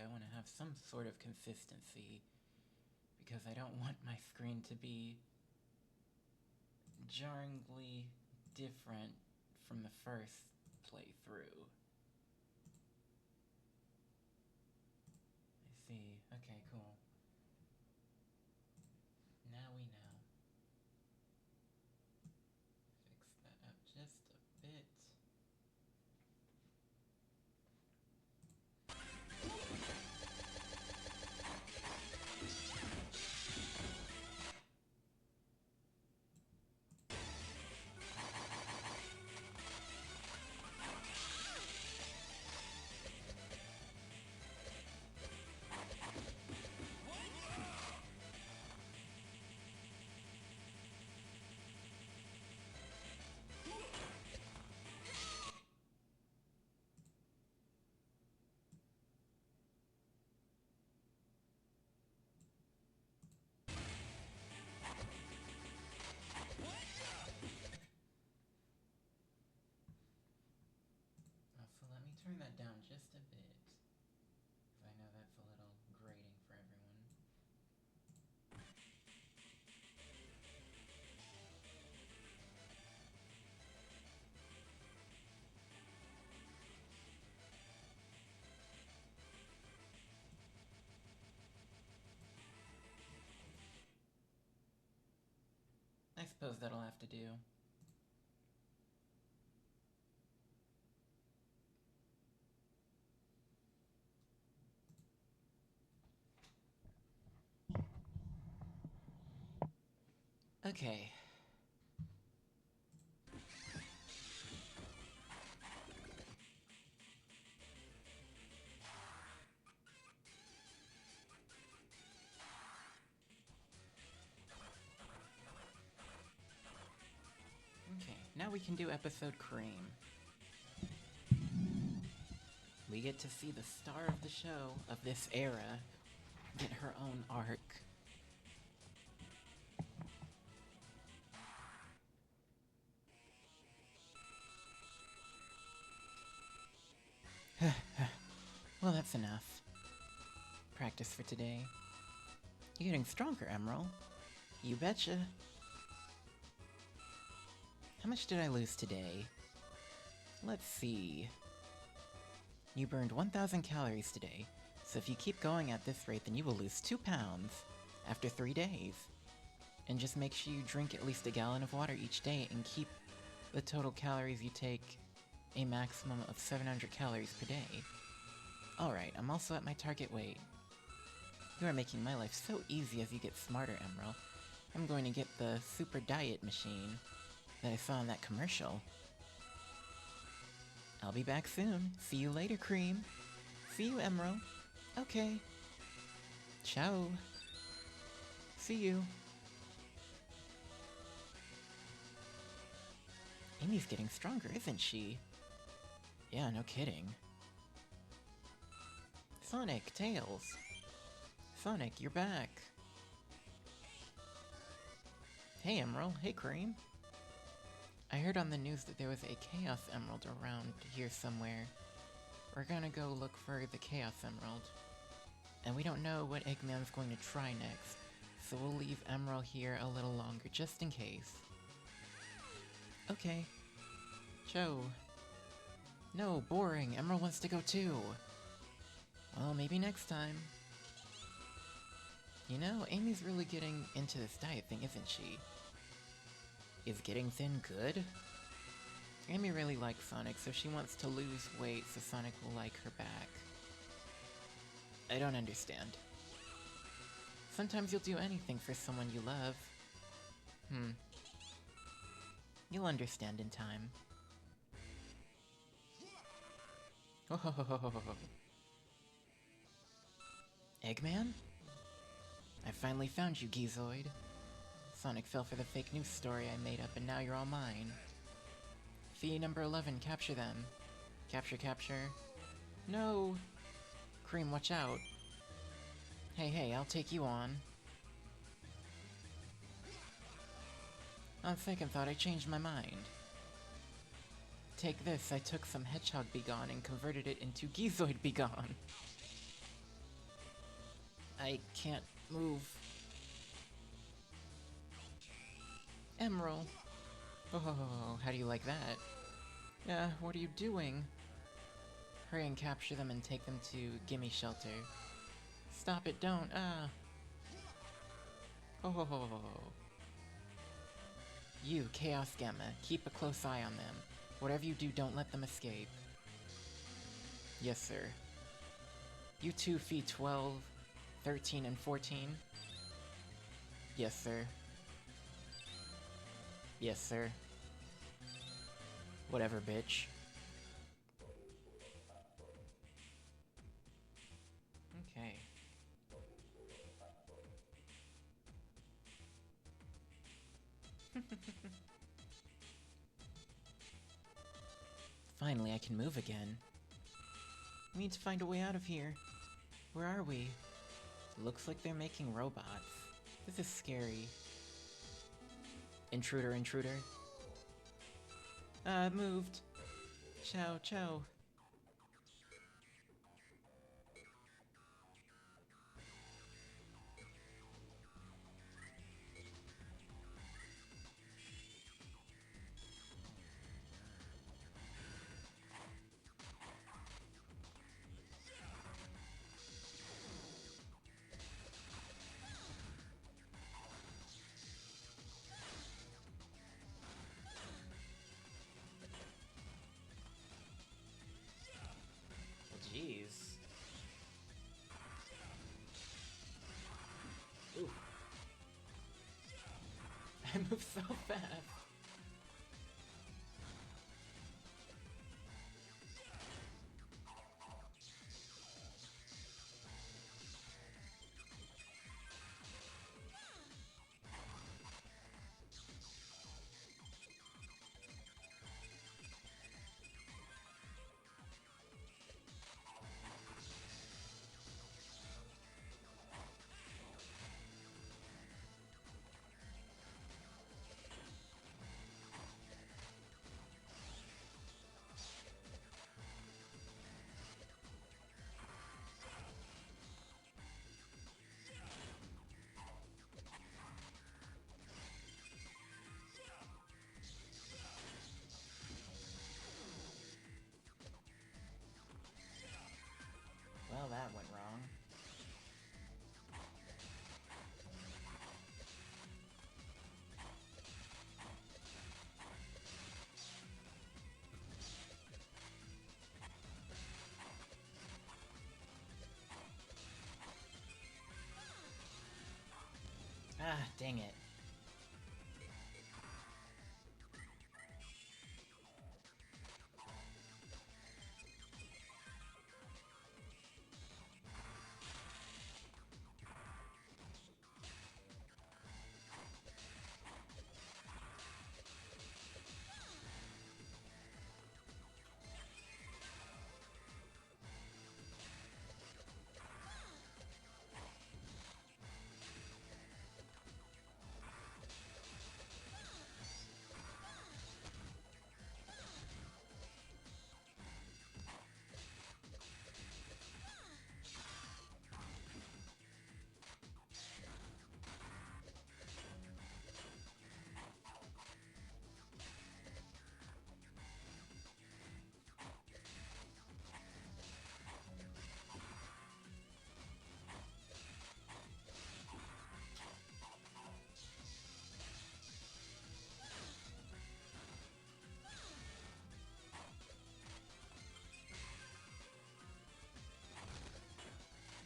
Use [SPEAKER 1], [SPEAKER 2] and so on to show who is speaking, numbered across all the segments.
[SPEAKER 1] I want to have some sort of consistency because I don't want my screen to be jarringly different from the first playthrough. I see. Okay, cool. Now we know. Fix that up just a bit. So let me turn that down just a bit, because I know that's a little grating for everyone. I suppose that'll have to do. Okay. Okay, now we can do episode Cream. We get to see the star of the show, of this era, get her own arc. Well, that's enough. Practice for today. You're getting stronger, Emerald. You betcha. How much did I lose today? Let's see. You burned 1,000 calories today, so if you keep going at this rate, then you will lose 2 pounds after 3 days. And just make sure you drink at least a gallon of water each day and keep the total calories you take a maximum of 700 calories per day. Alright, I'm also at my target weight. You are making my life so easy as you get smarter, Emerald. I'm going to get the super diet machine that I saw in that commercial. I'll be back soon. See you later, Cream. See you, Emerald. Okay. Ciao. See you. Amy's getting stronger, isn't she? Yeah, no kidding. Sonic, Tails. Sonic, you're back. Hey, Emerald. Hey, Cream. I heard on the news that there was a Chaos Emerald around here somewhere. We're gonna go look for the Chaos Emerald. And we don't know what Eggman's going to try next, so we'll leave Emerald here a little longer just in case. Okay. Joe. No, boring. Emerald wants to go too. Well, maybe next time. You know, Amy's really getting into this diet thing, isn't she? Is getting thin good? Amy really likes Sonic, so she wants to lose weight so Sonic will like her back. I don't understand. Sometimes you'll do anything for someone you love. You'll understand in time. Eggman? I finally found you, Gizoid. Sonic fell for the fake news story I made up, and now you're all mine. Fee number 11, capture them. Capture, capture. No! Cream, watch out. Hey, I'll take you on. On second thought, I changed my mind. Take this, I took some Hedgehog Begone and converted it into Gizoid Begone. I can't move. Emerald! Oh, how do you like that? What are you doing? Hurry and capture them and take them to Gimme Shelter. Stop it, don't, Oh. You, Chaos Gamma, keep a close eye on them. Whatever you do, don't let them escape. Yes, sir. You two feet 12, 13, and 14? Yes, sir. Yes, sir. Whatever, bitch. Okay. Finally, I can move again. We need to find a way out of here. Where are we? Looks like they're making robots. This is scary. Intruder, intruder. Moved. Ciao, ciao. Jeez. Ooh. I move so fast. Well, that went wrong. Ah, dang it.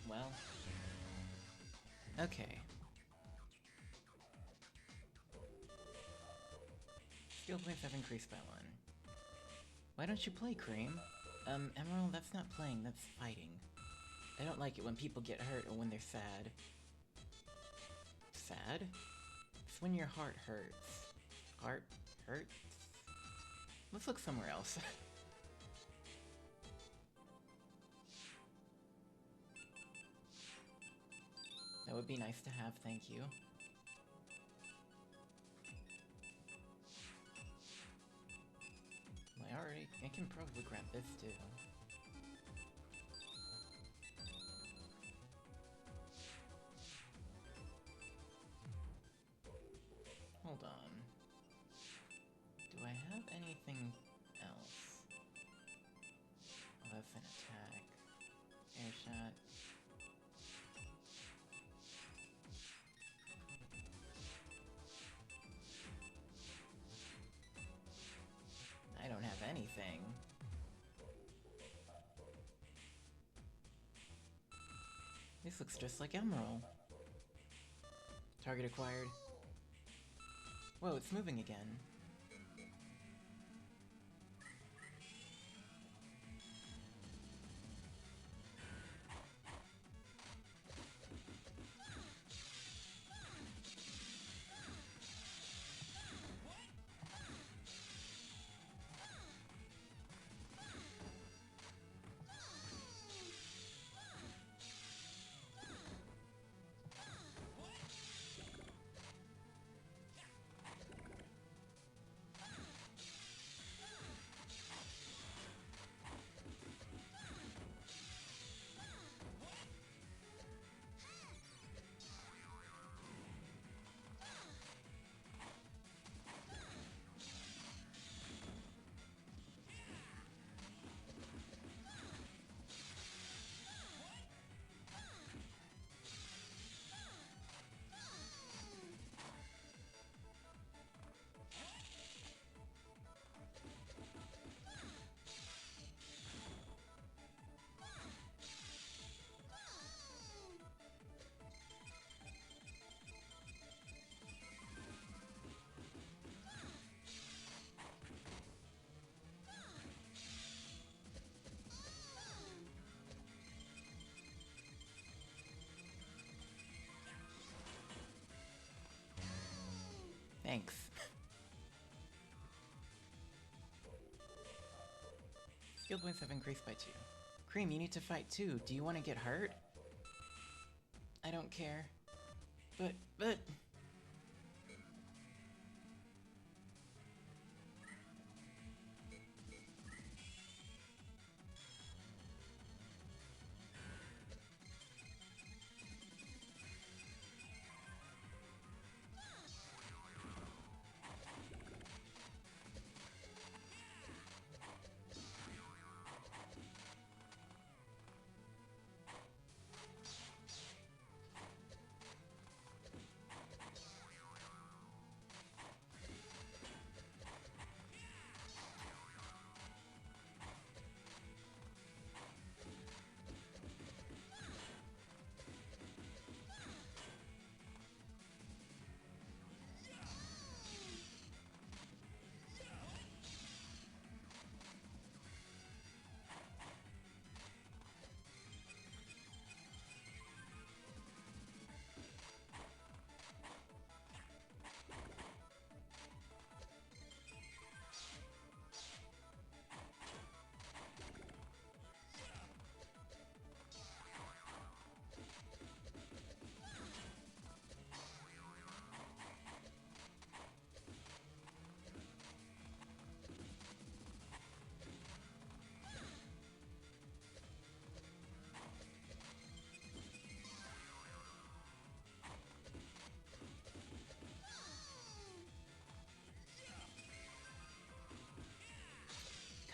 [SPEAKER 1] Well. Okay. Skill points have increased by 1. Why don't you play, Cream? Emerald, that's not playing, that's fighting. I don't like it when people get hurt or when they're sad. Sad? It's when your heart hurts. Heart hurts? Let's look somewhere else. That would be nice to have, thank you. I can probably grab this too. hold on. Do I have anything else? Oh, that's an attack. Air shot. I don't have anything. This looks just like Emerald. Target acquired. Whoa, it's moving again. Thanks. Skill points have increased by 2. Cream, you need to fight too. Do you want to get hurt? I don't care. But...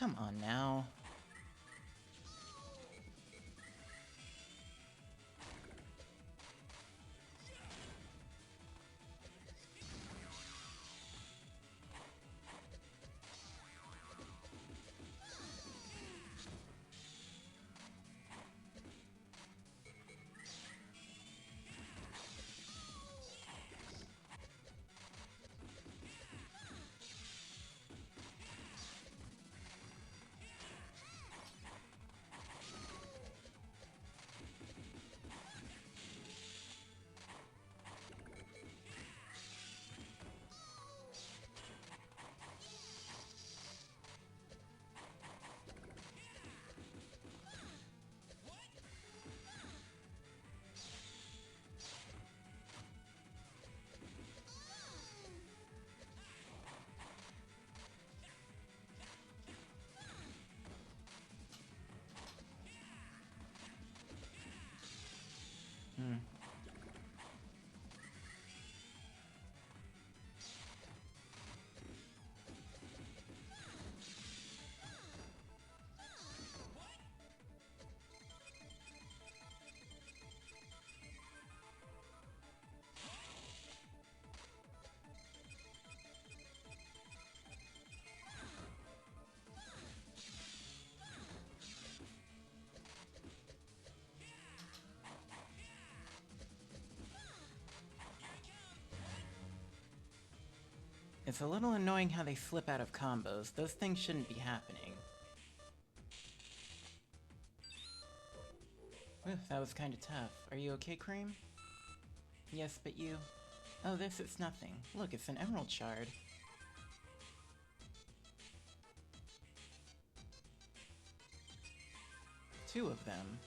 [SPEAKER 1] Come on now. It's a little annoying how they slip out of combos. Those things shouldn't be happening. Whew, that was kinda tough. Are you okay, Cream? Yes, but you... Oh, it's nothing. Look, it's an emerald shard. Two of them.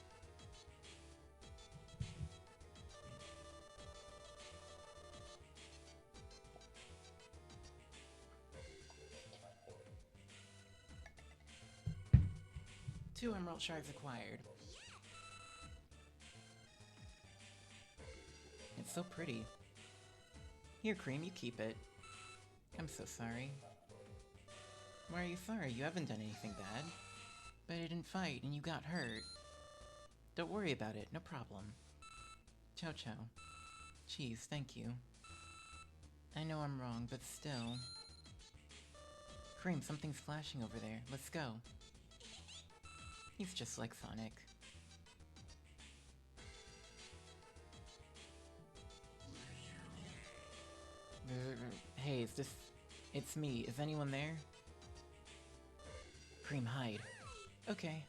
[SPEAKER 1] Two emerald shards acquired. It's so pretty. Here, Cream, you keep it. I'm so sorry. Why are you sorry? You haven't done anything bad. But I didn't fight, and you got hurt. Don't worry about it, no problem. Ciao ciao. Cheese, thank you. I know I'm wrong, but still... Cream, something's flashing over there. Let's go. He's just like Sonic. Hey, is this... It's me. Is anyone there? Cream, hide. Okay.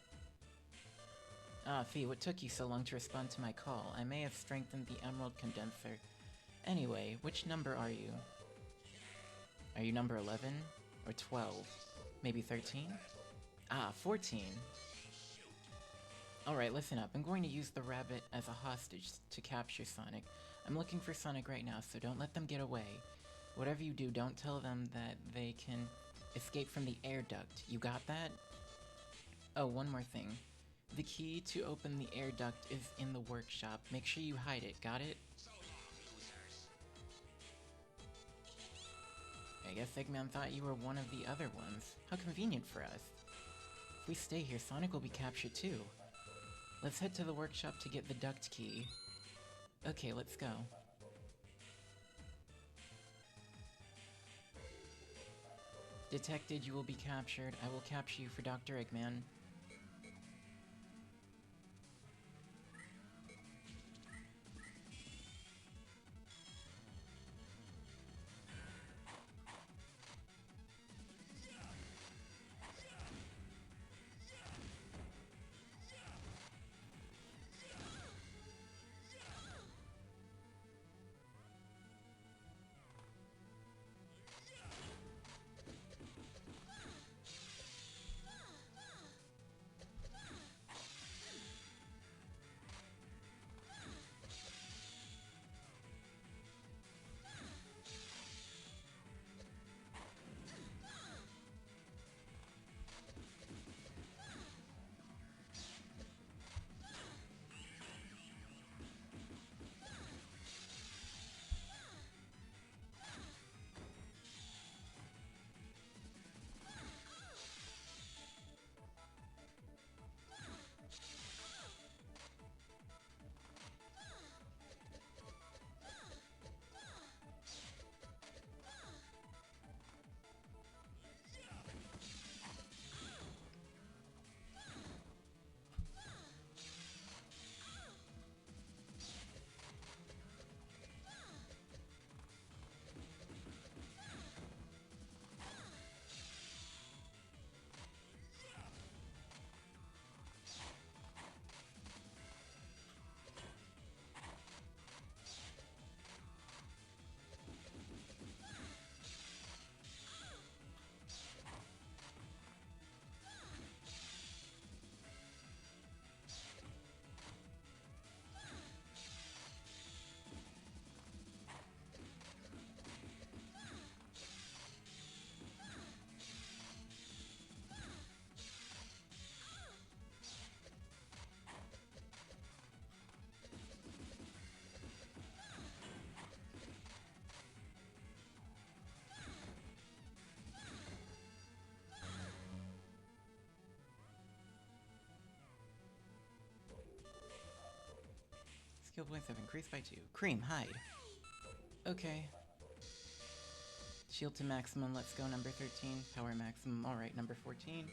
[SPEAKER 1] Ah, Fee, what took you so long to respond to my call? I may have strengthened the Emerald Condenser. Anyway, which number are you? Are you number 11? Or 12? Maybe 13? Ah, 14! Alright, listen up. I'm going to use the rabbit as a hostage to capture Sonic. I'm looking for Sonic right now, so don't let them get away. Whatever you do, don't tell them that they can escape from the air duct. You got that? Oh, one more thing. The key to open the air duct is in the workshop. Make sure you hide it, got it? I guess Eggman thought you were one of the other ones. How convenient for us. If we stay here, Sonic will be captured too. Let's head to the workshop to get the duct key. Okay, let's go. Detected, you will be captured. I will capture you for Dr. Eggman. Skill points have increased by 2. Cream, hide. Okay. Shield to maximum, let's go number 13. Power maximum, alright, number 14.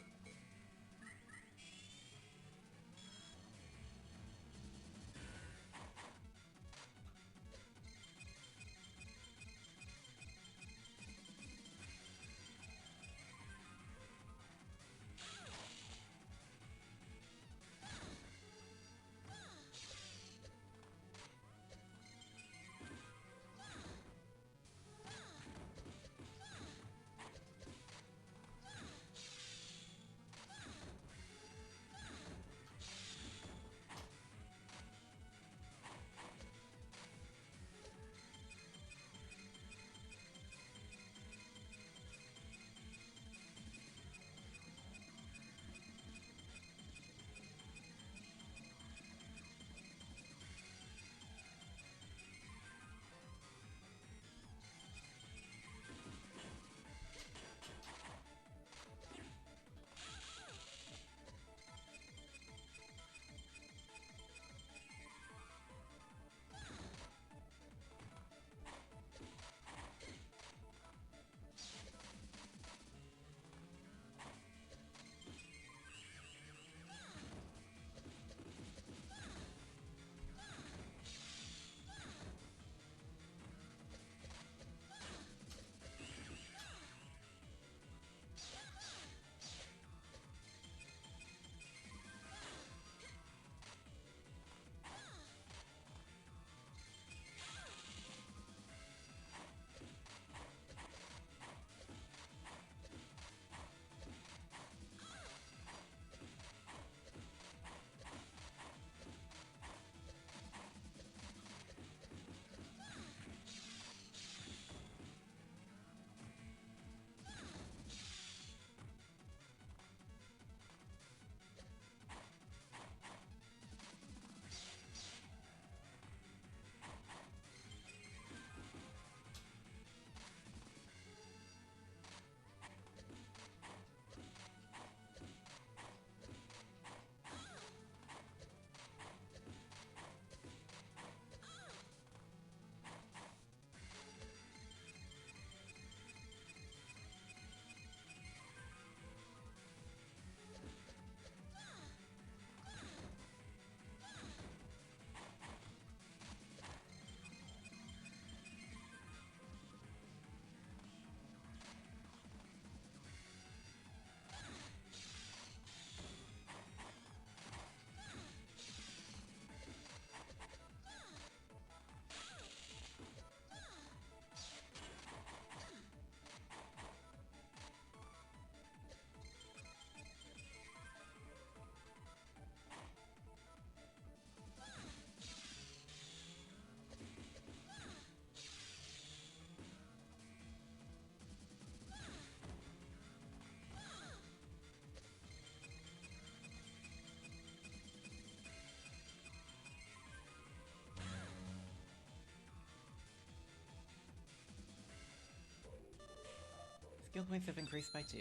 [SPEAKER 1] Skill points have increased by 2.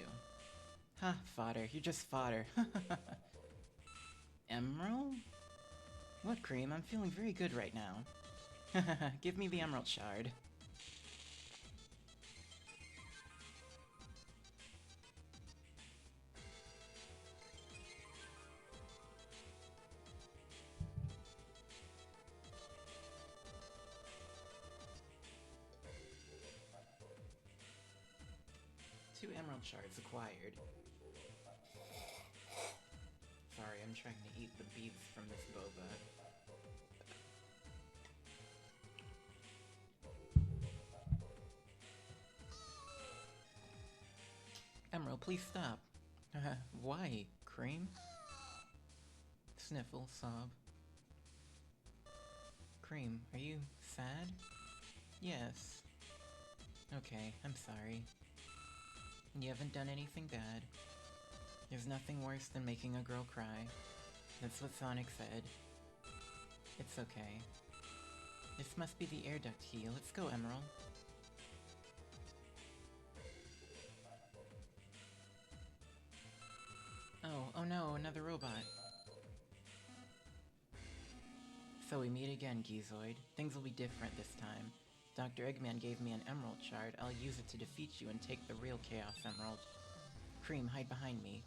[SPEAKER 1] Ha, fodder. You're just fodder. Emerald? What, Cream? I'm feeling very good right now. Give me the Emerald Shard. Two Emerald Shards acquired. Sorry, I'm trying to eat the beads from this boba. Emerald, please stop. Why, Cream? Sniffle, sob. Cream, are you sad? Yes. Okay, I'm sorry. You haven't done anything bad. There's nothing worse than making a girl cry. That's what Sonic said. It's okay. This must be the air duct key. Let's go, Emerald. Oh no, another robot. So we meet again, Gizoid. Things will be different this time. Dr. Eggman gave me an Emerald Shard. I'll use it to defeat you and take the real Chaos Emerald. Cream, hide behind me.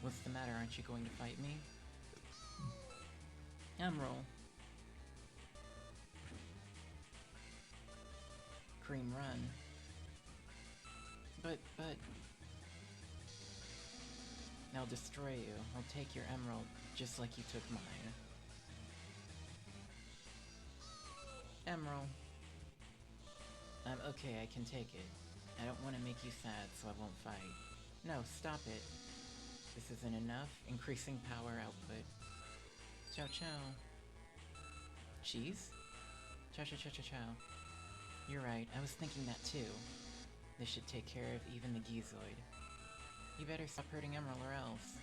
[SPEAKER 1] What's the matter? Aren't you going to fight me? Emerald. Cream, run. But... I'll destroy you. I'll take your emerald, just like you took mine. Emerald. Okay, I can take it. I don't want to make you sad, so I won't fight. No, stop it. This isn't enough. Increasing power output. Chow chow. Cheese? Chow chow chow chow chow. You're right, I was thinking that too. This should take care of even the Gizoid. You better stop hurting Emerald or else.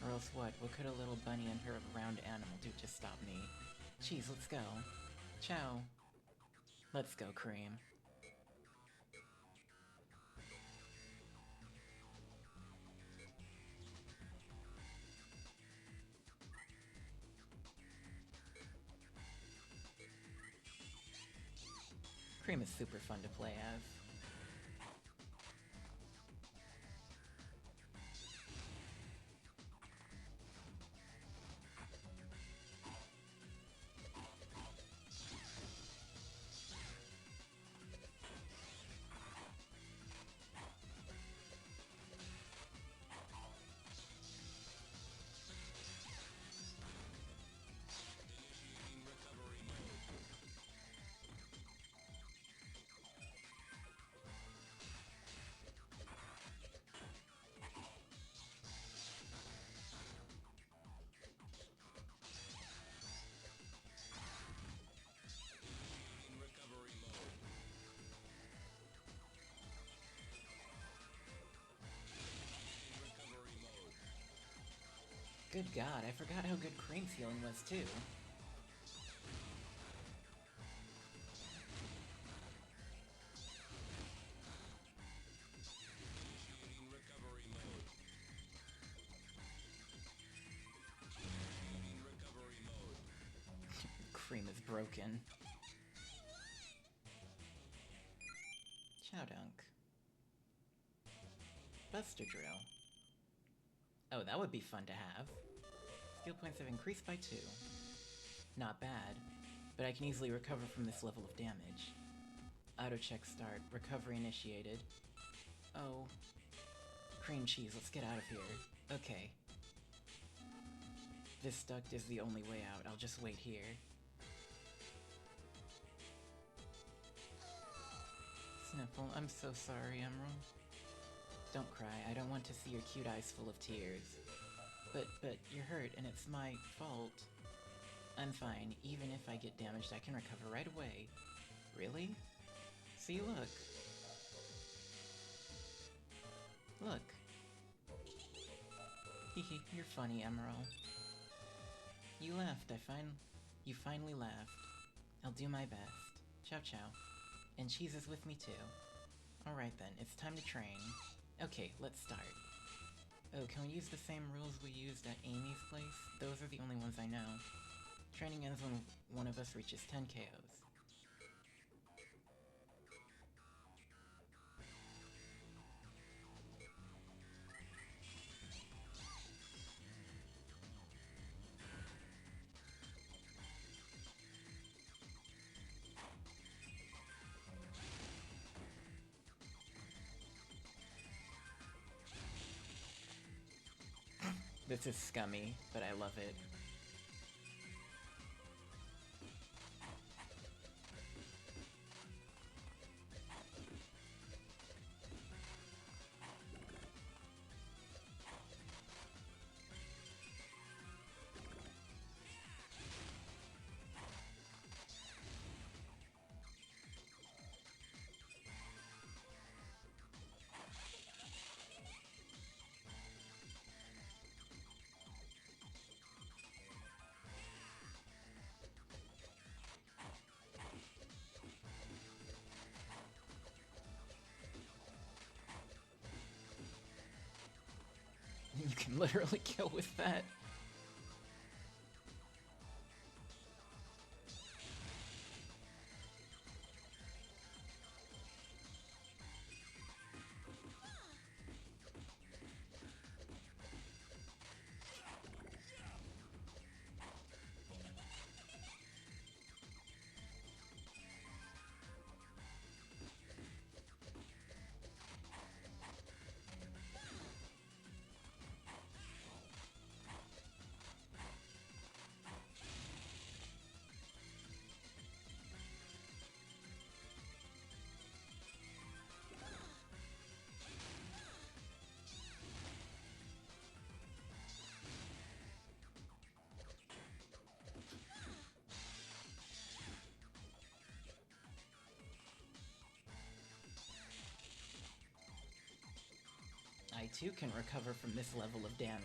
[SPEAKER 1] Or else what? What could a little bunny and her round animal do to stop me? Cheese, let's go. Chow. Let's go, Cream. Cream is super fun to play as. Good god, I forgot how good Cream's healing was too. Cream is broken. Chowdunk. Buster Drill. Oh, that would be fun to have. Skill points have increased by 2. Not bad, but I can easily recover from this level of damage. Auto check start. Recovery initiated. Oh. Cream cheese, let's get out of here. Okay. This duct is the only way out. I'll just wait here. Sniffle, I'm so sorry, Emerald. Don't cry, I don't want to see your cute eyes full of tears. But you're hurt, and it's my fault. I'm fine. Even if I get damaged, I can recover right away. Really? See, look. Look. Hehe, you're funny, Emerald. You laughed, you finally laughed. I'll do my best. Chow chow. And Cheese is with me too. Alright then, it's time to train. Okay, let's start. Oh, can we use the same rules we used at Amy's place? Those are the only ones I know. Training ends when one of us reaches 10 KOs. This is scummy, but I love it. You can literally kill with that. I too can recover from this level of damage.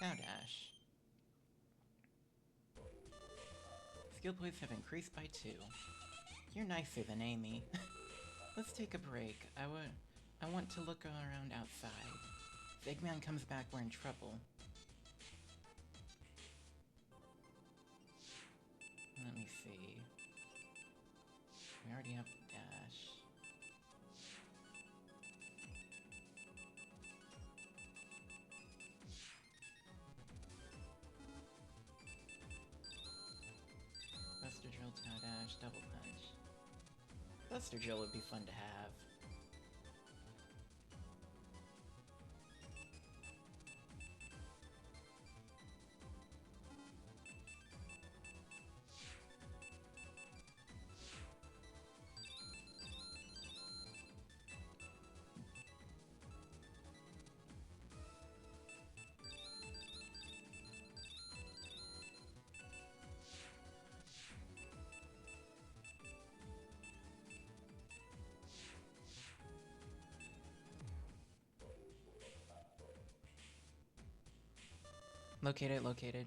[SPEAKER 1] Chowdash. Skill points have increased by 2. You're nicer than Amy. Let's take a break. I want to look around outside. If Eggman comes back, we're in trouble. Let me see. We already have dash. Buster Drill, Tao Dash, Double Punch. Buster Drill would be fun to have. Located.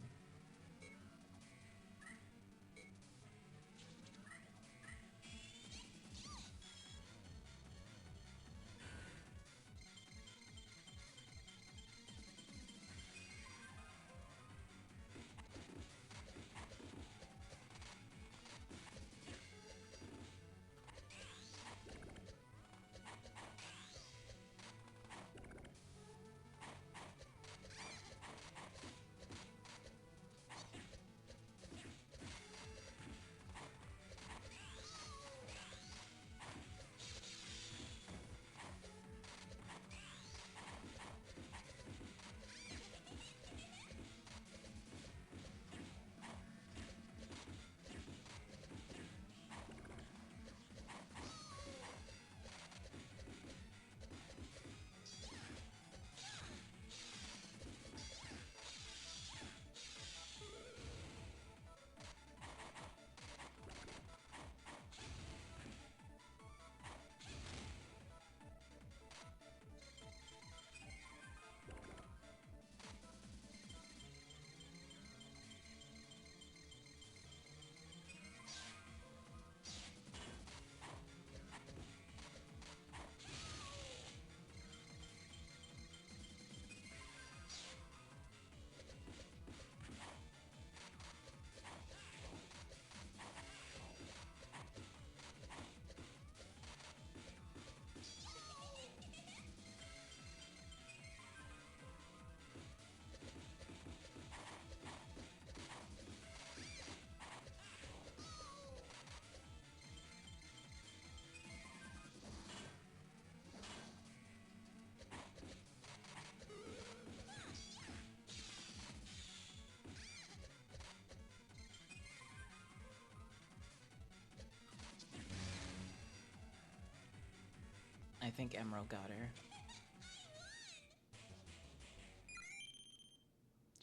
[SPEAKER 1] think Emerald got her.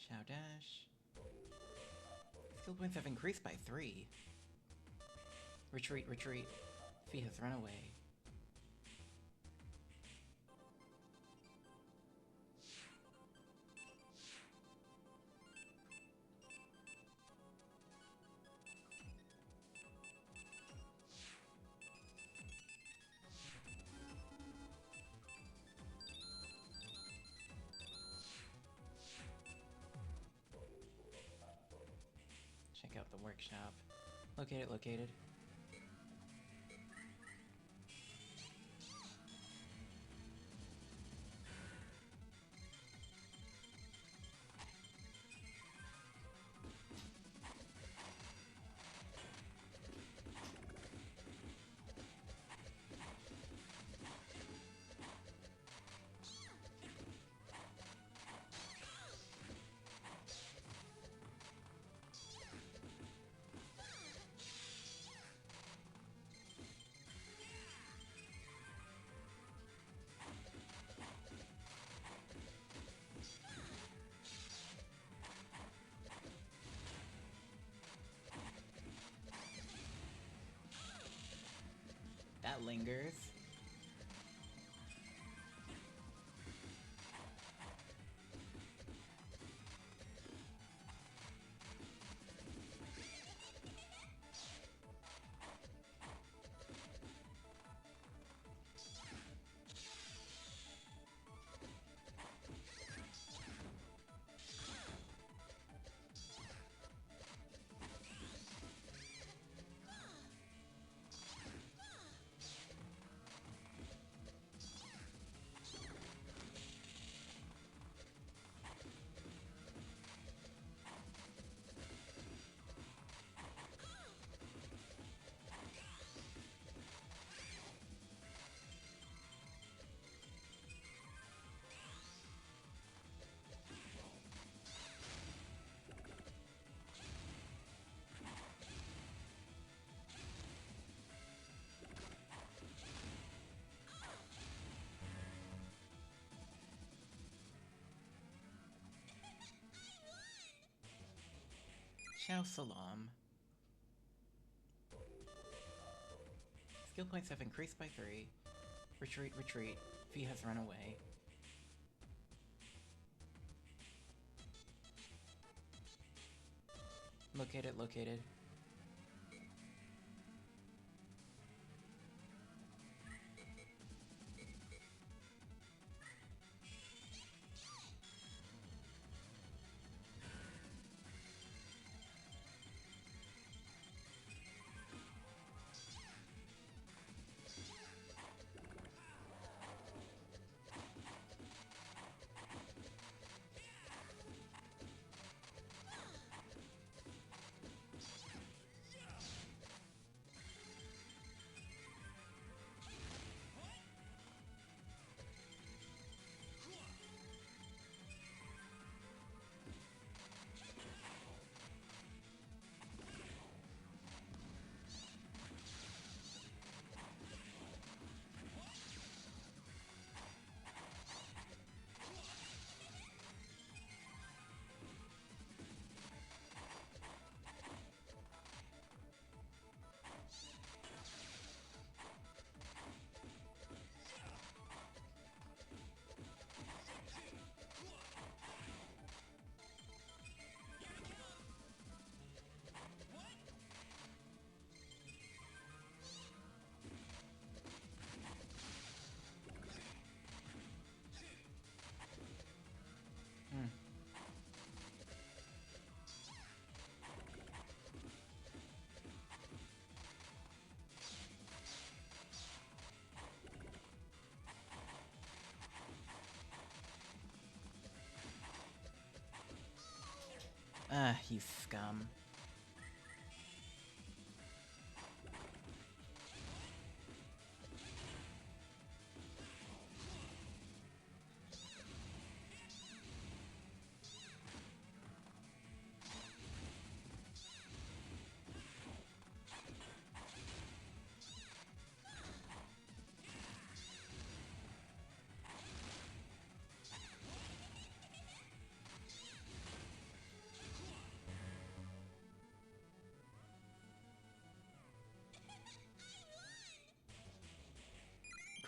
[SPEAKER 1] Chow Dash. Skill points have increased by 3. Retreat, retreat. Fee has run away. Check out the workshop. Located, located. That lingers. Chow Salam. Skill points have increased by 3. Retreat, retreat. Fee has run away. Located, located. Ah, you scum.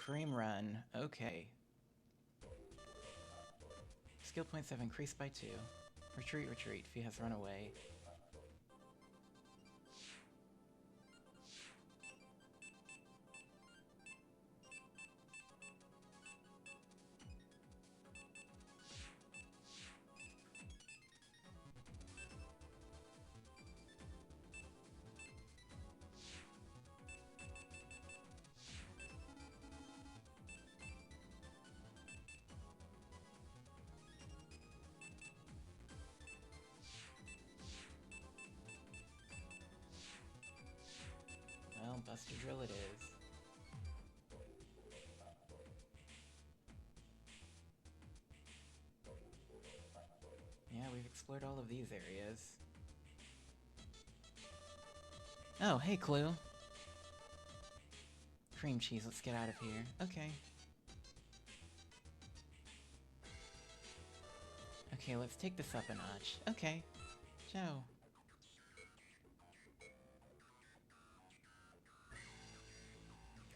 [SPEAKER 1] Cream Run. Okay. Skill points have increased by 2. Retreat, retreat. Fee has run away. Well, Buster Drill it is. Yeah, we've explored all of these areas. Oh, hey, Clue. Cream cheese, let's get out of here. Okay. Okay, let's take this up a notch. Okay. Joe.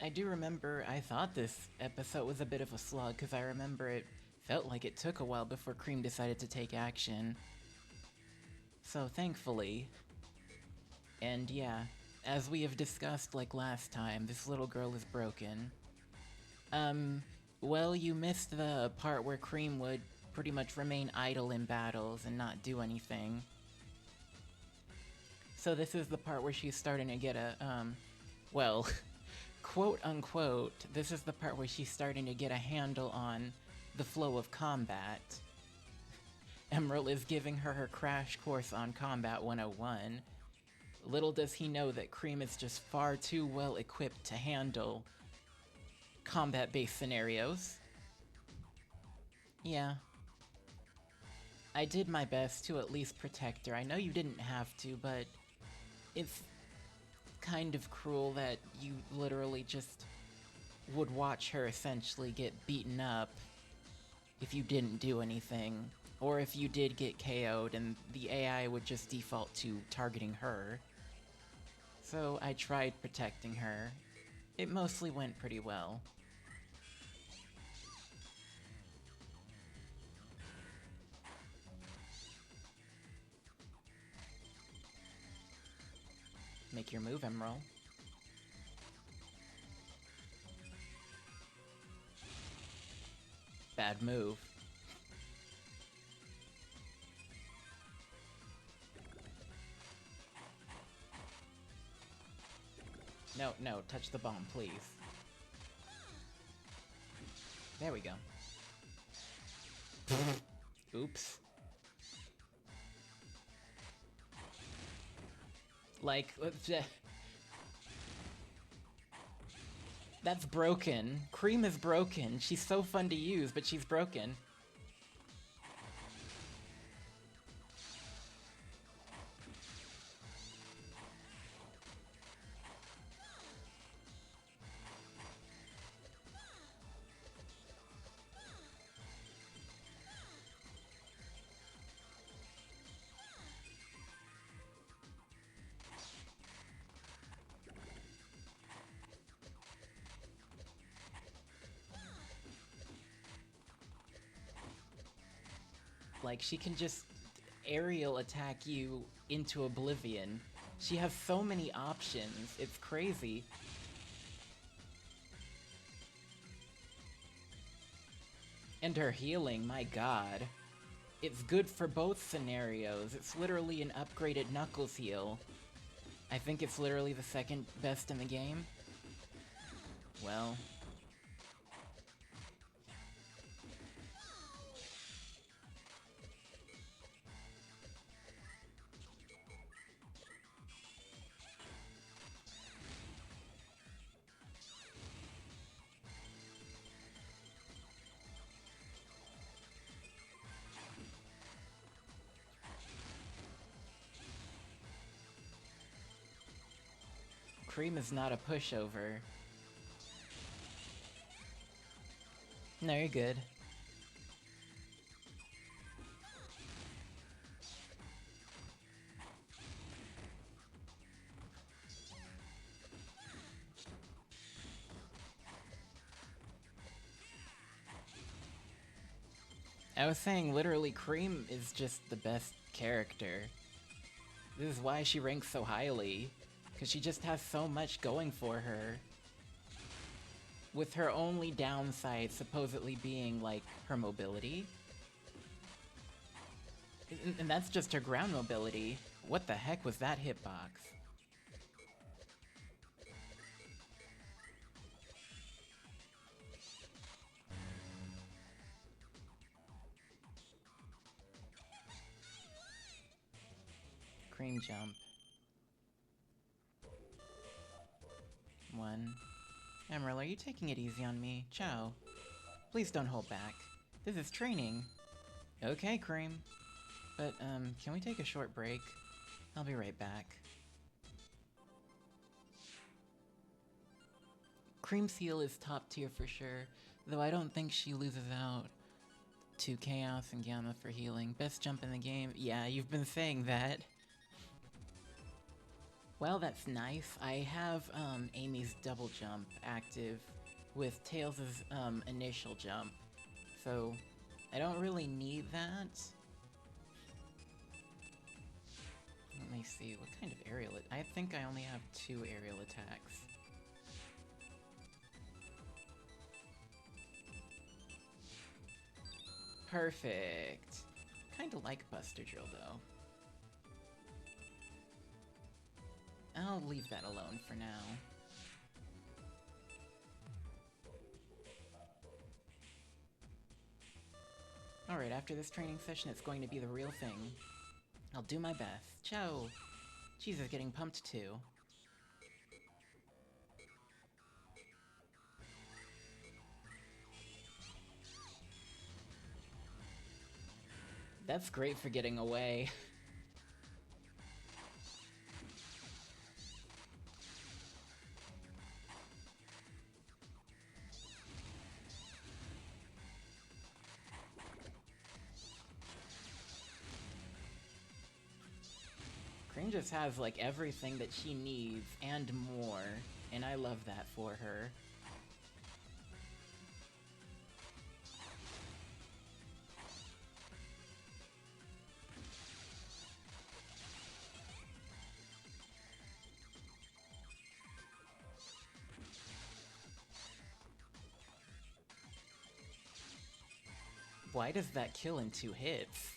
[SPEAKER 1] I do remember I thought this episode was a bit of a slog, because I remember it felt like it took a while before Cream decided to take action. So thankfully. And yeah, as we have discussed like last time, this little girl is broken. Well, you missed the part where Cream would pretty much remain idle in battles and not do anything. So this is the part where she's starting to get a, well, quote unquote, this is the part where she's starting to get a handle on the flow of combat. Emerald is giving her her crash course on Combat 101. Little does he know that Cream is just far too well equipped to handle combat-based scenarios. Yeah. I did my best to at least protect her. I know you didn't have to, but it's kind of cruel that you literally just would watch her essentially get beaten up if you didn't do anything. Or if you did get KO'd and the AI would just default to targeting her. So I tried protecting her. It mostly went pretty well. Make your move, Emerald. Bad move. No, no, touch the bomb, please. There we go. Oops. Like, that's broken. Cream is broken. She's so fun to use, but she's broken. Like, she can just aerial attack you into oblivion. She has so many options, it's crazy. And her healing, my god. It's good for both scenarios. It's literally an upgraded Knuckles heal. I think it's literally the second best in the game. Well. Cream is not a pushover. No, you're good. I was saying, literally, Cream is just the best character. This is why she ranks so highly, because she just has so much going for her. With her only downside supposedly being, like, her mobility. And that's just her ground mobility. What the heck was that hitbox? Cream jump. 1. Emerald, are you taking it easy on me? Ciao. Please don't hold back. This is training. Okay, Cream. But, can we take a short break? I'll be right back. Cream's heal is top tier for sure, though I don't think she loses out to Chaos and Gamma for healing. Best jump in the game. Yeah, you've been saying that. Well, that's nice. I have Amy's double jump active with Tails' initial jump, so I don't really need that. Let me see, what kind of aerial... I think I only have 2 aerial attacks. Perfect. Kinda like Buster Drill, though. I'll leave that alone for now. Alright, after this training session, it's going to be the real thing. I'll do my best. Ciao! Jesus, getting pumped too. That's great for getting away. Cream just has, like, everything that she needs, and more, and I love that for her. Why does that kill in 2 hits?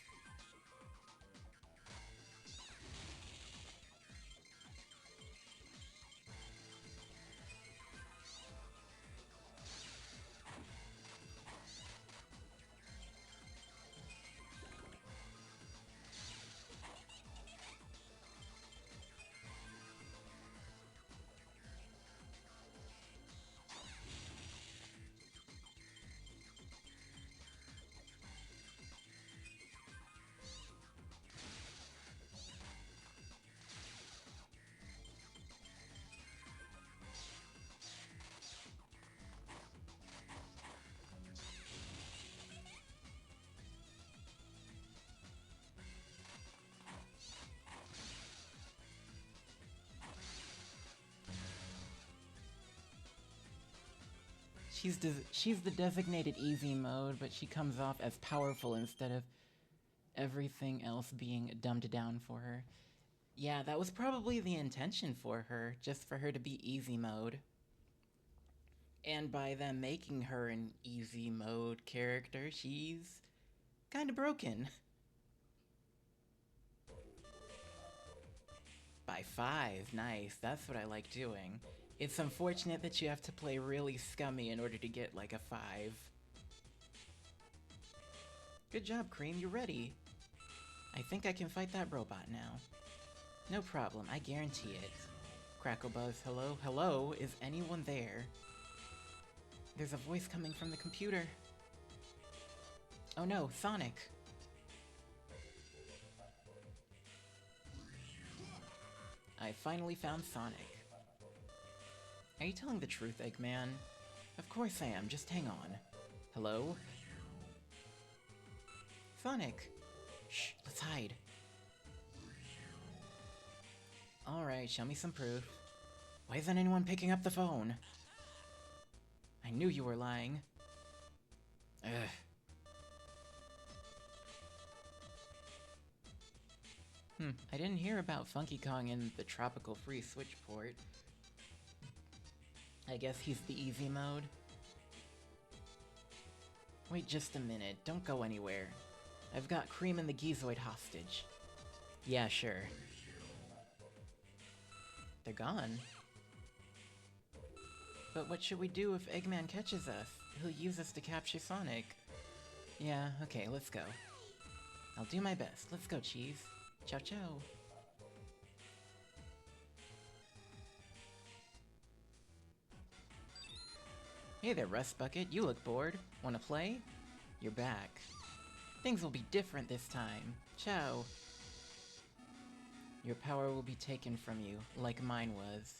[SPEAKER 1] She's the designated easy mode, but she comes off as powerful instead of everything else being dumbed down for her. Yeah, that was probably the intention for her, just for her to be easy mode. And by them making her an easy mode character, she's kinda broken. By 5, nice, that's what I like doing. It's unfortunate that you have to play really scummy in order to get, like, a 5. Good job, Cream, you're ready. I think I can fight that robot now. No problem, I guarantee it. Cracklebuzz, hello? Hello? Is anyone there? There's a voice coming from the computer. Oh no, Sonic. I finally found Sonic. Are you telling the truth, Eggman? Of course I am, just hang on. Hello? Sonic! Shh, let's hide. Alright, show me some proof. Why isn't anyone picking up the phone? I knew you were lying. Ugh. I didn't hear about Funky Kong in the Tropical Free Switch port. I guess he's the easy mode. Wait just a minute, don't go anywhere. I've got Cream and the Geezoid hostage. Yeah, sure. They're gone. But what should we do if Eggman catches us? He'll use us to capture Sonic. Yeah, okay, let's go. I'll do my best. Let's go, Cheese. Ciao, ciao. Hey there, Rust Bucket. You look bored. Wanna play? You're back. Things will be different this time. Ciao. Your power will be taken from you, like mine was.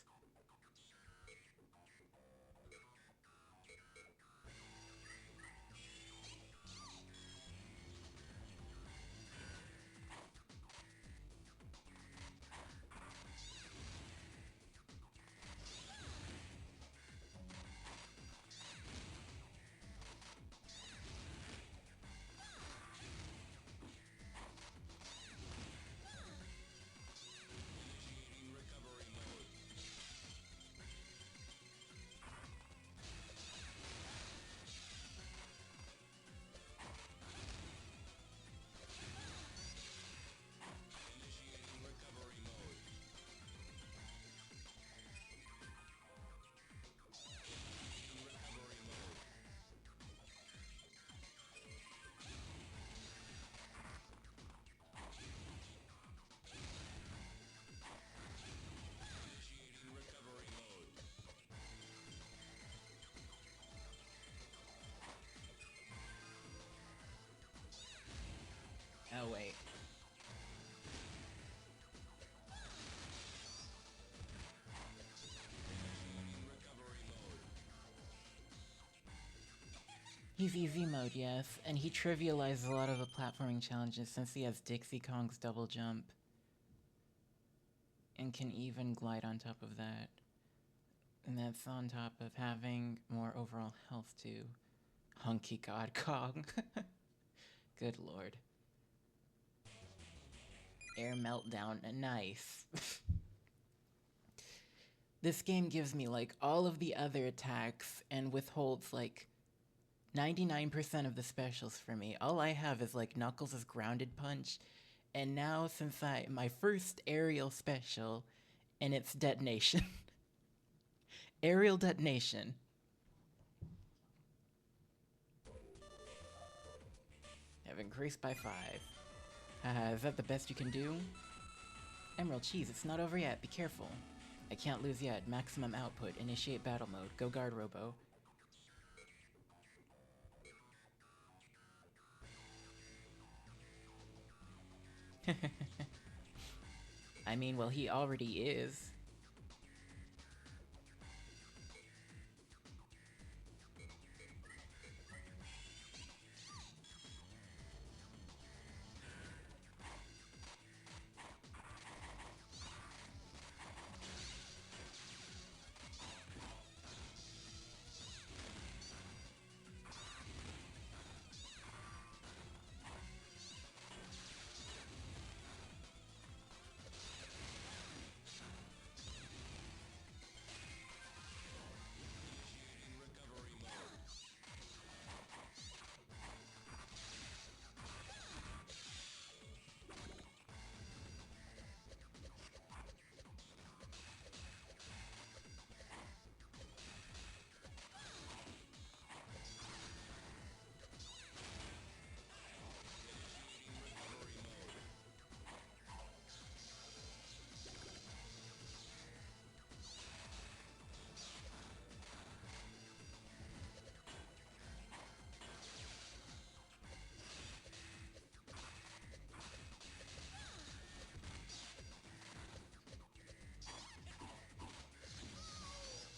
[SPEAKER 1] Oh, wait. He's easy mode, yes, and he trivializes a lot of the platforming challenges since he has Dixie Kong's double jump. And can even glide on top of that. And that's on top of having more overall health too. Hunky God Kong. Good lord. Air meltdown, nice. This game gives me like all of the other attacks and withholds like 99% of the specials for me. All I have is like Knuckles' grounded punch, and now since my first aerial special, and it's detonation. Aerial detonation. Have increased by 5. Is that the best you can do? Emerald Cheese, it's not over yet, be careful. I can't lose yet, maximum output, initiate battle mode, go guard Robo. I mean, well, he already is.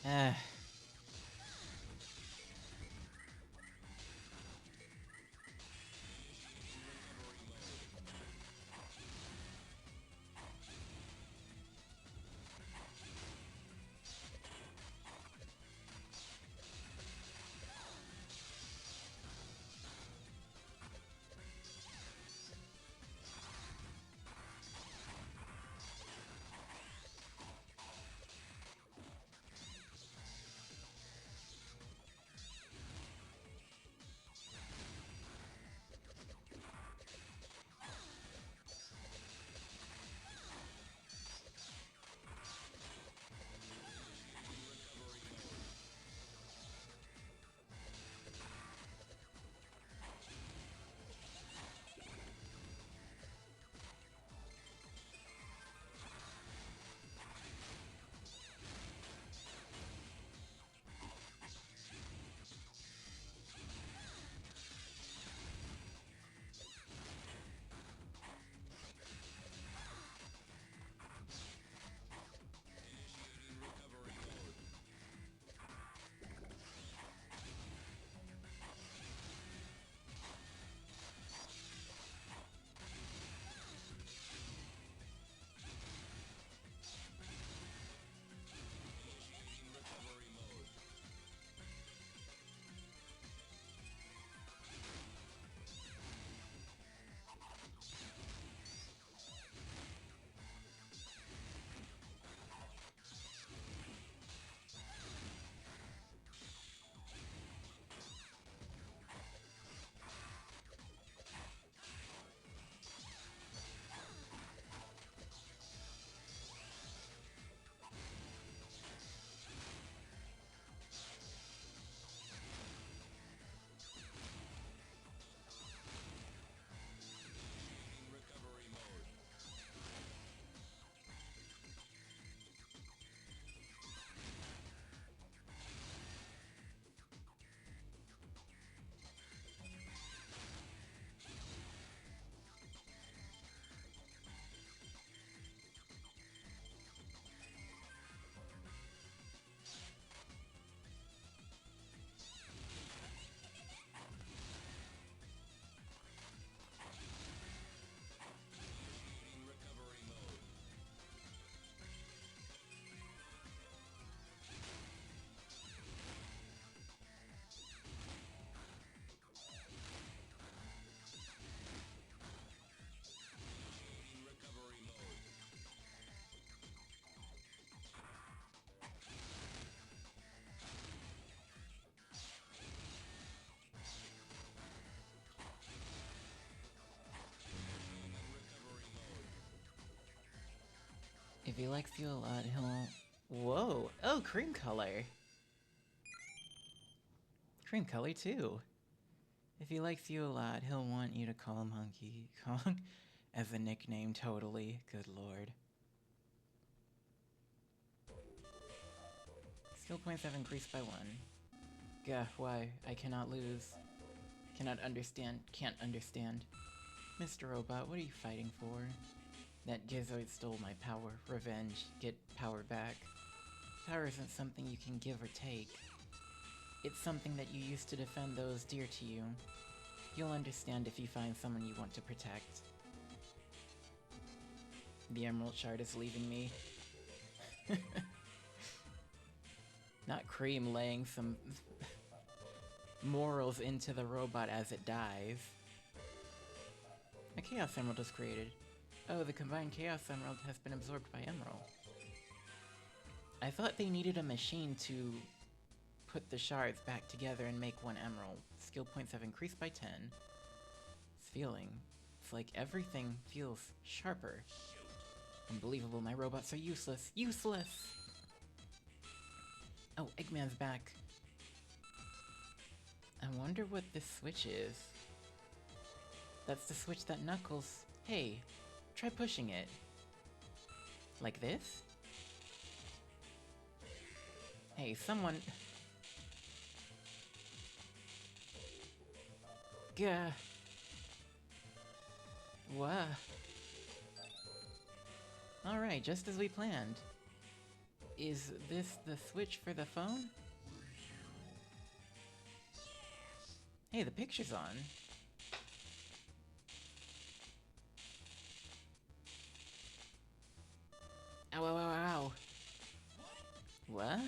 [SPEAKER 1] Ah. If he likes you a lot, he'll... Whoa! Oh, cream color! Cream color, too. If he likes you a lot, he'll want you to call him Honky Kong as a nickname, totally. Good lord. Skill points have increased by 1. Gah, why? I cannot lose. Cannot understand. Can't understand. Mr. Robot, what are you fighting for? That Gizoid stole my power. Revenge. Get power back. Power isn't something you can give or take. It's something that you use to defend those dear to you. You'll understand if you find someone you want to protect. The Emerald Shard is leaving me. Not Cream laying some morals into the robot as it dies. A Chaos Emerald is created. Oh, the combined Chaos Emerald has been absorbed by Emerald. I thought they needed a machine to put the shards back together and make one emerald. Skill points have increased by 10. It's feeling. It's like everything feels sharper. Unbelievable, my robots are useless. Useless! Oh, Eggman's back. I wonder what this switch is. That's the switch that Knuckles... Hey, try pushing it. Like this? Hey, someone... Gah. Wah. Alright, just as we planned. Is this the switch for the phone? Hey, the picture's on. Ow, ow, ow, ow. What?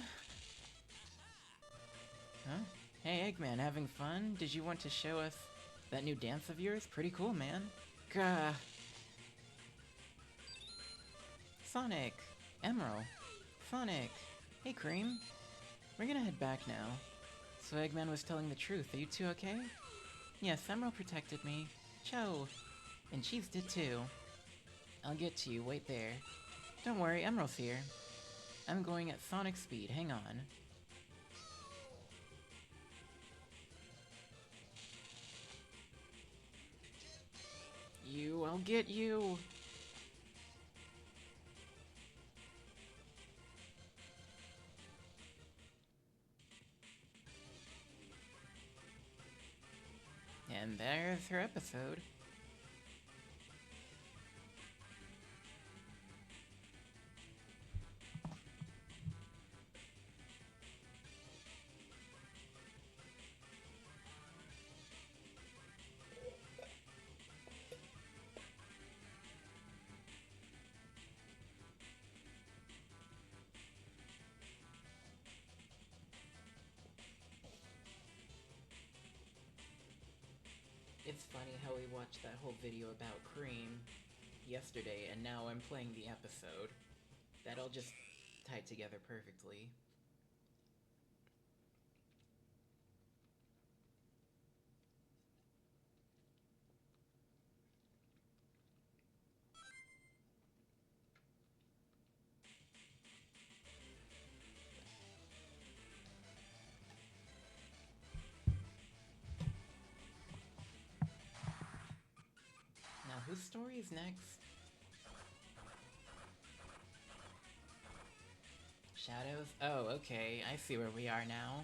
[SPEAKER 1] Huh? Hey, Eggman, having fun? Did you want to show us that new dance of yours? Pretty cool, man. Gah. Sonic! Emerald! Sonic! Hey, Cream! We're gonna head back now. So Eggman was telling the truth. Are you two okay? Yes, Emerald protected me. Cho! And Cheese did too. I'll get to you, wait there. Don't worry, Emerald's here. I'm going at Sonic speed, hang on. I'll get you! And there's her episode. It's funny how we watched that whole video about Cream yesterday, and now I'm playing the episode. That all just tied together perfectly. Now, whose story is next? Shadows? Oh, okay. I see where we are now.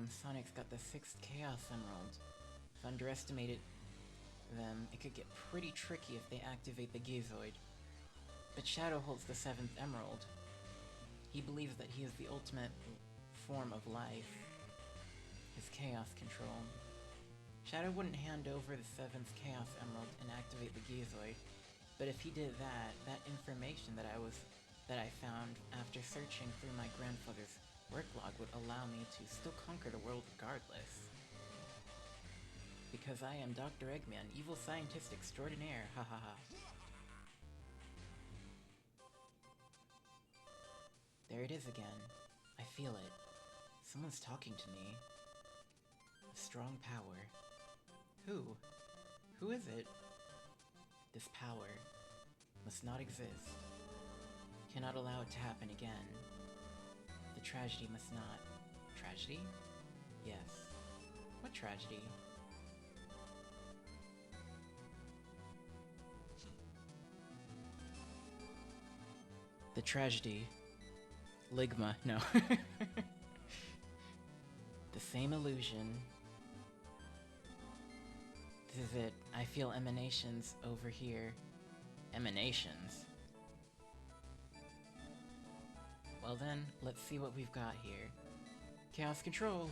[SPEAKER 1] Sonic's got the 6th Chaos Emerald. If underestimated them, it could get pretty tricky if they activate the Gizoid. But Shadow holds the 7th Emerald. He believes that he is the ultimate form of life. His Chaos control. Shadow wouldn't hand over the 7th Chaos Emerald and activate the Gizoid, but if he did that, that information that I found after searching through my grandfather's work log would allow me to still conquer the world regardless. Because I am Dr. Eggman, evil scientist extraordinaire, ha ha ha. There it is again. I feel it. Someone's talking to me. A strong power. Who? Who is it? This power must not exist. Cannot allow it to happen again. The tragedy must not... Tragedy? Yes. What tragedy? The tragedy. Ligma, no. The same illusion. This is it. I feel emanations over here. Emanations? Well then, let's see what we've got here. Chaos Control!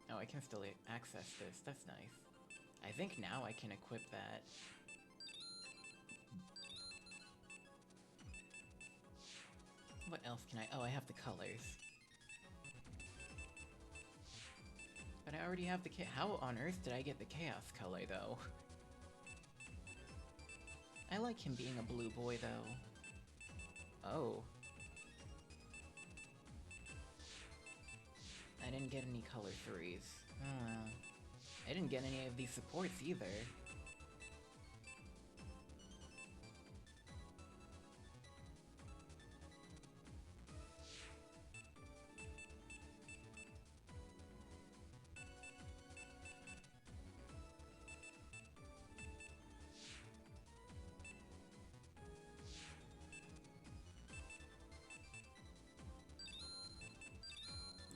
[SPEAKER 1] Oh, I can still access this. That's nice. I think now I can equip that. What else can I... Oh, I have the colors. But I already have the How on earth did I get the Chaos color, though? I like him being a blue boy, though. Oh. I didn't get any color 3s. Oh well. I didn't get any of these supports either.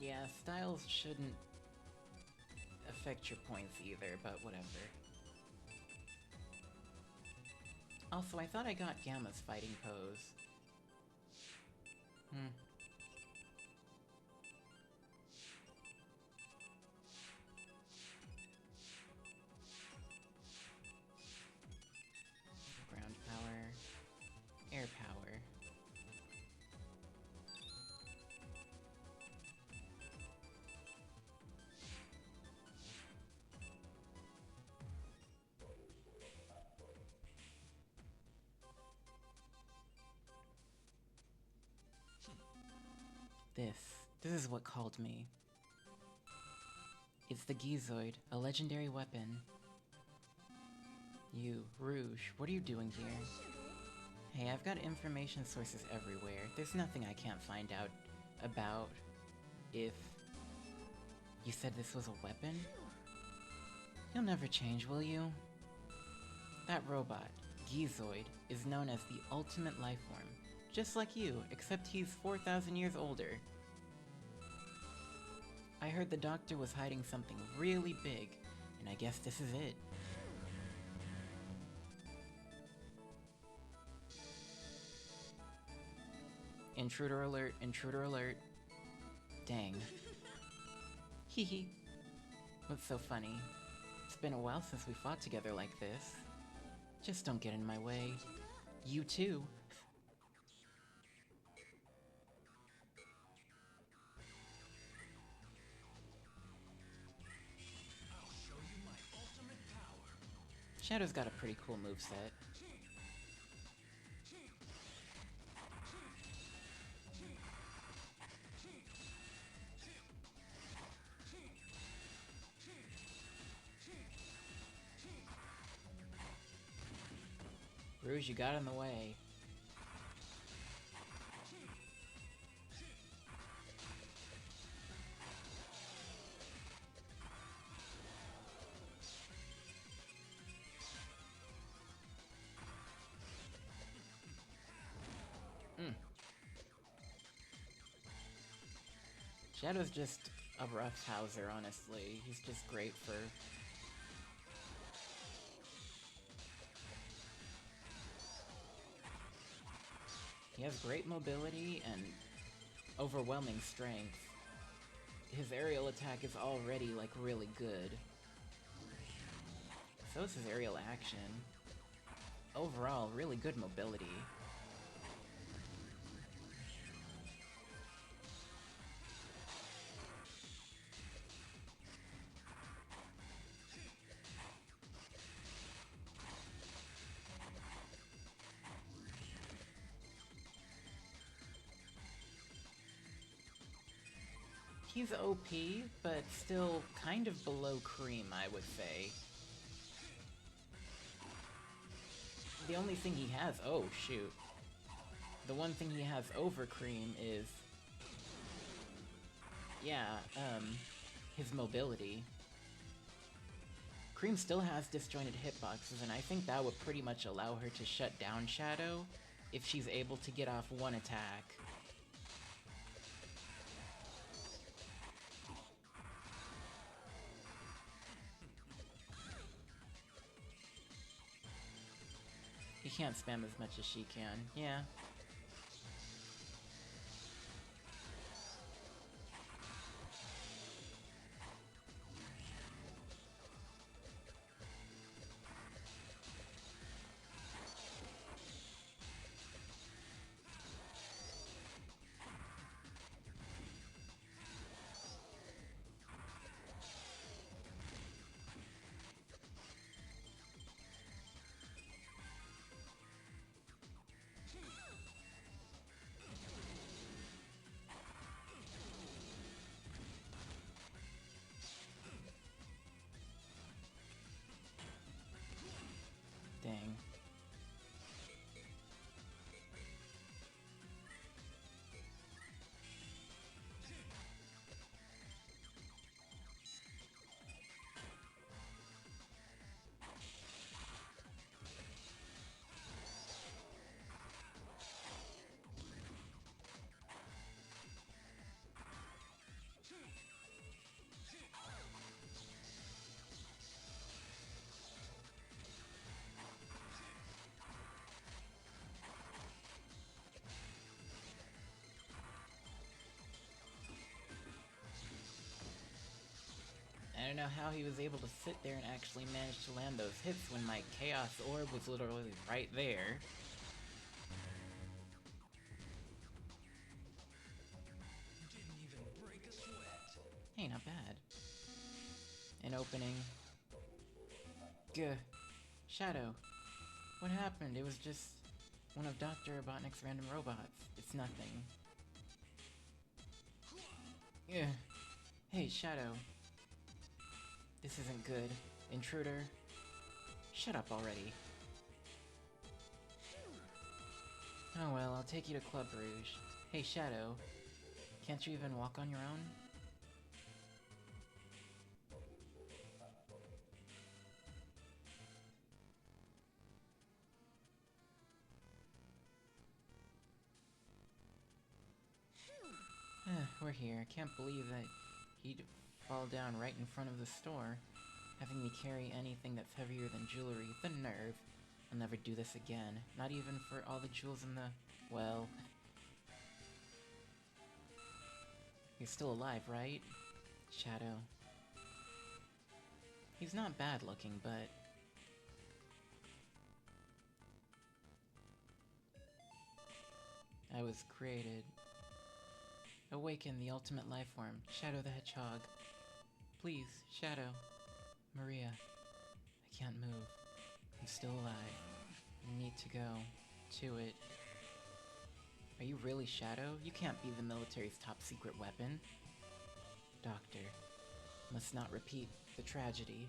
[SPEAKER 1] Yeah, styles shouldn't affect your points either, but whatever. Also, I thought I got Gamma's fighting pose. Ground power. Air power. This is what called me. It's the Gizoid, a legendary weapon. You, Rouge, what are you doing here? Hey, I've got information sources everywhere. There's nothing I can't find out about if... You said this was a weapon? You'll never change, will you? That robot, Gizoid, is known as the ultimate lifeform. Just like you, except he's 4,000 years older. I heard the doctor was hiding something really big, and I guess this is it. Intruder alert, intruder alert. Dang. Hehe. What's so funny? It's been a while since we fought together like this. Just don't get in my way. You too. Shadow's got a pretty cool moveset. Rouge, you got in the way. Shadow's just a rough houser, honestly. He's just great for... He has great mobility and overwhelming strength. His aerial attack is already, like, really good. So is his aerial action. Overall, really good mobility. He's OP, but still kind of below Cream, I would say. The only thing he has— oh, shoot. The one thing he has over Cream is— yeah, his mobility. Cream still has disjointed hitboxes, and I think that would pretty much allow her to shut down Shadow if she's able to get off one attack. He can't spam as much as she can, yeah. Dang. I don't know how he was able to sit there and actually manage to land those hits when my Chaos Orb was literally right there.
[SPEAKER 2] Didn't even break a sweat.
[SPEAKER 1] Hey, not bad. An opening. Gah. Shadow. What happened? It was just one of Dr. Robotnik's random robots. It's nothing. Yeah. Hey, Shadow. This isn't good. Intruder. Shut up already. Oh well, I'll take you to Club Rouge. Hey, Shadow. Can't you even walk on your own? We're here. Can't believe that he'd fall down right in front of the store, having me carry anything that's heavier than jewelry. The nerve. I'll never do this again. Not even for all the jewels in the— well... You're still alive, right? Shadow. He's not bad looking, but... I was created. Awaken the ultimate life form, Shadow the Hedgehog. Please, Shadow. Maria. I can't move. I'm still alive. I need to go. To it. Are you really Shadow? You can't be the military's top secret weapon. Doctor. Must not repeat the tragedy.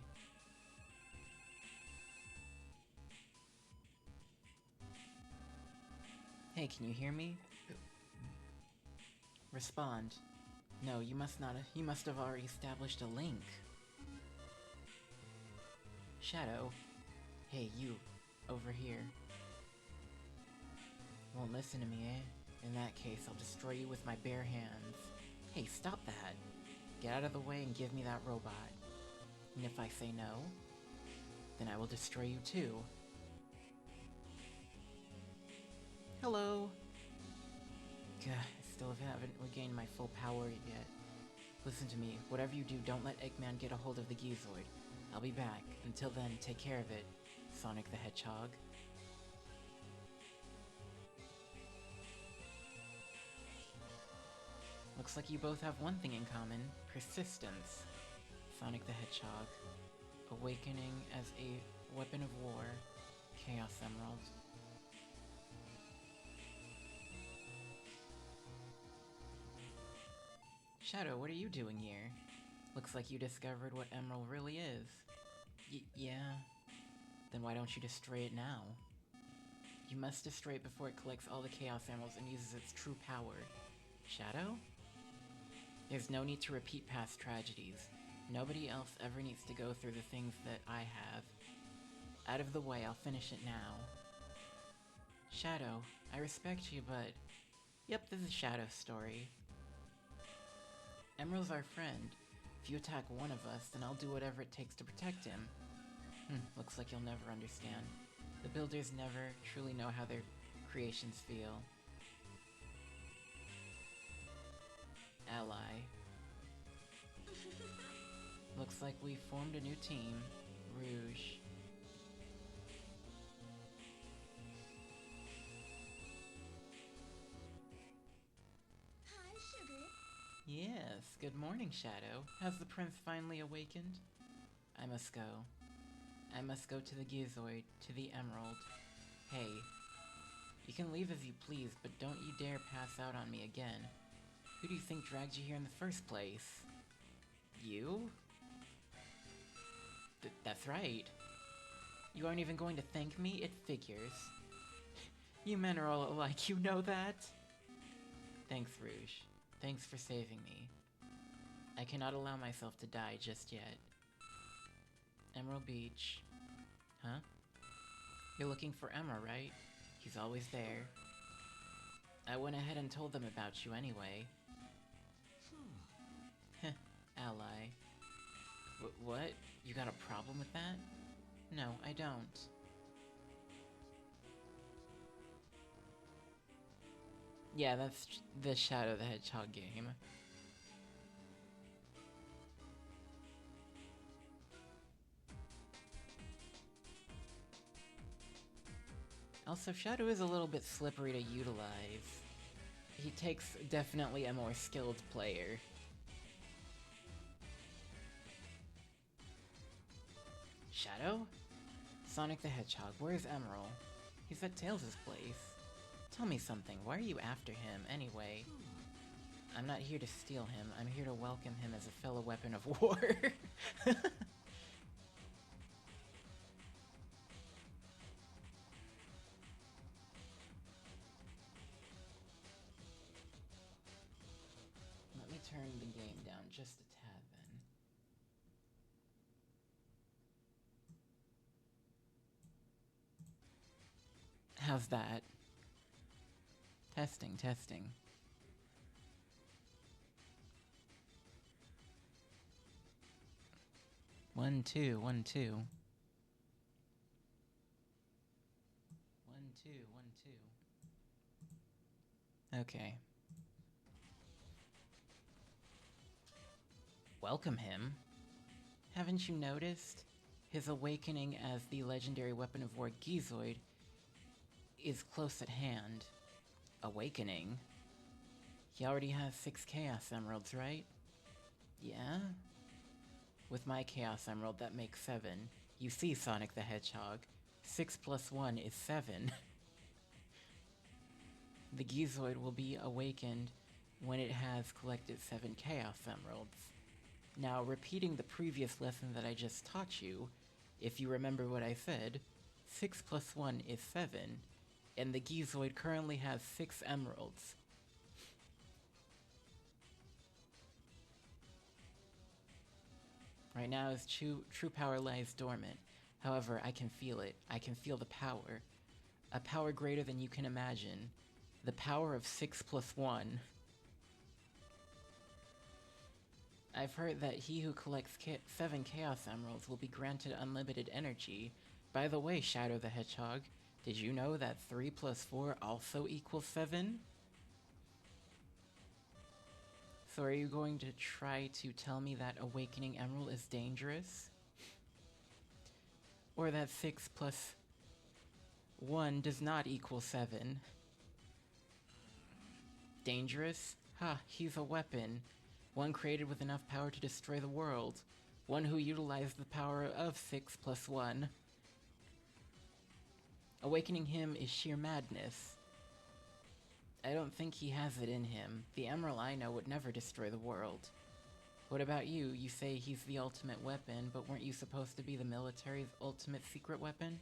[SPEAKER 1] Hey, can you hear me? Respond. No, you must not. You must have already established a link. Shadow. Hey, you. Over here. Won't listen to me, eh? In that case, I'll destroy you with my bare hands. Hey, stop that. Get out of the way and give me that robot. And if I say no, then I will destroy you too. Hello. Gah, I still haven't regained my full power yet. Listen to me. Whatever you do, don't let Eggman get a hold of the Gizoid. I'll be back. Until then, take care of it, Sonic the Hedgehog. Looks like you both have one thing in common. Persistence. Sonic the Hedgehog. Awakening as a weapon of war. Chaos Emerald. Shadow, what are you doing here? Looks like you discovered what Emerald really is. Yeah? Then why don't you destroy it now? You must destroy it before it collects all the Chaos Emeralds and uses its true power. Shadow? There's no need to repeat past tragedies. Nobody else ever needs to go through the things that I have. Out of the way, I'll finish it now. Shadow, I respect you, but... Yep, this is Shadow's story. Emerald's our friend. If you attack one of us, then I'll do whatever it takes to protect him. Looks like you'll never understand. The builders never truly know how their creations feel. Ally. Looks like we formed a new team. Rouge.
[SPEAKER 3] Hi, Sugar.
[SPEAKER 1] Yes, good morning, Shadow. Has the prince finally awakened? I must go. I must go to the Gizoid, to the Emerald. Hey, you can leave as you please, but don't you dare pass out on me again. Who do you think dragged you here in the first place? You? That's right. You aren't even going to thank me? It figures. You men are all alike, you know that? Thanks, Rouge. Thanks for saving me. I cannot allow myself to die just yet. Emerald Beach. Huh? You're looking for Emma, right? He's always there. I went ahead and told them about you anyway. Heh, ally. What? You got a problem with that? No, I don't. Yeah, that's the Shadow the Hedgehog game. Also, Shadow is a little bit slippery to utilize. He takes definitely a more skilled player. Shadow? Sonic the Hedgehog, where's Emerald? He's at Tails' place. Tell me something, why are you after him, anyway? I'm not here to steal him, I'm here to welcome him as a fellow weapon of war. Let me turn the game down just a tad then. How's that? Testing, testing. One, two, one, two. 1, 2, 1, 2. Okay. Welcome him? Haven't you noticed? His awakening as the legendary weapon of war Gizoid is close at hand. Awakening? He already has 6 Chaos Emeralds, right? Yeah? With my Chaos Emerald, that makes 7. You see, Sonic the Hedgehog. 6 plus 1 is 7. The Gizoid will be awakened when it has collected 7 Chaos Emeralds. Now, repeating the previous lesson that I just taught you, if you remember what I said, 6 plus 1 is 7, and the Gizoid currently has 6 emeralds. Right now, his true power lies dormant. However, I can feel it. I can feel the power. A power greater than you can imagine. The power of 6 plus 1. I've heard that he who collects 7 Chaos Emeralds will be granted unlimited energy. By the way, Shadow the Hedgehog, did you know that 3 plus 4 also equals 7? So are you going to try to tell me that Awakening Emerald is dangerous? Or that 6 plus 1 does not equal 7? Dangerous? Ha, he's a weapon. One created with enough power to destroy the world. One who utilized the power of 6 plus 1. Awakening him is sheer madness. I don't think he has it in him. The Emerald I know would never destroy the world. What about you? You say he's the ultimate weapon, but weren't you supposed to be the military's ultimate secret weapon?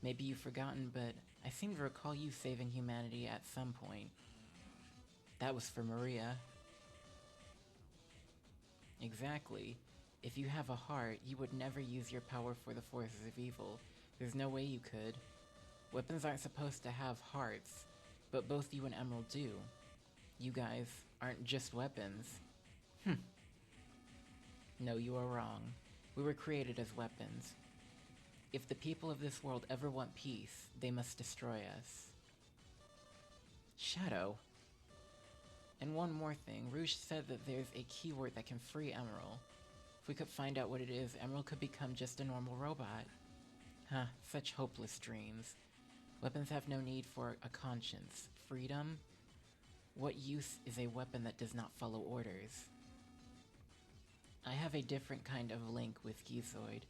[SPEAKER 1] Maybe you've forgotten, but I seem to recall you saving humanity at some point. That was for Maria. Exactly. If you have a heart, you would never use your power for the forces of evil. There's no way you could. Weapons aren't supposed to have hearts, but both you and Emerald do. You guys aren't just weapons. No, you are wrong. We were created as weapons. If the people of this world ever want peace, they must destroy us. Shadow. And one more thing, Rouge said that there's a keyword that can free Emerald. If we could find out what it is, Emerald could become just a normal robot. Huh, such hopeless dreams. Weapons have no need for a conscience. Freedom? What use is a weapon that does not follow orders? I have a different kind of link with Gizoid.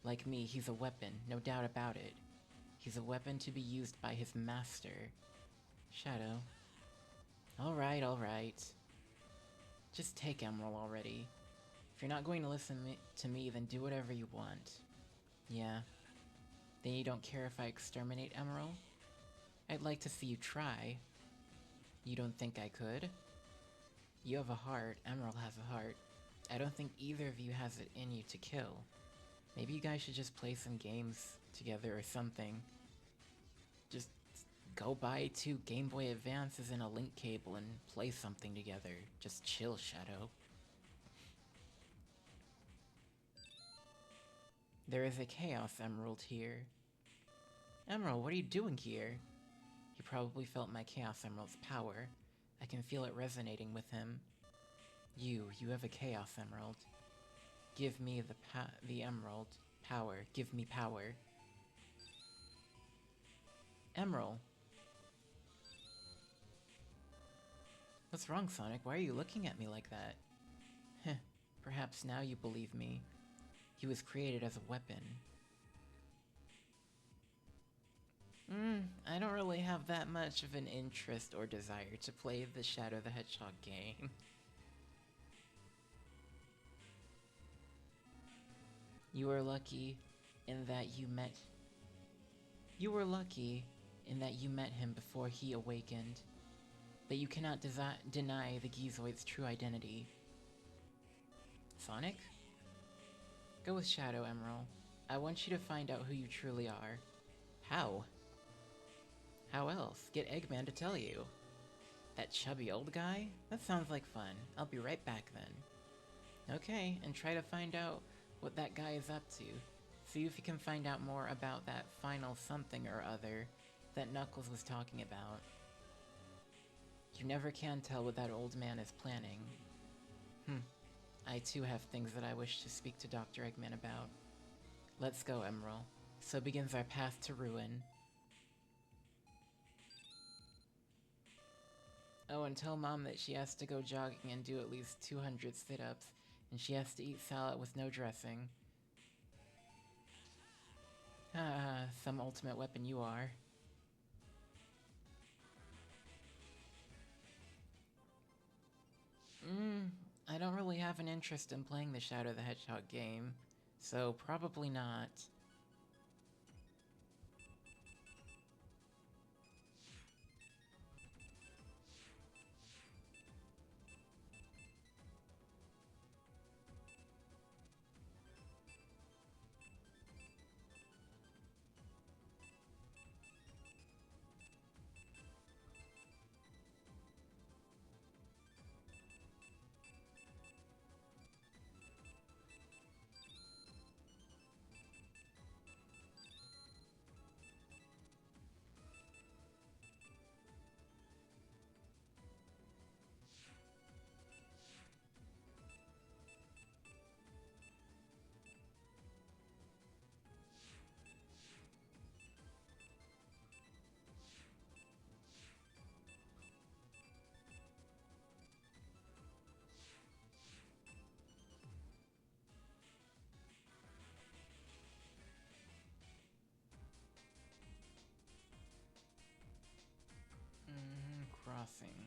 [SPEAKER 1] Like me, he's a weapon, no doubt about it. He's a weapon to be used by his master. Shadow. Alright. Just take Emerald already. If you're not going to listen to me, then do whatever you want. Yeah. Then you don't care if I exterminate Emerald? I'd like to see you try. You don't think I could? You have a heart, Emerald has a heart. I don't think either of you has it in you to kill. Maybe you guys should just play some games together or something. Just go buy 2 Game Boy Advances and a link cable and play something together. Just chill, Shadow. There is a Chaos Emerald here. Emerald, what are you doing here? He probably felt my Chaos Emerald's power. I can feel it resonating with him. You have a Chaos Emerald. Give me the Emerald. Power. Give me power. Emerald. What's wrong, Sonic? Why are you looking at me like that? Heh. Perhaps now you believe me. He was created as a weapon. I don't really have that much of an interest or desire to play the Shadow the Hedgehog game. You were lucky in that you met him before he awakened. But you cannot deny the Gizoid's true identity. Sonic? Go with Shadow, Emerald. I want you to find out who you truly are. How? How else? Get Eggman to tell you. That chubby old guy? That sounds like fun. I'll be right back then. Okay, and try to find out what that guy is up to. See if you can find out more about that final something or other that Knuckles was talking about. You never can tell what that old man is planning. I too have things that I wish to speak to Dr. Eggman about. Let's go, Emerald. So begins our path to ruin. Oh, and tell Mom that she has to go jogging and do at least 200 sit-ups, and she has to eat salad with no dressing. Some ultimate weapon you are. I don't really have an interest in playing the Shadow the Hedgehog game, so probably not. Crossing.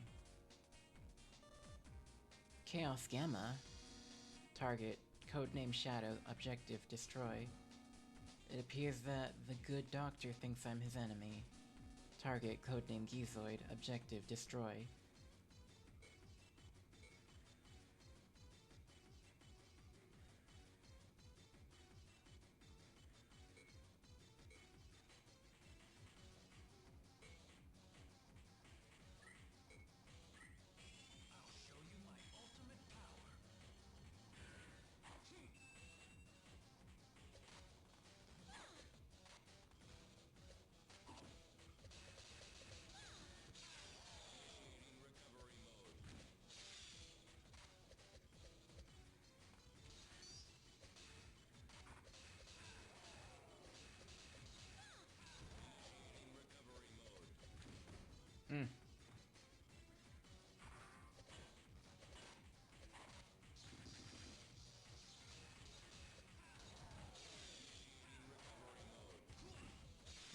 [SPEAKER 1] Chaos Gamma. Target, codename Shadow, objective, destroy. It appears that the good doctor thinks I'm his enemy. Target, codename Gizoid, objective, destroy.
[SPEAKER 2] I'll show you my ultimate power.
[SPEAKER 1] Mm.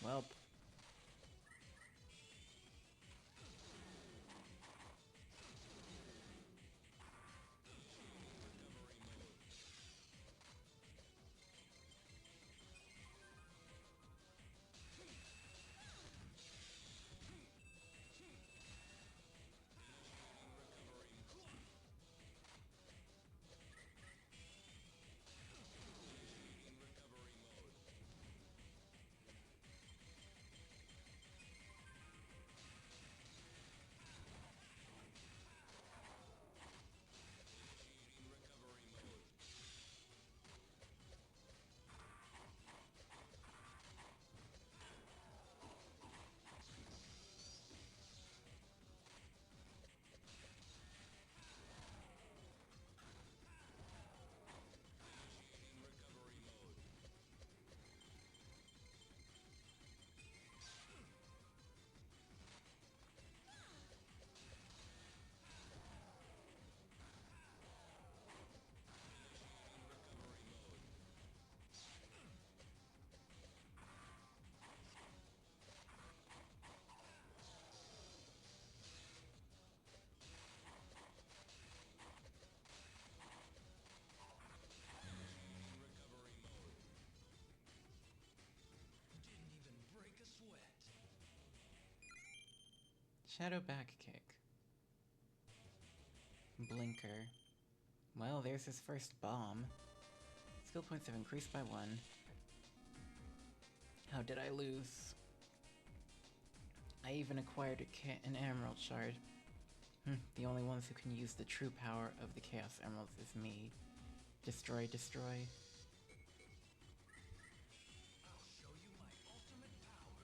[SPEAKER 1] Welp.
[SPEAKER 2] Didn't even break a sweat.
[SPEAKER 1] Shadow back kick. Blinker. Well, there's his first bomb. Skill points have increased by 1. How did I lose? I even acquired an Emerald Shard. The only ones who can use the true power of the Chaos Emeralds is me. Destroy, destroy.
[SPEAKER 2] I'll show you my ultimate power.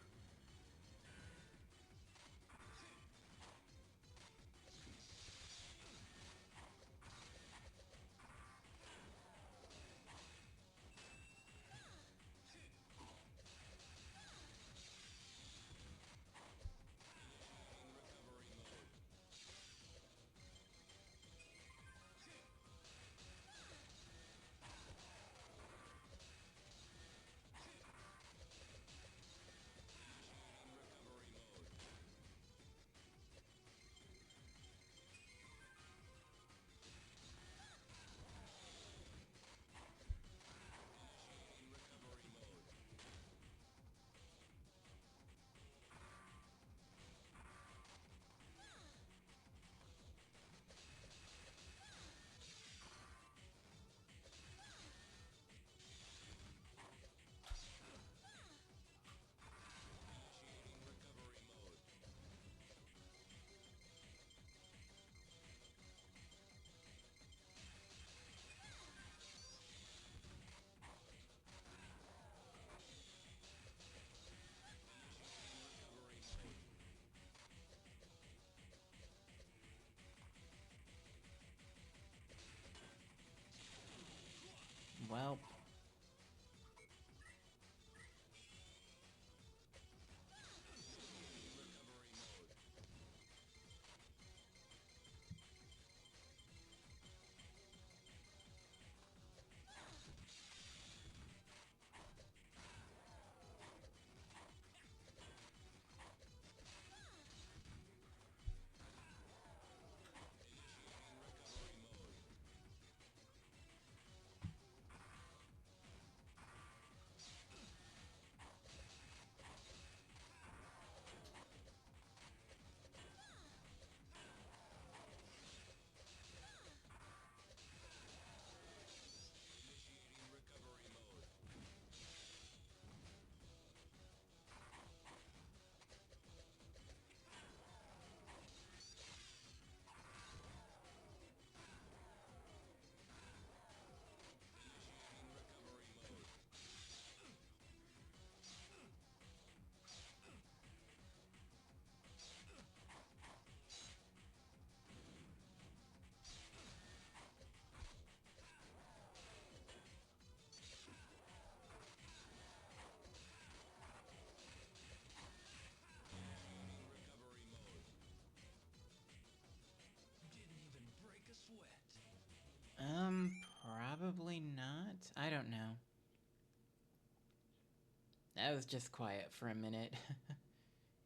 [SPEAKER 1] I was just quiet for a minute.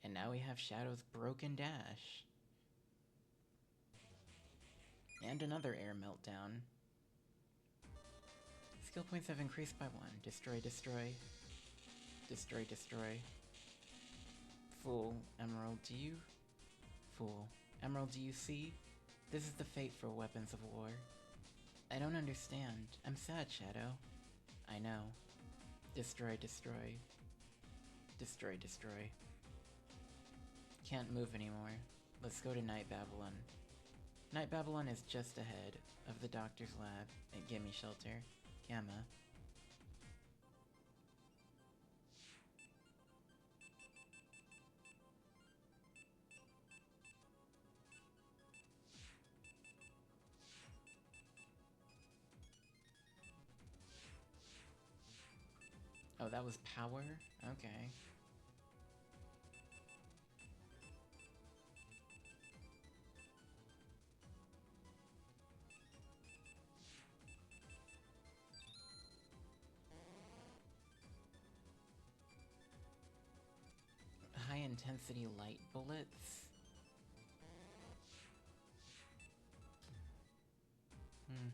[SPEAKER 1] And now we have Shadow's broken dash. And another air meltdown. Skill points have increased by 1. Destroy, destroy. Destroy, destroy. Fool, Emerald, do you? Fool, Emerald, do you see? This is the fate for weapons of war. I don't understand. I'm sad, Shadow. I know. Destroy, destroy. Destroy, destroy. Can't move anymore. Let's go to Night Babylon. Night Babylon is just ahead of the doctor's lab at Gimme Shelter, Gamma. Oh, that was power? Okay. High intensity light bullets? Hmm.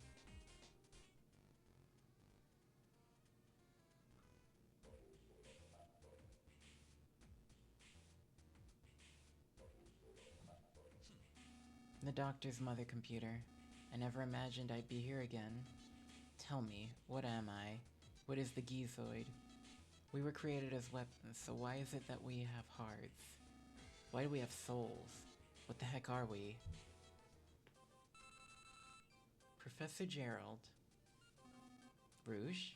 [SPEAKER 1] The doctor's mother computer. I never imagined I'd be here again. Tell me, what am I? What is the Gizoid? We were created as weapons, so why is it that we have hearts? Why do we have souls? What the heck are we? Professor Gerald. Rouge?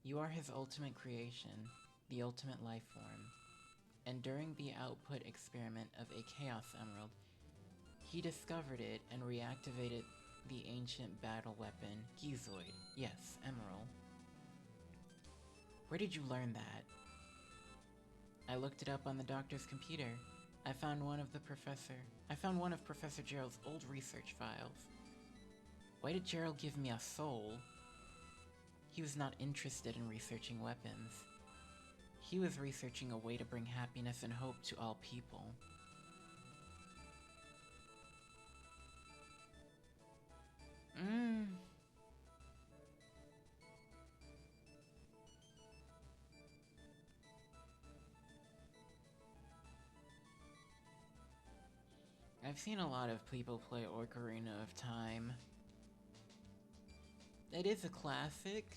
[SPEAKER 1] You are his ultimate creation, the ultimate life form. And during the output experiment of a Chaos Emerald, he discovered it and reactivated the ancient battle weapon, Gizoid. Yes, Emerald. Where did you learn that? I looked it up on the doctor's computer. I found one of Professor Gerald's old research files. Why did Gerald give me a soul? He was not interested in researching weapons. He was researching a way to bring happiness and hope to all people. I've seen a lot of people play Ocarina of Time. It is a classic,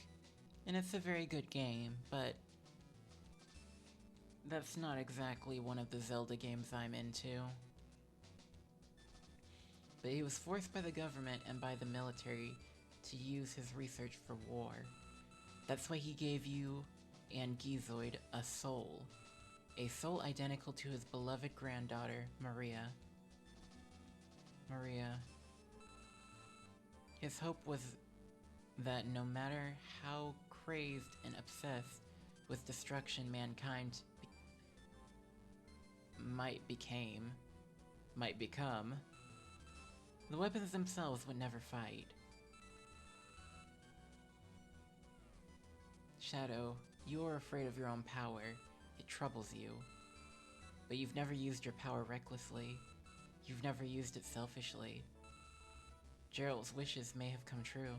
[SPEAKER 1] and it's a very good game, but that's not exactly one of the Zelda games I'm into. But he was forced by the government and by the military to use his research for war. That's why he gave you and Gizoid a soul identical to his beloved granddaughter, Maria. His hope was that no matter how crazed and obsessed with destruction mankind might become, the weapons themselves would never fight. Shadow, you are afraid of your own power. It troubles you. But you've never used your power recklessly. You've never used it selfishly. Gerald's wishes may have come true.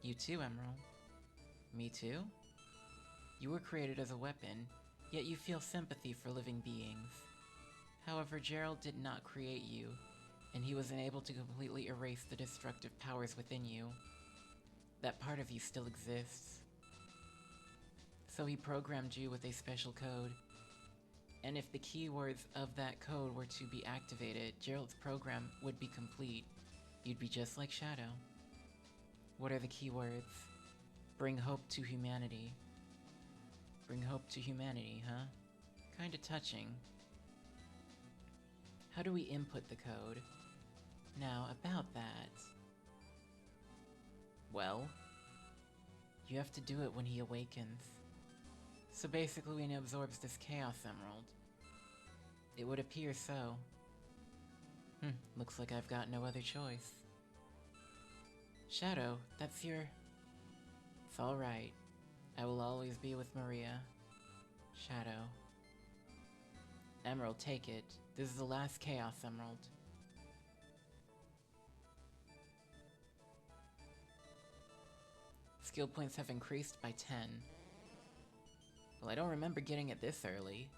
[SPEAKER 1] You too, Emerald. Me too? You were created as a weapon, yet you feel sympathy for living beings. However, Gerald did not create you, and he was unable to completely erase the destructive powers within you. That part of you still exists. So he programmed you with a special code. And if the keywords of that code were to be activated, Gerald's program would be complete. You'd be just like Shadow. What are the keywords? Bring hope to humanity. Bring hope to humanity, huh? Kinda touching. How do we input the code? Now, about that... Well, you have to do it when he awakens. So basically when he absorbs this Chaos Emerald. It would appear so. Looks like I've got no other choice. Shadow, that's your... It's alright. I will always be with Maria. Shadow. Emerald, take it. This is the last Chaos Emerald. Skill points have increased by 10. Well, I don't remember getting it this early.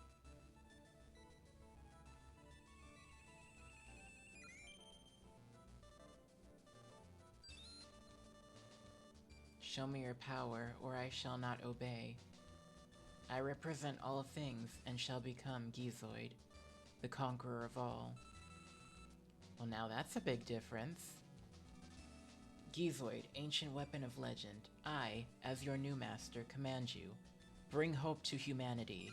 [SPEAKER 1] Show me your power, or I shall not obey. I represent all things, and shall become Gizoid, the conqueror of all. Well, now that's a big difference. Gizoid, ancient weapon of legend, I, as your new master, command you. Bring hope to humanity.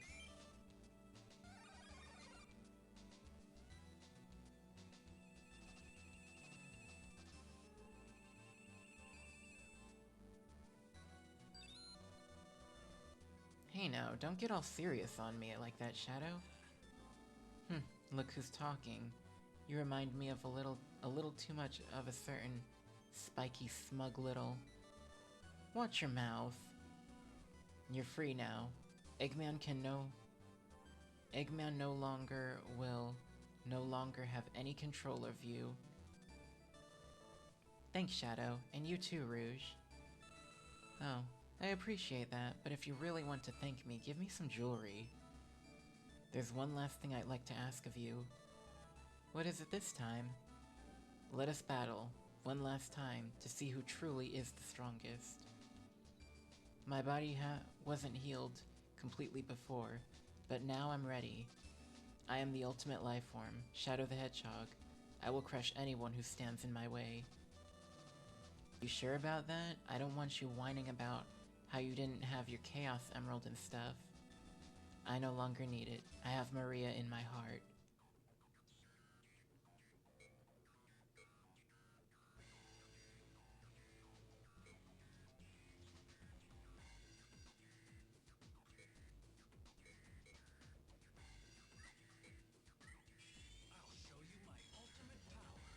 [SPEAKER 1] Hey now, don't get all serious on me like that, Shadow. Look who's talking. You remind me of a little too much of a certain spiky, smug little... Watch your mouth. You're free now. Eggman will no longer have any control of you. Thanks, Shadow, and you too, Rouge. Oh, I appreciate that, but if you really want to thank me, give me some jewelry. There's one last thing I'd like to ask of you. What is it this time? Let us battle, one last time, to see who truly is the strongest. My body wasn't healed completely before, but now I'm ready. I am the ultimate life form, Shadow the Hedgehog. I will crush anyone who stands in my way. You sure about that? I don't want you whining about how you didn't have your Chaos Emerald and stuff. I no longer need it. I have Maria in my heart.
[SPEAKER 2] I'll show you my ultimate power.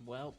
[SPEAKER 1] Welp.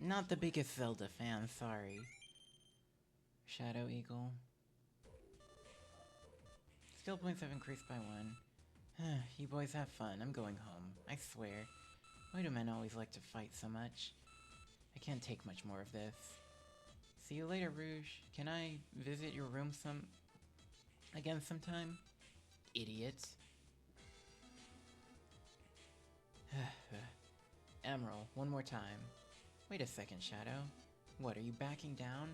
[SPEAKER 1] Not the biggest Zelda fan, sorry. Shadow Eagle. Skill points have increased by 1. You boys have fun, I'm going home. I swear. Why do men always like to fight so much? I can't take much more of this. See you later, Rouge. Can I visit your room again sometime? Idiot. Emerald, one more time. Wait a second, Shadow. What, are you backing down?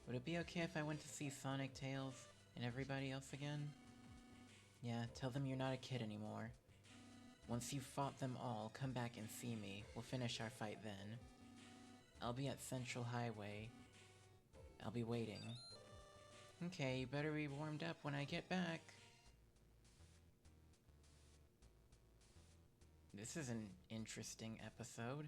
[SPEAKER 1] Would it be okay if I went to see Sonic, Tails, and everybody else again? Yeah, tell them you're not a kid anymore. Once you've fought them all, come back and see me. We'll finish our fight then. I'll be at Central Highway. I'll be waiting. Okay, you better be warmed up when I get back. This is an interesting episode.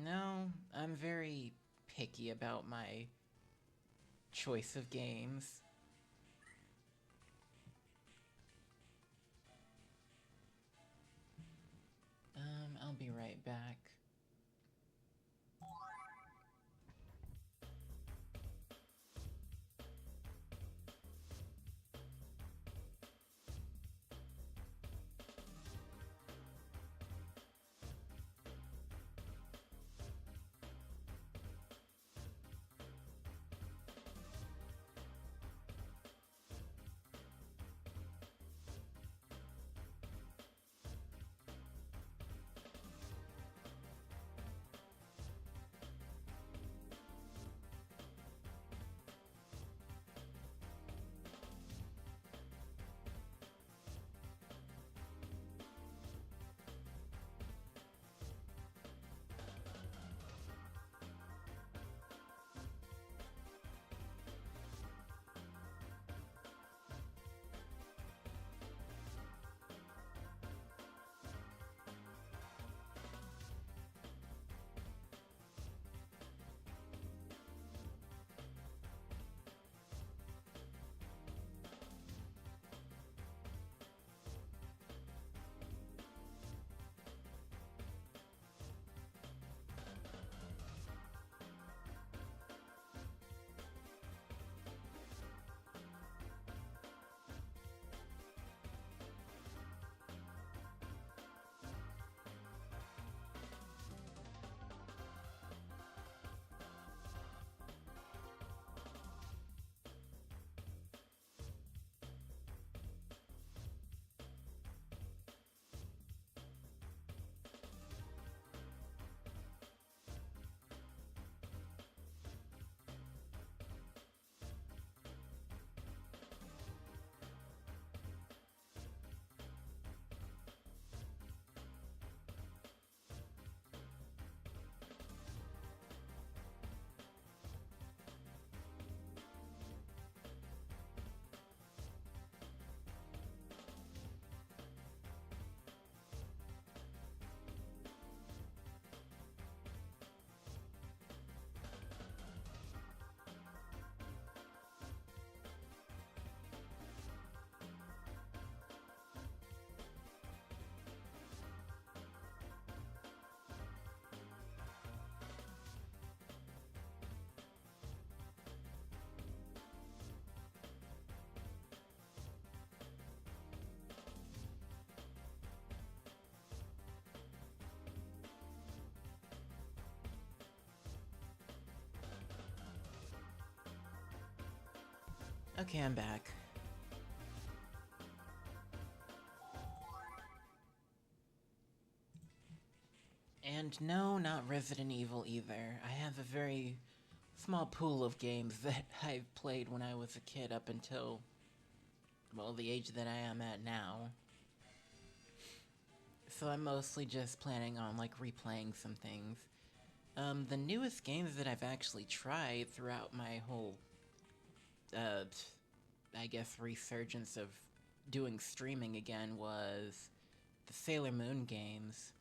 [SPEAKER 1] No, I'm very picky about my choice of games. I'll be right back. Okay, I'm back. And no, not Resident Evil either. I have a very small pool of games that I've played when I was a kid up until, well, the age that I am at now. So I'm mostly just planning on, like, replaying some things. The newest games that I've actually tried throughout my whole, I guess, resurgence of doing streaming again was the Sailor Moon games.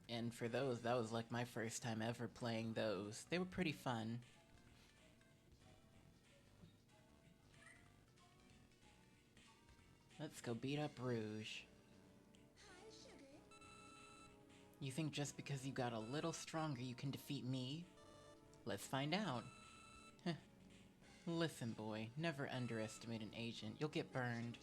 [SPEAKER 1] And for those, that was like my first time ever playing those. They were pretty fun. Let's go beat up Rouge.
[SPEAKER 3] Hi, sugar.
[SPEAKER 1] You think just because you got a little stronger you can defeat me? Let's find out. Heh. Listen, boy, never underestimate an agent. You'll get burned.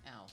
[SPEAKER 1] Ow.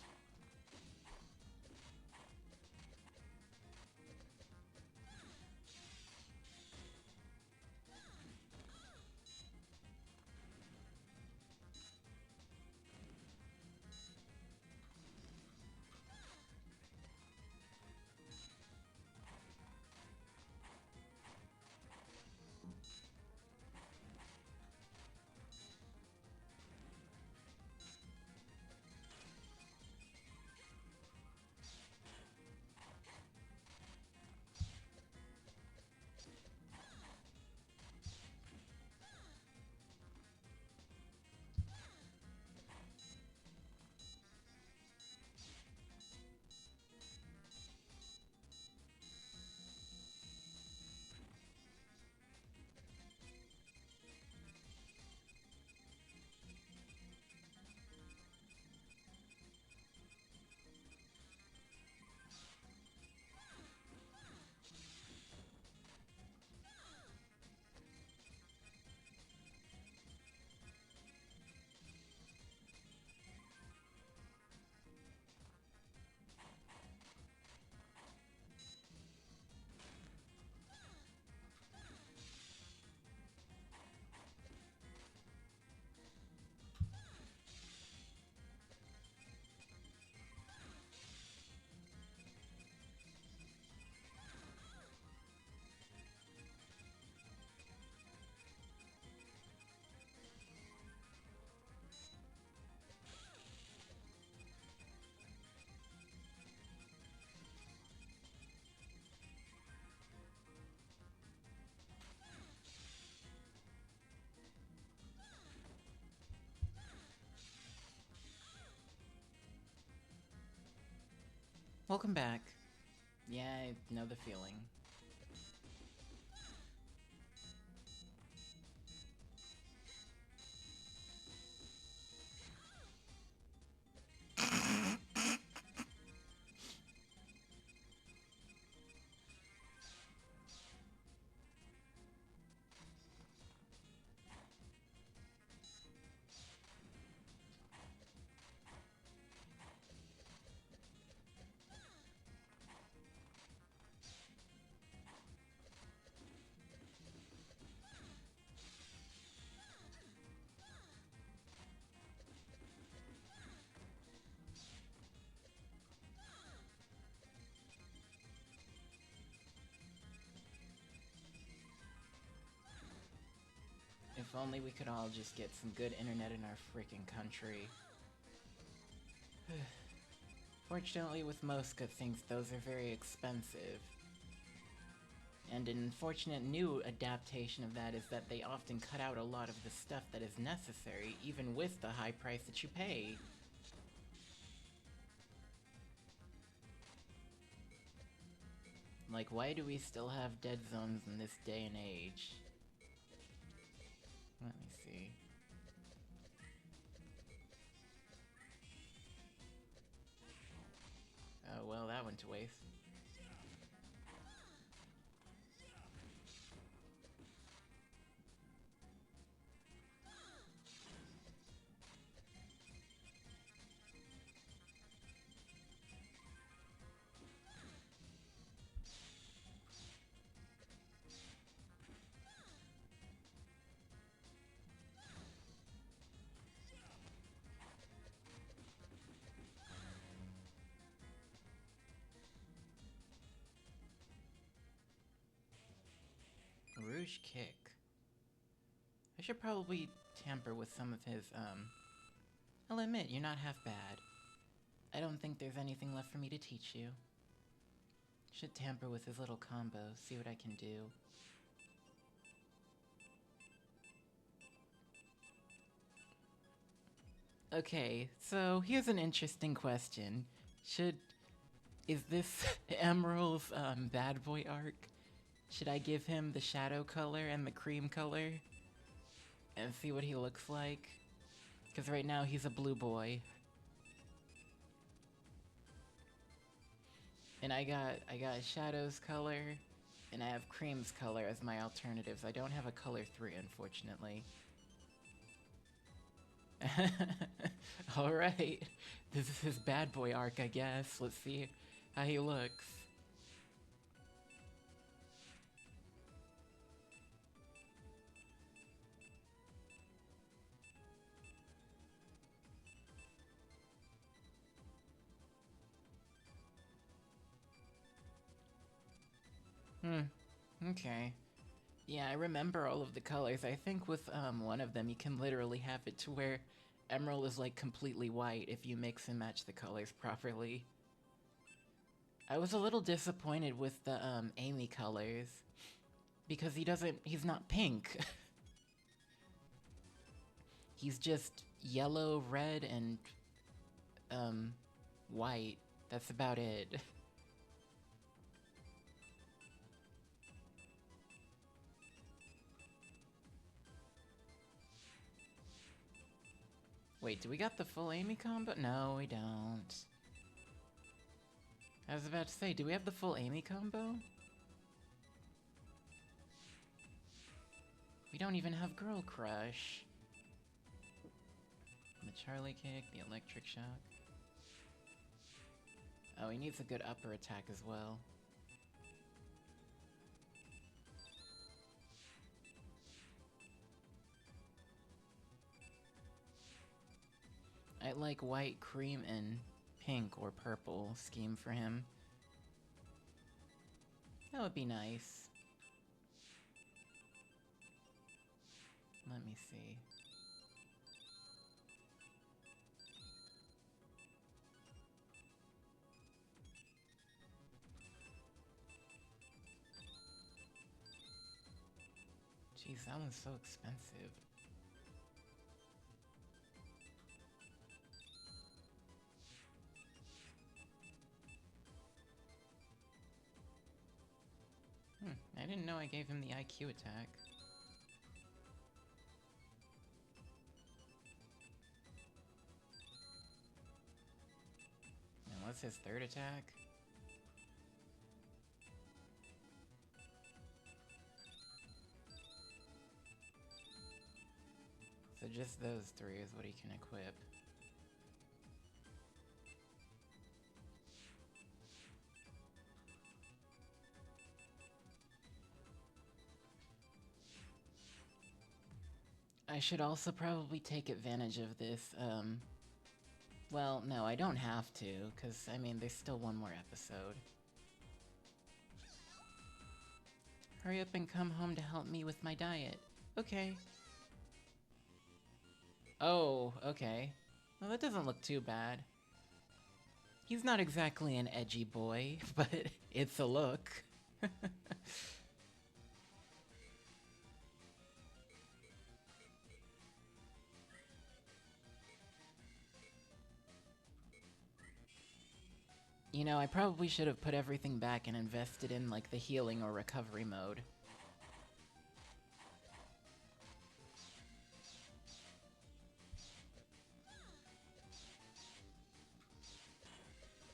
[SPEAKER 1] Welcome back. Yeah, I know the feeling. If only we could all just get some good internet in our freaking country. Fortunately, with most good things, those are very expensive. And an unfortunate new adaptation of that is that they often cut out a lot of the stuff that is necessary, even with the high price that you pay. Like, why do we still have dead zones in this day and age? Let me see. Oh, well, that went to waste. Rouge Kick. I should probably tamper with some of his, I'll admit, you're not half bad. I don't think there's anything left for me to teach you. Should tamper with his little combo, see what I can do. Okay, so here's an interesting question. Should Is this Emerald's bad boy arc? Should I give him the shadow color and the cream color? And see what he looks like? Because right now he's a blue boy. And I got Shadow's color, and I have Cream's color as my alternatives. I don't have a color 3, unfortunately. Alright. This is his bad boy arc, I guess. Let's see how he looks. Okay. Yeah, I remember all of the colors. I think with one of them you can literally have it to where Emerald is like completely white if you mix and match the colors properly. I was a little disappointed with the Amy colors because he's not pink. He's just yellow, red, and white. That's about it. Wait, do we got the full Amy combo? No, we don't. I was about to say, do we have the full Amy combo? We don't even have Girl Crush. The Charlie Kick, the Electric Shock. Oh, he needs a good upper attack as well. I like white, cream, and pink or purple scheme for him. That would be nice. Let me see. Jeez, that one's so expensive. I didn't know I gave him the IQ attack. And what's his third attack? So just those 3 is what he can equip. I should also probably take advantage of this, well, no, I don't have to, because, I mean, there's still one more episode. Hurry up and come home to help me with my diet. Okay. Oh, okay. Well, that doesn't look too bad. He's not exactly an edgy boy, but it's a look. You know, I probably should have put everything back and invested in, like, the healing or recovery mode.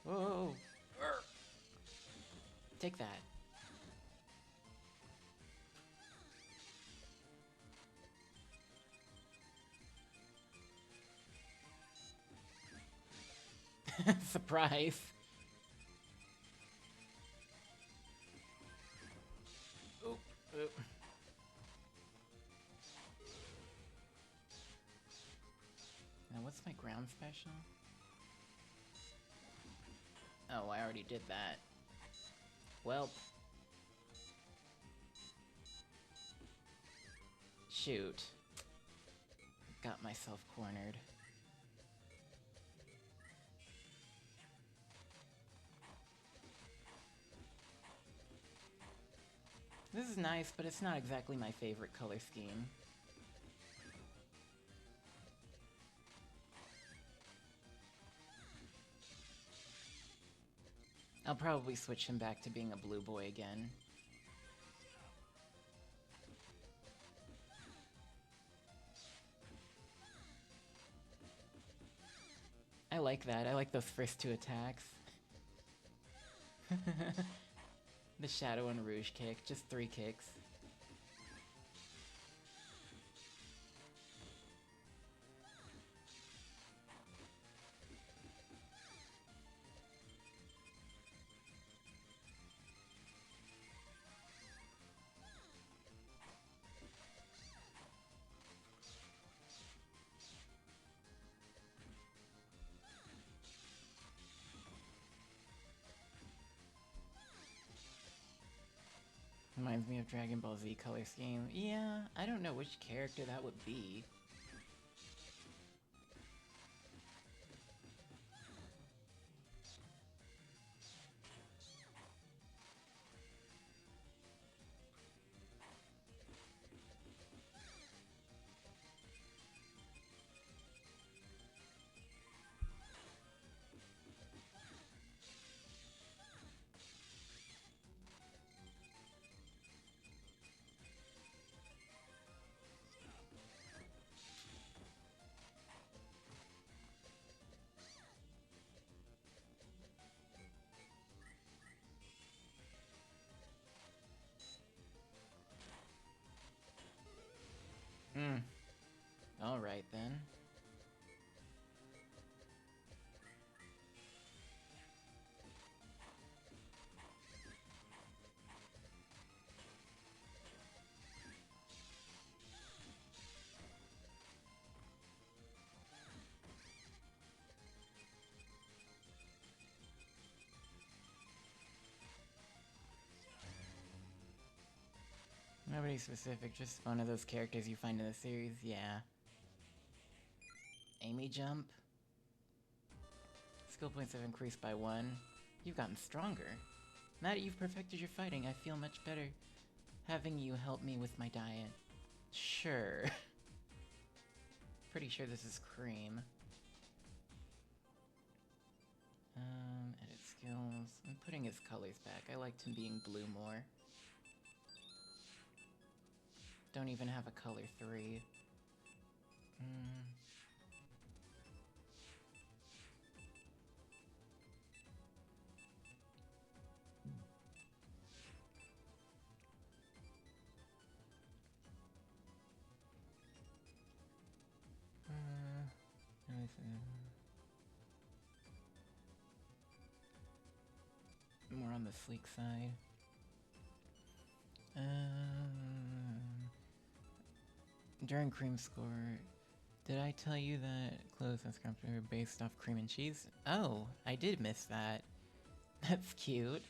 [SPEAKER 1] Whoa! Take that. Surprise! Oop, oop. Now, what's my ground special? Oh, I already did that. Well. Shoot. Got myself cornered. This is nice, but it's not exactly my favorite color scheme. I'll probably switch him back to being a blue boy again. I like that. I like those first two attacks. The Shadow and Rouge kick, just 3 kicks. Reminds me of Dragon Ball Z color scheme. Yeah, I don't know which character that would be. Alright then. Nobody specific, just one of those characters you find in the series, yeah. Amy Jump. Skill points have increased by 1. You've gotten stronger. Now that you've perfected your fighting, I feel much better having you help me with my diet. Sure. Pretty sure this is Cream. Edit skills. I'm putting his colors back. I liked him being blue more. Don't even have a color 3. Let me see. More on the sleek side. During Cream Score, did I tell you that clothes and scrubs are based off cream and cheese? Oh, I did miss that. That's cute.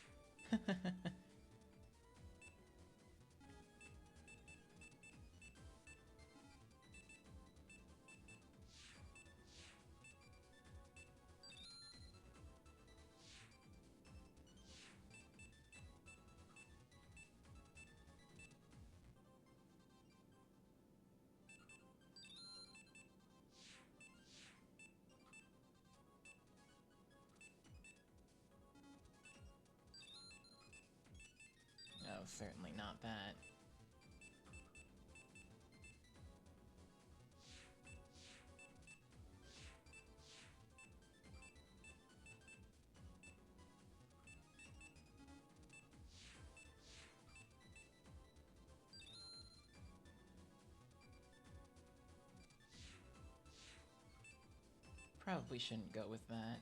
[SPEAKER 1] Oh, certainly not that. Probably shouldn't go with that.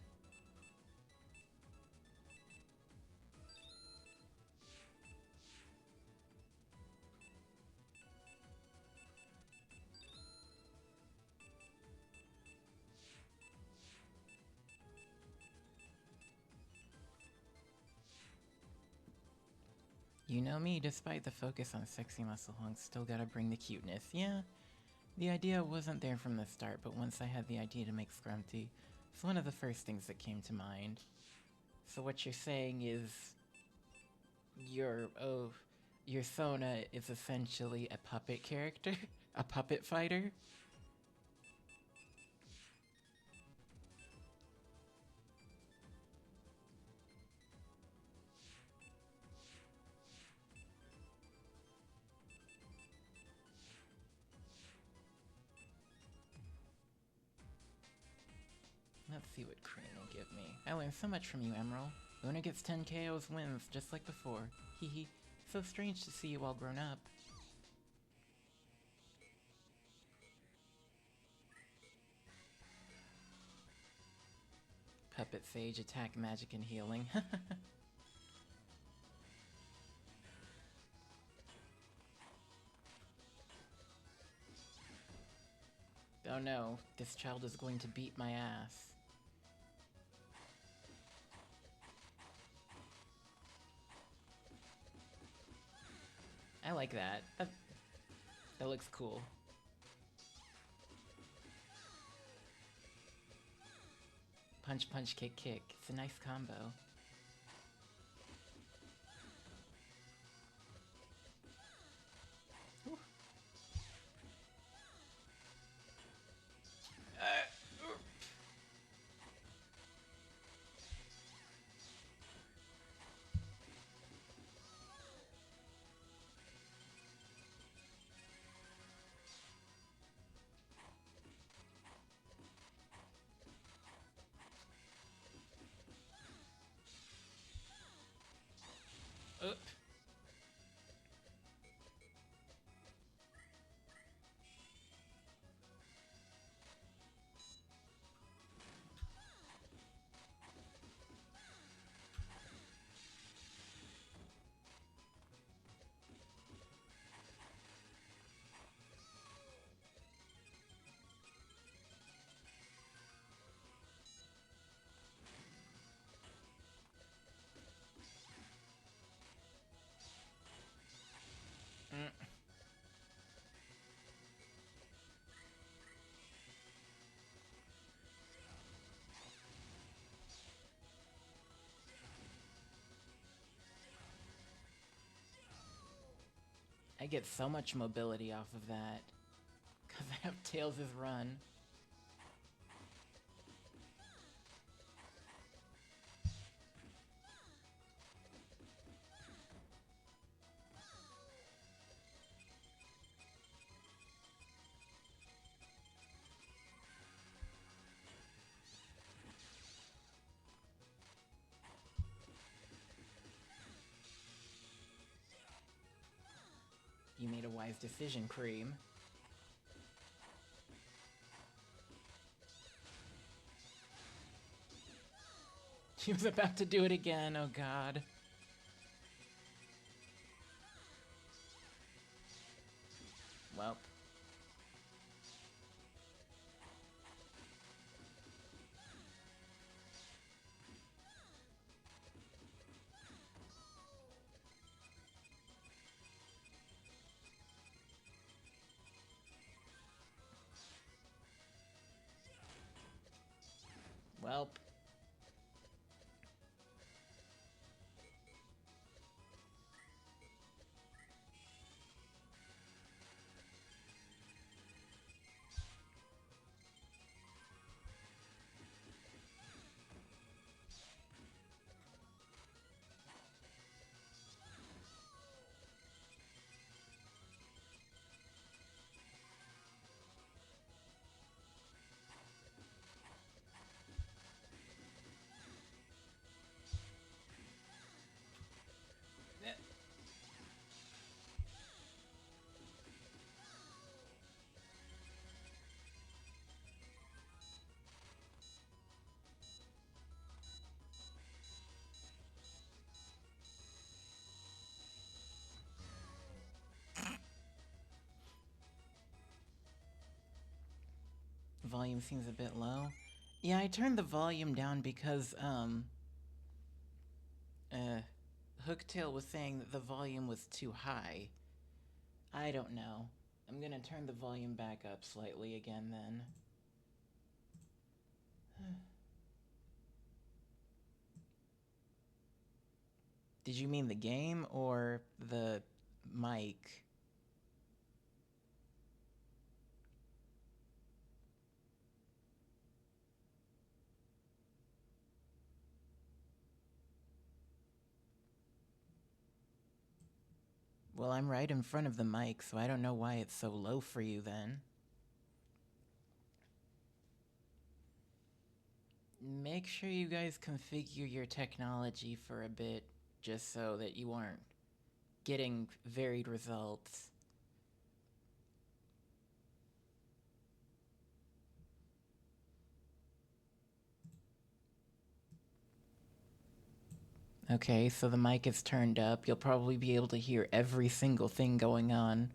[SPEAKER 1] You know me, despite the focus on sexy muscle hunks, still gotta bring the cuteness. Yeah, the idea wasn't there from the start, but once I had the idea to make Scrumpty, it's one of the first things that came to mind. So what you're saying is... your Sona is essentially a puppet character? A puppet fighter? Let's see what Cream will give me. I learned so much from you, Emerald. The winner gets 10 KOs wins, just like before. Hee hee. So strange to see you all grown up. Puppet Sage, attack, magic, and healing. Oh no, this child is going to beat my ass. I like that. That looks cool. Punch, punch, kick, kick. It's a nice combo. Oop. I get so much mobility off of that. Because I have Tails' run. You made a wise decision, Cream. She was about to do it again, oh god. Welp. Welp. Volume seems a bit low. Yeah, I turned the volume down because, Hooktail was saying that the volume was too high. I don't know. I'm gonna turn the volume back up slightly again then. Did you mean the game or the mic? Well, I'm right in front of the mic, so I don't know why it's so low for you then. make sure you guys configure your technology for a bit, just so that you aren't getting varied results. Okay, so the mic is turned up. You'll probably be able to hear every single thing going on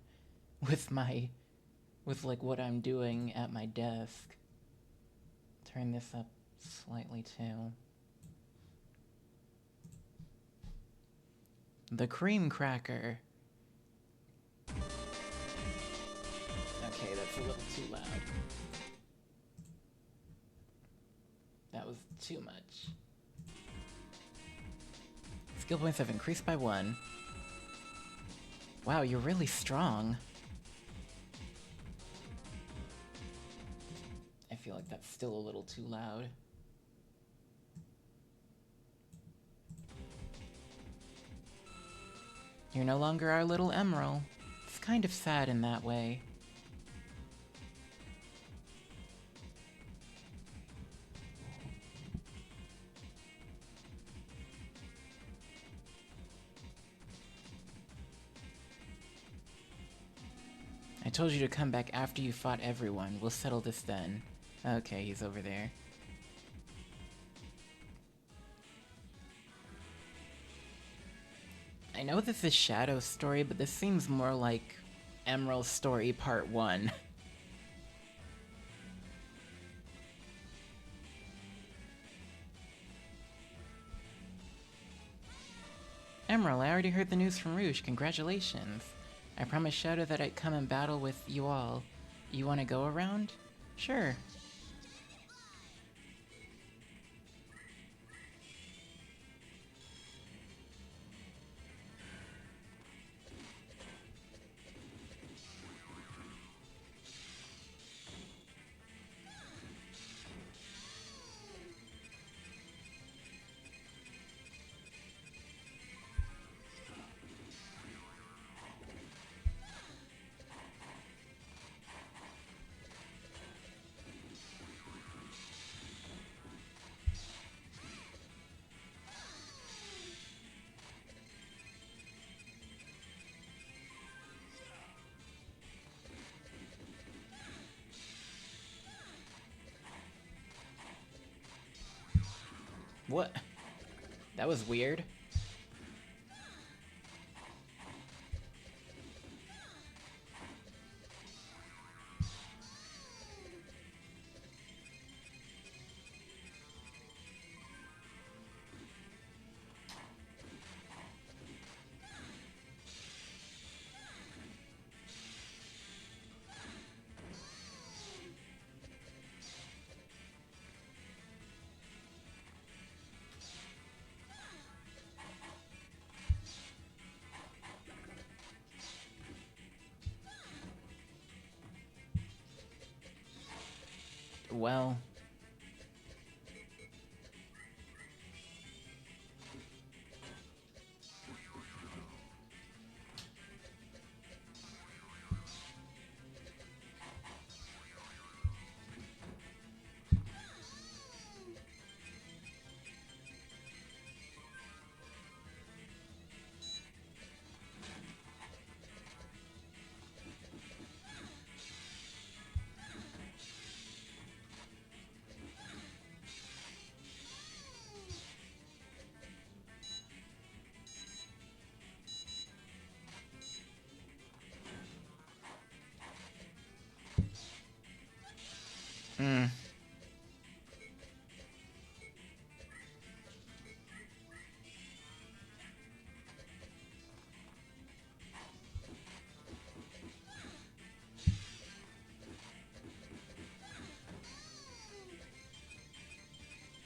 [SPEAKER 1] with like what I'm doing at my desk. Turn this up slightly too. The cream cracker. Okay, that's a little too loud. That was too much. Skill points have increased by 1. Wow, you're really strong. I feel like that's still a little too loud. You're no longer our little Emerald. It's kind of sad in that way. I told you to come back after you fought everyone. We'll settle this then. Okay, he's over there. I know this is Shadow's story, but this seems more like Emerald's story part 1. Emerald, I already heard the news from Rouge. Congratulations. I promised Shadow that I'd come and battle with you all. You want to go around? Sure. What? That was weird. Well... Hmm.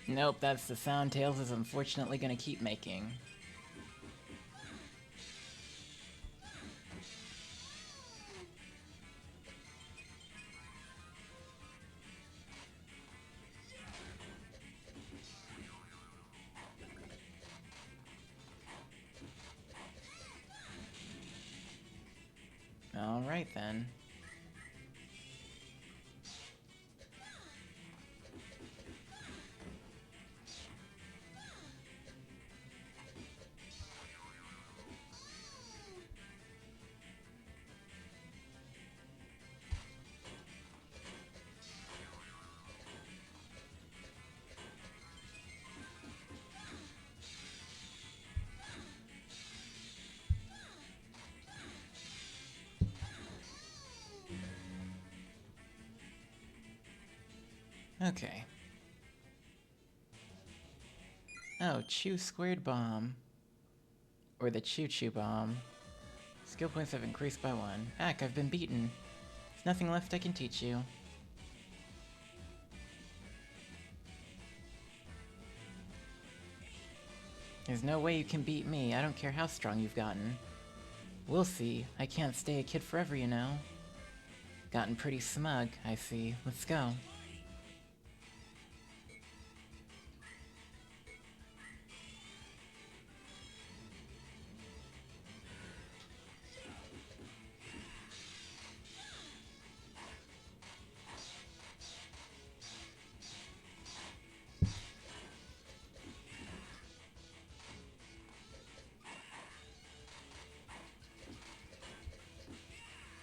[SPEAKER 1] Nope, that's the sound Tails is unfortunately gonna keep making. Alright then. Okay. Oh, Chew Squared Bomb. Or the Choo Choo Bomb. Skill points have increased by 1. Heck, I've been beaten. There's nothing left I can teach you. There's no way you can beat me, I don't care how strong you've gotten. We'll see. I can't stay a kid forever, you know. Gotten pretty smug, I see. Let's go.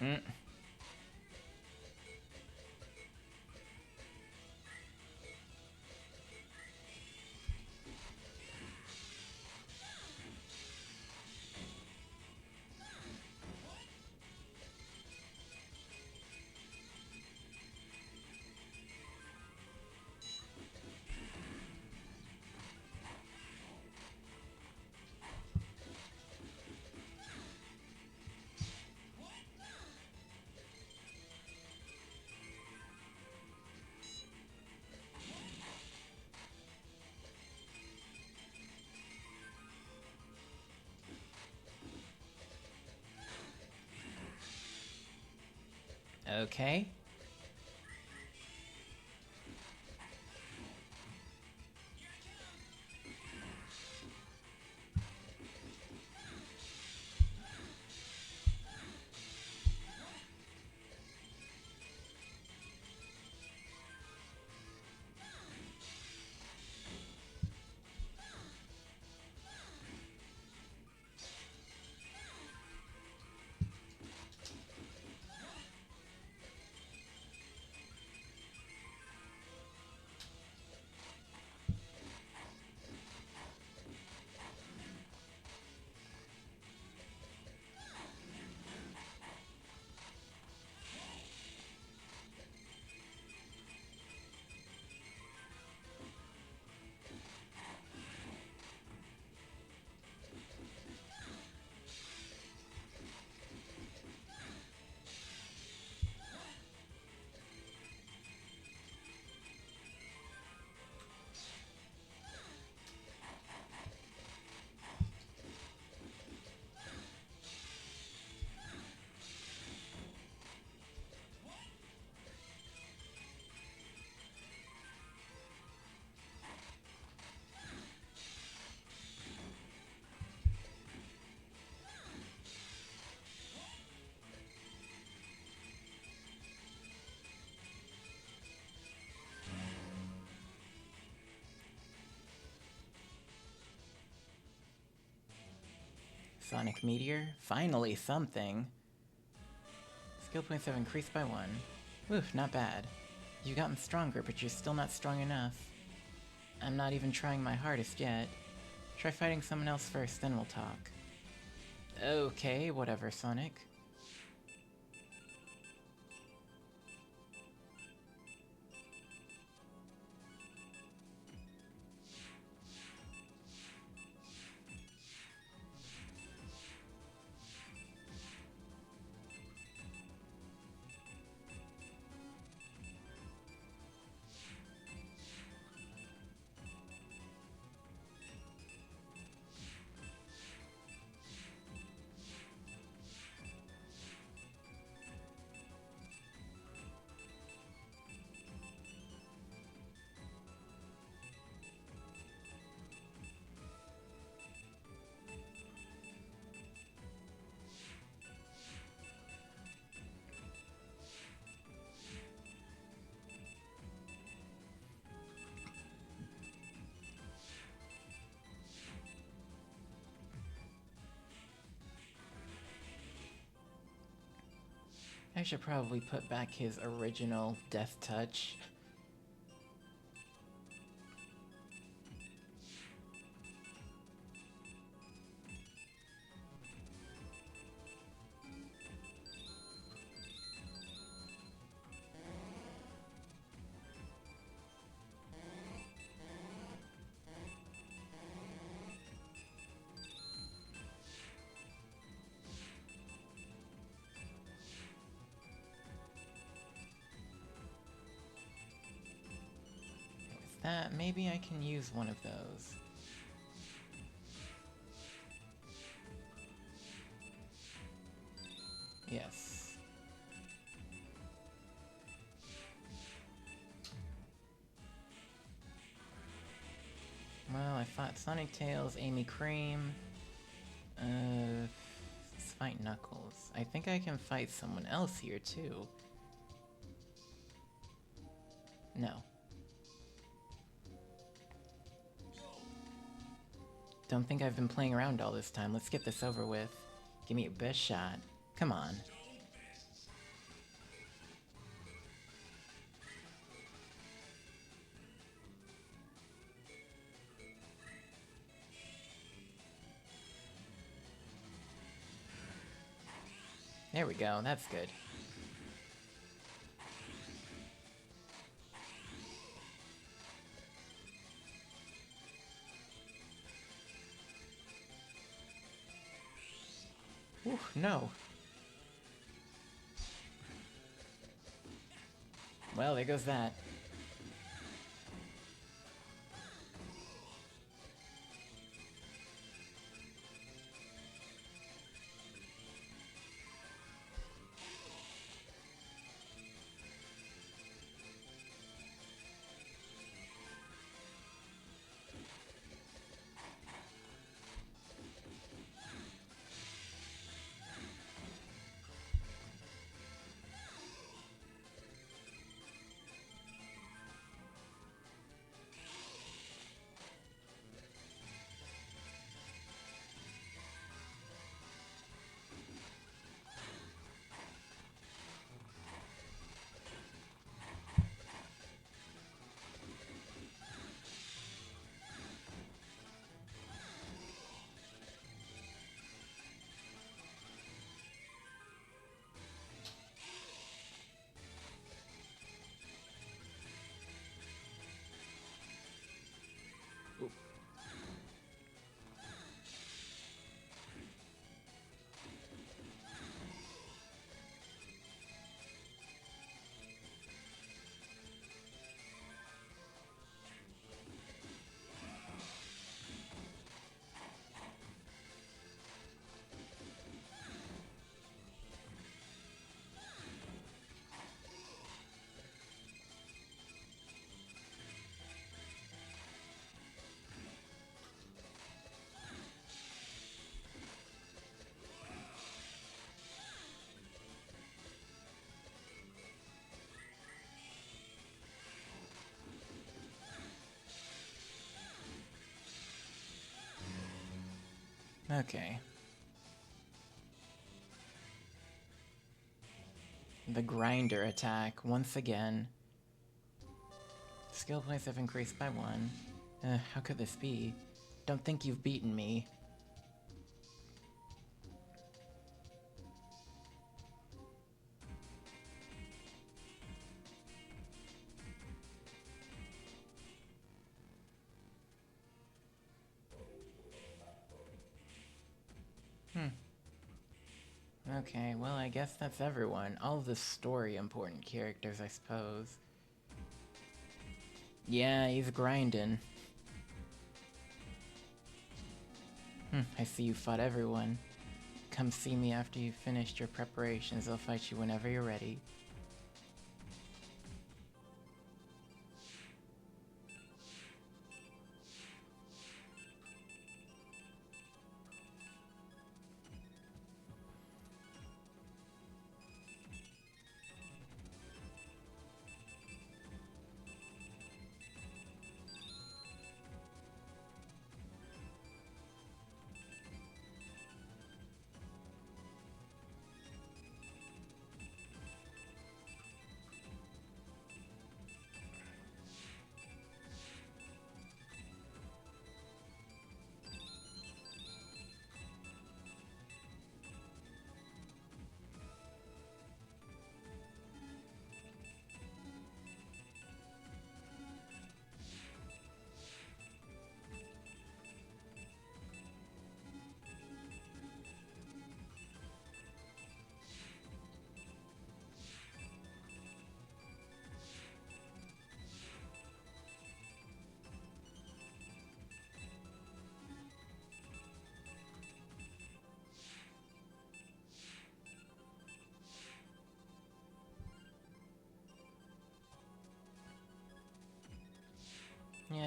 [SPEAKER 1] Mm. Okay. Sonic Meteor? Finally something! Skill points have increased by 1. Oof, not bad. You've gotten stronger, but you're still not strong enough. I'm not even trying my hardest yet. Try fighting someone else first, then we'll talk. Okay, whatever, Sonic. I should probably put back his original Death Touch. that, maybe I can use one of those. Yes. Well, I fought Sonic Tails, Amy Cream. Let's fight Knuckles. I think I can fight someone else here, too. No. Don't think I've been playing around all this time. Let's get this over with. Give me your best shot. Come on. There we go, that's good. Ooh, no. Well, there goes that. Okay. The grinder attack, once again. Skill points have increased by 1. How could this be? Don't think you've beaten me. Okay, well, I guess that's everyone. All the story important characters, I suppose. Yeah, he's grinding. I see you fought everyone. Come see me after you've finished your preparations. I'll fight you whenever you're ready.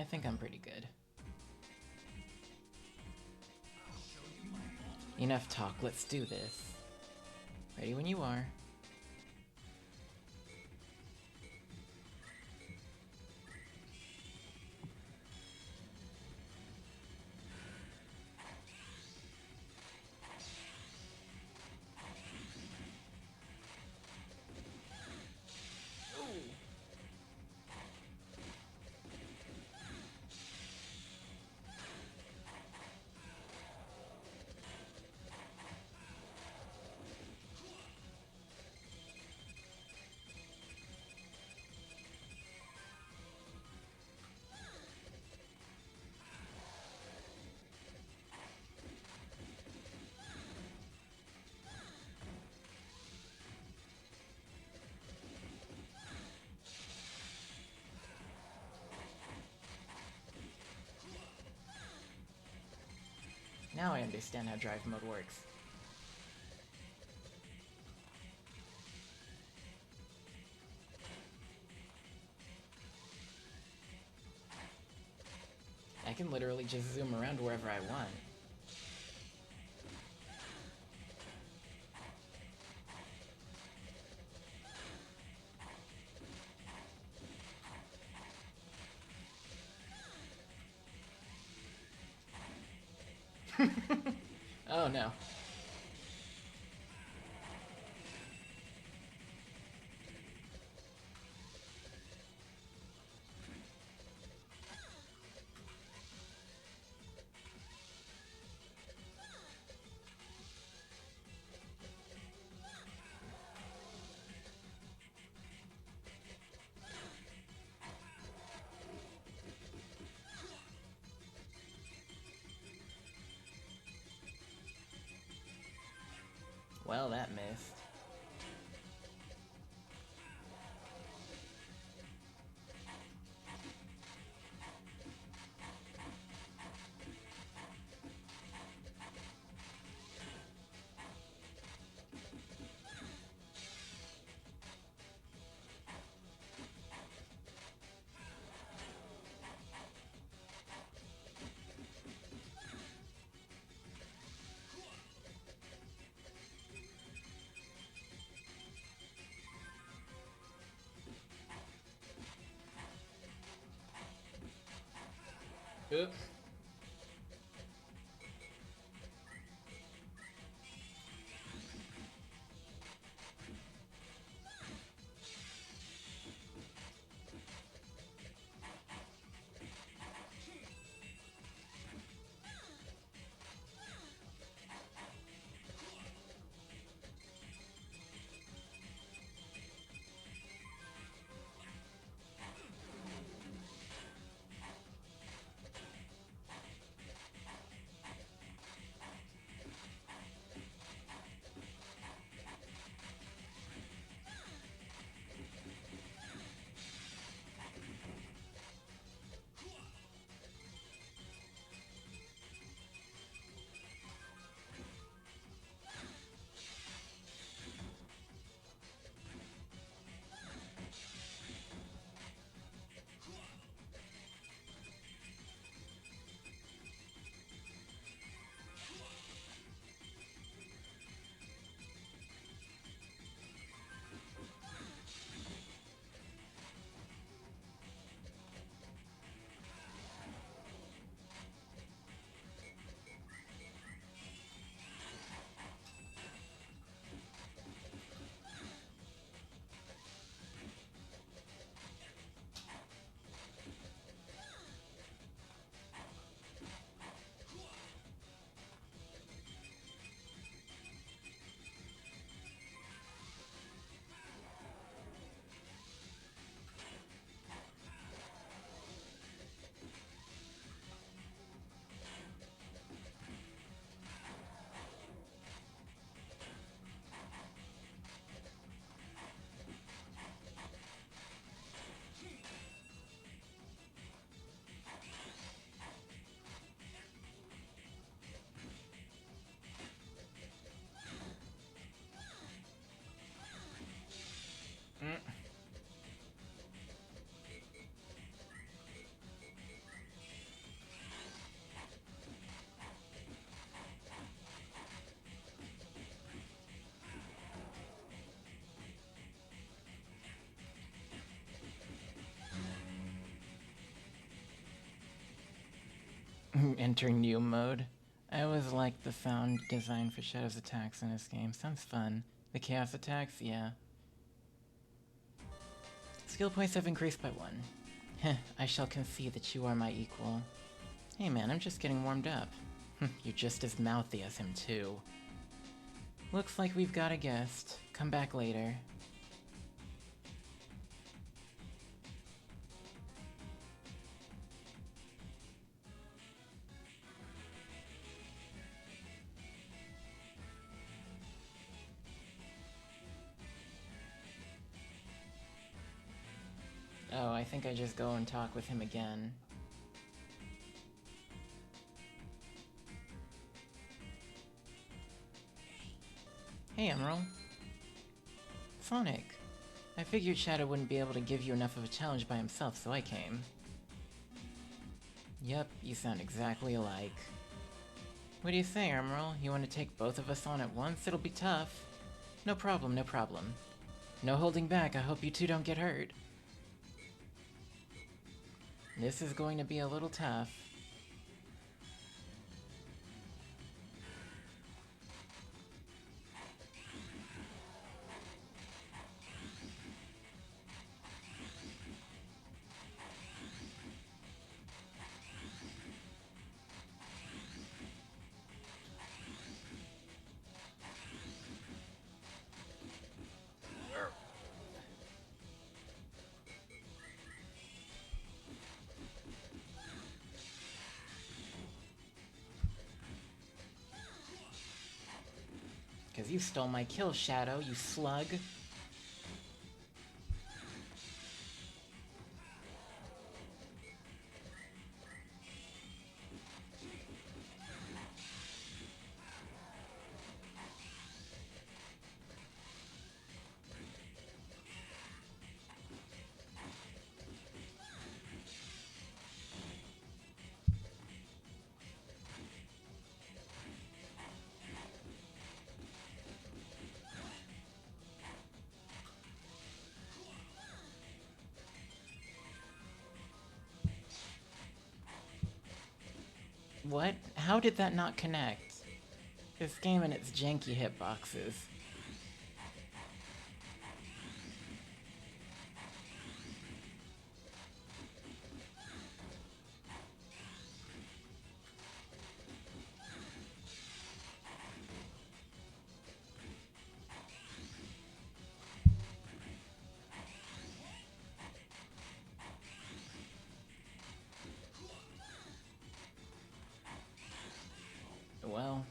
[SPEAKER 1] think I'm pretty good. Enough talk, let's do this. Ready when you are. Now I understand how drive mode works. I can literally just zoom around wherever I want. Oh no. Well, that missed. Oops. Enter new mode. I always liked the sound design for Shadow's attacks in this game. Sounds fun. The chaos attacks, yeah. Skill points have increased by 1. Heh, I shall concede that you are my equal. Hey man, I'm just getting warmed up. You're just as mouthy as him too. Looks like we've got a guest. Come back later. Oh, I think I just go and talk with him again. Hey, Emerald. Sonic. I figured Shadow wouldn't be able to give you enough of a challenge by himself, so I came. Yep, you sound exactly alike. What do you say, Emerald? You want to take both of us on at once? It'll be tough. No problem, no problem. No holding back, I hope you two don't get hurt. This is going to be a little tough. Because you stole my kill, Shadow, you slug. What? How did that not connect? This game and its janky hitboxes. Well...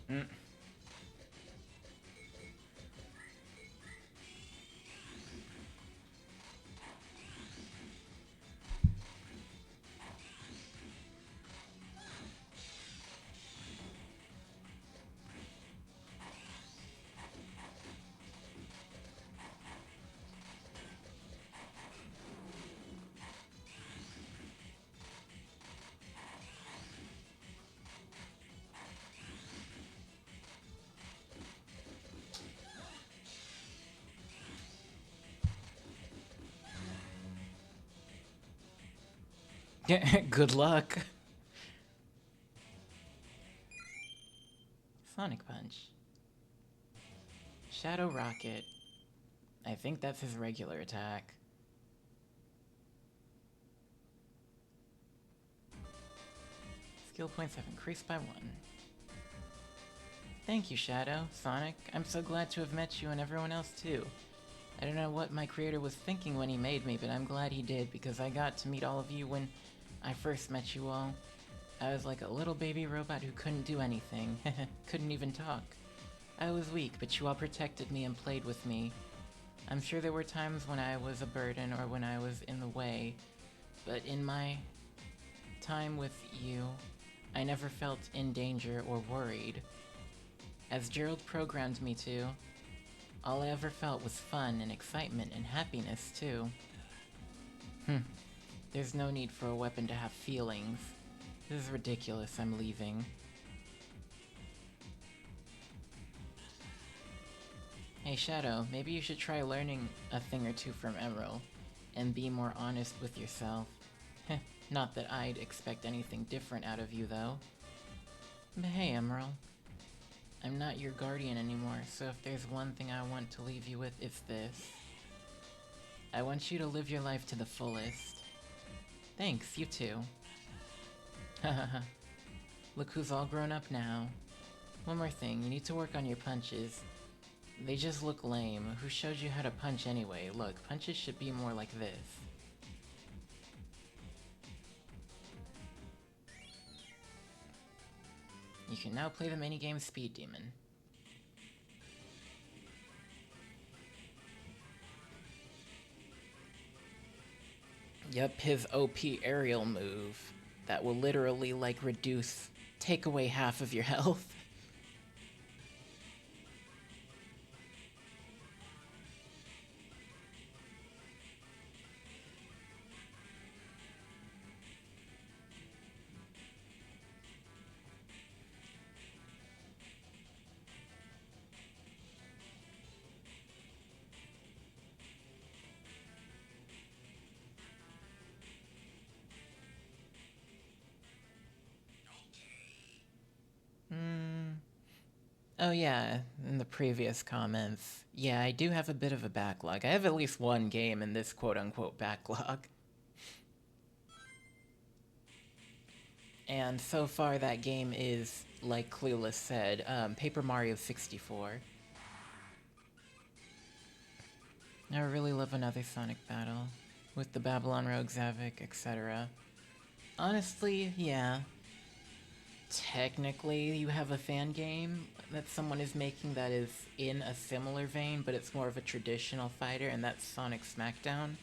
[SPEAKER 1] Mm. Good luck. Sonic Punch. Shadow Rocket. I think that's his regular attack. Skill points have increased by 1. Thank you, Shadow, Sonic. I'm so glad to have met you and everyone else too. I don't know what my creator was thinking when he made me, but I'm glad he did because I got to meet all of you when I first met you all. I was like a little baby robot who couldn't do anything, couldn't even talk. I was weak, but you all protected me and played with me. I'm sure there were times when I was a burden or when I was in the way, but in my time with you, I never felt in danger or worried. As Gerald programmed me to, all I ever felt was fun and excitement and happiness, too. There's no need for a weapon to have feelings. This is ridiculous, I'm leaving. Hey Shadow, maybe you should try learning a thing or two from Emerald, and be more honest with yourself. Not that I'd expect anything different out of you, though. But hey, Emerald. I'm not your guardian anymore, so if there's one thing I want to leave you with, it's this. I want you to live your life to the fullest. Thanks, you too. Hahaha. Look who's all grown up now. One more thing, you need to work on your punches. They just look lame. Who showed you how to punch anyway? Look, punches should be more like this. You can now play the minigame Speed Demon. Yep, his OP aerial move that will literally, like, take away half of your health. Oh yeah, in the previous comments. Yeah, I do have a bit of a backlog. I have at least one game in this quote-unquote backlog. And so far that game is, like Clueless said, Paper Mario 64. I really love another Sonic battle, with the Babylon Rogue, Zavik, etc. Honestly, yeah. Technically, you have a fan game that someone is making that is in a similar vein, but it's more of a traditional fighter, and that's Sonic Smackdown.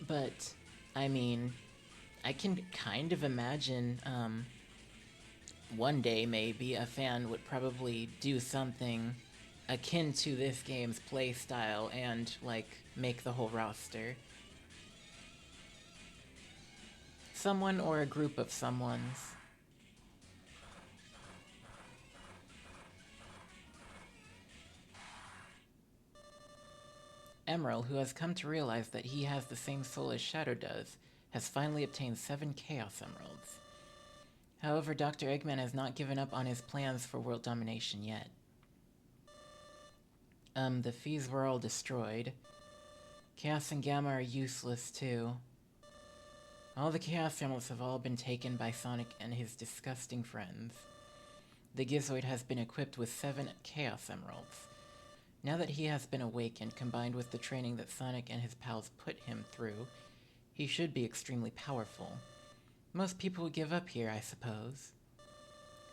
[SPEAKER 1] But, I mean, I can kind of imagine, one day maybe a fan would probably do something akin to this game's playstyle and, like, make the whole roster. Someone or a group of someones. Emerald, who has come to realize that he has the same soul as Shadow does, has finally obtained 7 Chaos Emeralds. However, Dr. Eggman has not given up on his plans for world domination yet. The Fees were all destroyed. Chaos and Gamma are useless too. All the Chaos Emeralds have all been taken by Sonic and his disgusting friends. The Gizoid has been equipped with 7 Chaos Emeralds. Now that he has been awakened, combined with the training that Sonic and his pals put him through, he should be extremely powerful. Most people would give up here, I suppose.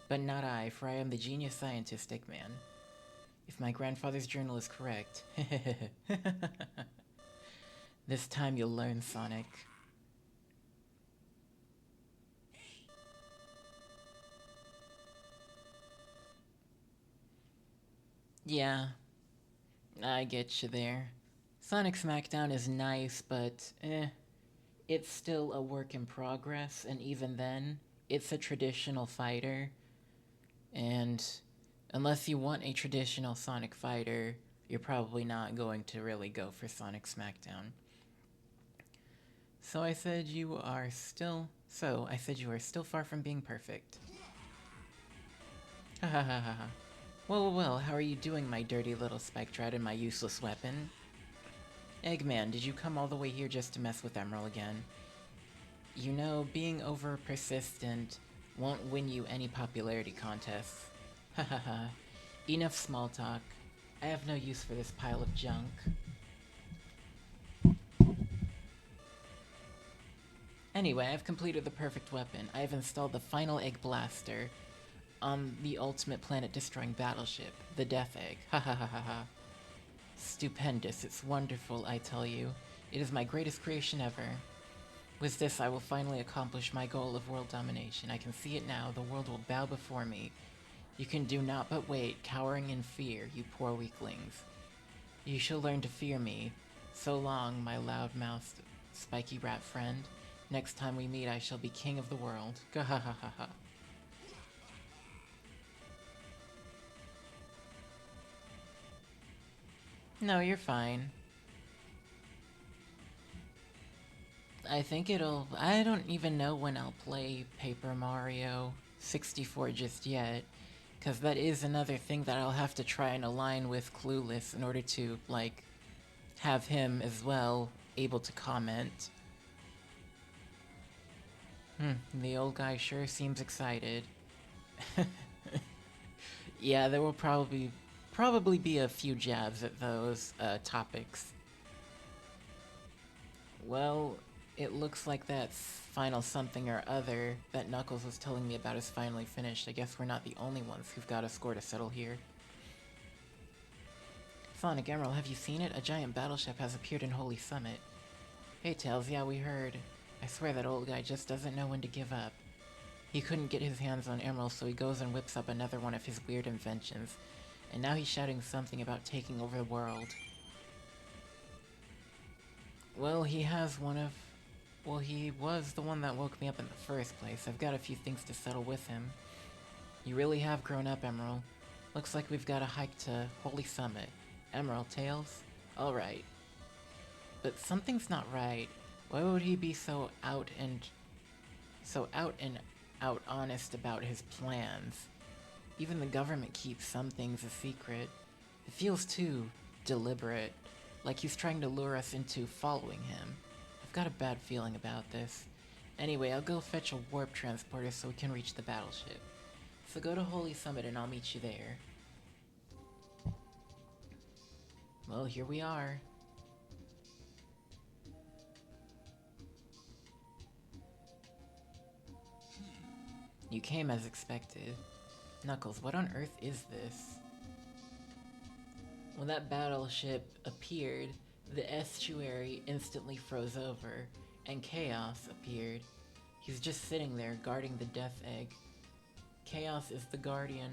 [SPEAKER 1] But not I, for I am the genius scientist Eggman. If my grandfather's journal is correct. This time you'll learn, Sonic. Yeah, I get you there. Sonic Smackdown is nice, but it's still a work in progress, and even then, it's a traditional fighter. And unless you want a traditional Sonic fighter, you're probably not going to really go for Sonic Smackdown. So I said you are still far from being perfect. Ha ha ha ha ha. Well, how are you doing, my dirty little Spectrat and my useless weapon? Eggman, did you come all the way here just to mess with Emerald again? You know, being over-persistent won't win you any popularity contests. Ha ha ha. Enough small talk. I have no use for this pile of junk. Anyway, I've completed the perfect weapon. I have installed the final Egg Blaster on the ultimate planet-destroying battleship, the Death Egg. Ha ha ha ha ha. Stupendous, it's wonderful, I tell you. It is my greatest creation ever. With this, I will finally accomplish my goal of world domination. I can see it now. The world will bow before me. You can do naught but wait, cowering in fear, you poor weaklings. You shall learn to fear me. So long, my loud-mouthed, spiky rat friend. Next time we meet, I shall be king of the world. Gahahaha. No, you're fine. I think I don't even know when I'll play Paper Mario 64 just yet, because that is another thing that I'll have to try and align with Clueless in order to, like, have him as well able to comment. The old guy sure seems excited. Yeah, there will probably be a few jabs at those topics. Well, it looks like that final something or other that Knuckles was telling me about is finally finished. I guess we're not the only ones who've got a score to settle here. Sonic Emerald, have you seen it? A giant battleship has appeared in Holy Summit. Hey Tails, yeah, we heard. I swear that old guy just doesn't know when to give up. He couldn't get his hands on Emerald, so he goes and whips up another one of his weird inventions. And now he's shouting something about taking over the world. Well, he was the one that woke me up in the first place. I've got a few things to settle with him. You really have grown up, Emerald. Looks like we've got a hike to Holy Summit. Emerald, Tails? Alright. But something's not right. Why would he be so out and out honest about his plans? Even the government keeps some things a secret. It feels too deliberate, like he's trying to lure us into following him. I've got a bad feeling about this. Anyway, I'll go fetch a warp transporter so we can reach the battleship. So go to Holy Summit and I'll meet you there. Well, here we are. You came as expected. Knuckles, what on earth is this? When that battleship appeared, the estuary instantly froze over, and Chaos appeared. He's just sitting there guarding the Death Egg. Chaos is the guardian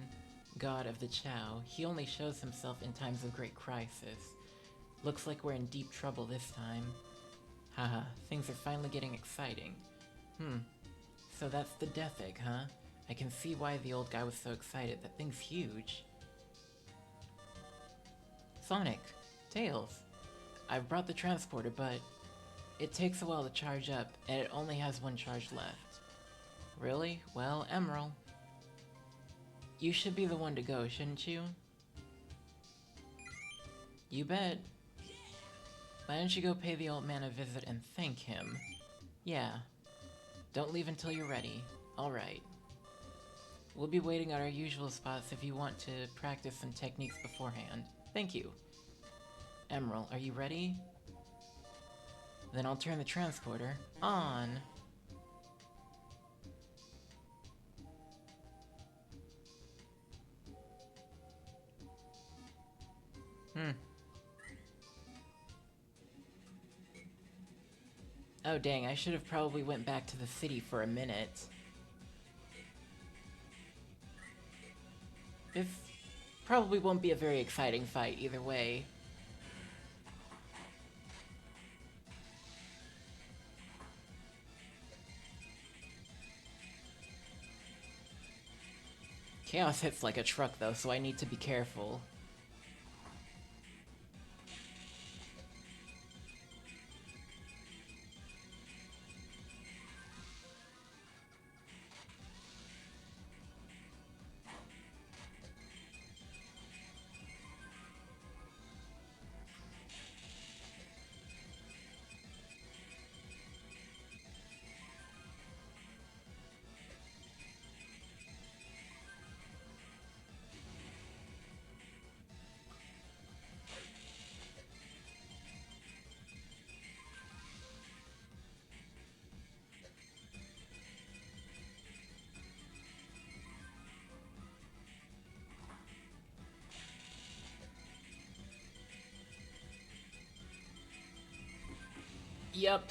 [SPEAKER 1] god of the Chao. He only shows himself in times of great crisis. Looks like we're in deep trouble this time. Haha, things are finally getting exciting. So that's the Death Egg, huh? I can see why the old guy was so excited. That thing's huge. Sonic, Tails, I've brought the transporter, but it takes a while to charge up, and it only has one charge left. Really? Well, Emerald, you should be the one to go, shouldn't you? You bet. Why don't you go pay the old man a visit and thank him? Yeah. Don't leave until you're ready. Alright. We'll be waiting at our usual spots if you want to practice some techniques beforehand. Thank you. Emerald, are you ready? Then I'll turn the transporter on. Oh dang, I should have probably went back to the city for a minute. This probably won't be a very exciting fight either way. Chaos hits like a truck though, so I need to be careful. Yup.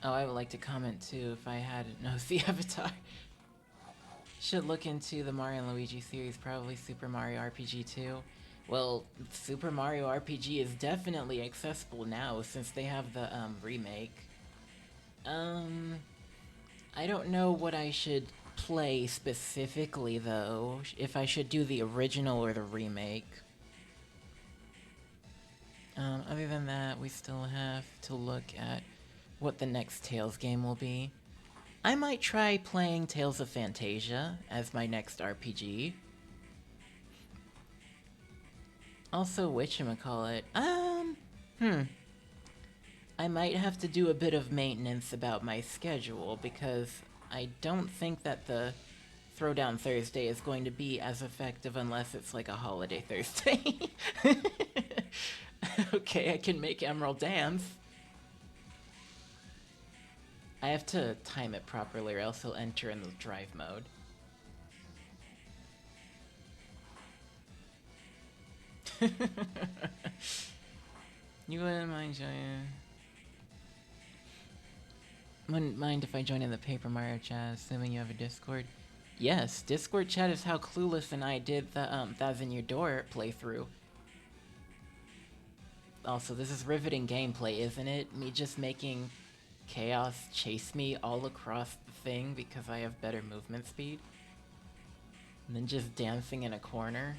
[SPEAKER 1] Oh, I would like to comment too if I had no the Avatar. Should look into the Mario and Luigi series, probably Super Mario RPG 2. Well, Super Mario RPG is definitely accessible now since they have the remake. I don't know what I should play specifically though, if I should do the original or the remake. Other than that, we still have to look at what the next Tales game will be. I might try playing Tales of Phantasia as my next RPG. Also, whatchamacallit, I might have to do a bit of maintenance about my schedule because I don't think that the Throwdown Thursday is going to be as effective unless it's like a holiday Thursday. Okay, I can make Emerald dance. I have to time it properly or else he'll enter in the drive mode. You wouldn't mind joining? Wouldn't mind if I join in the Paper Mario chat, assuming you have a Discord? Yes, Discord chat is how Clueless and I did the Thousand Year Door playthrough. Also, this is riveting gameplay, isn't it? Me just making Chaos chase me all across the thing because I have better movement speed. And then just dancing in a corner.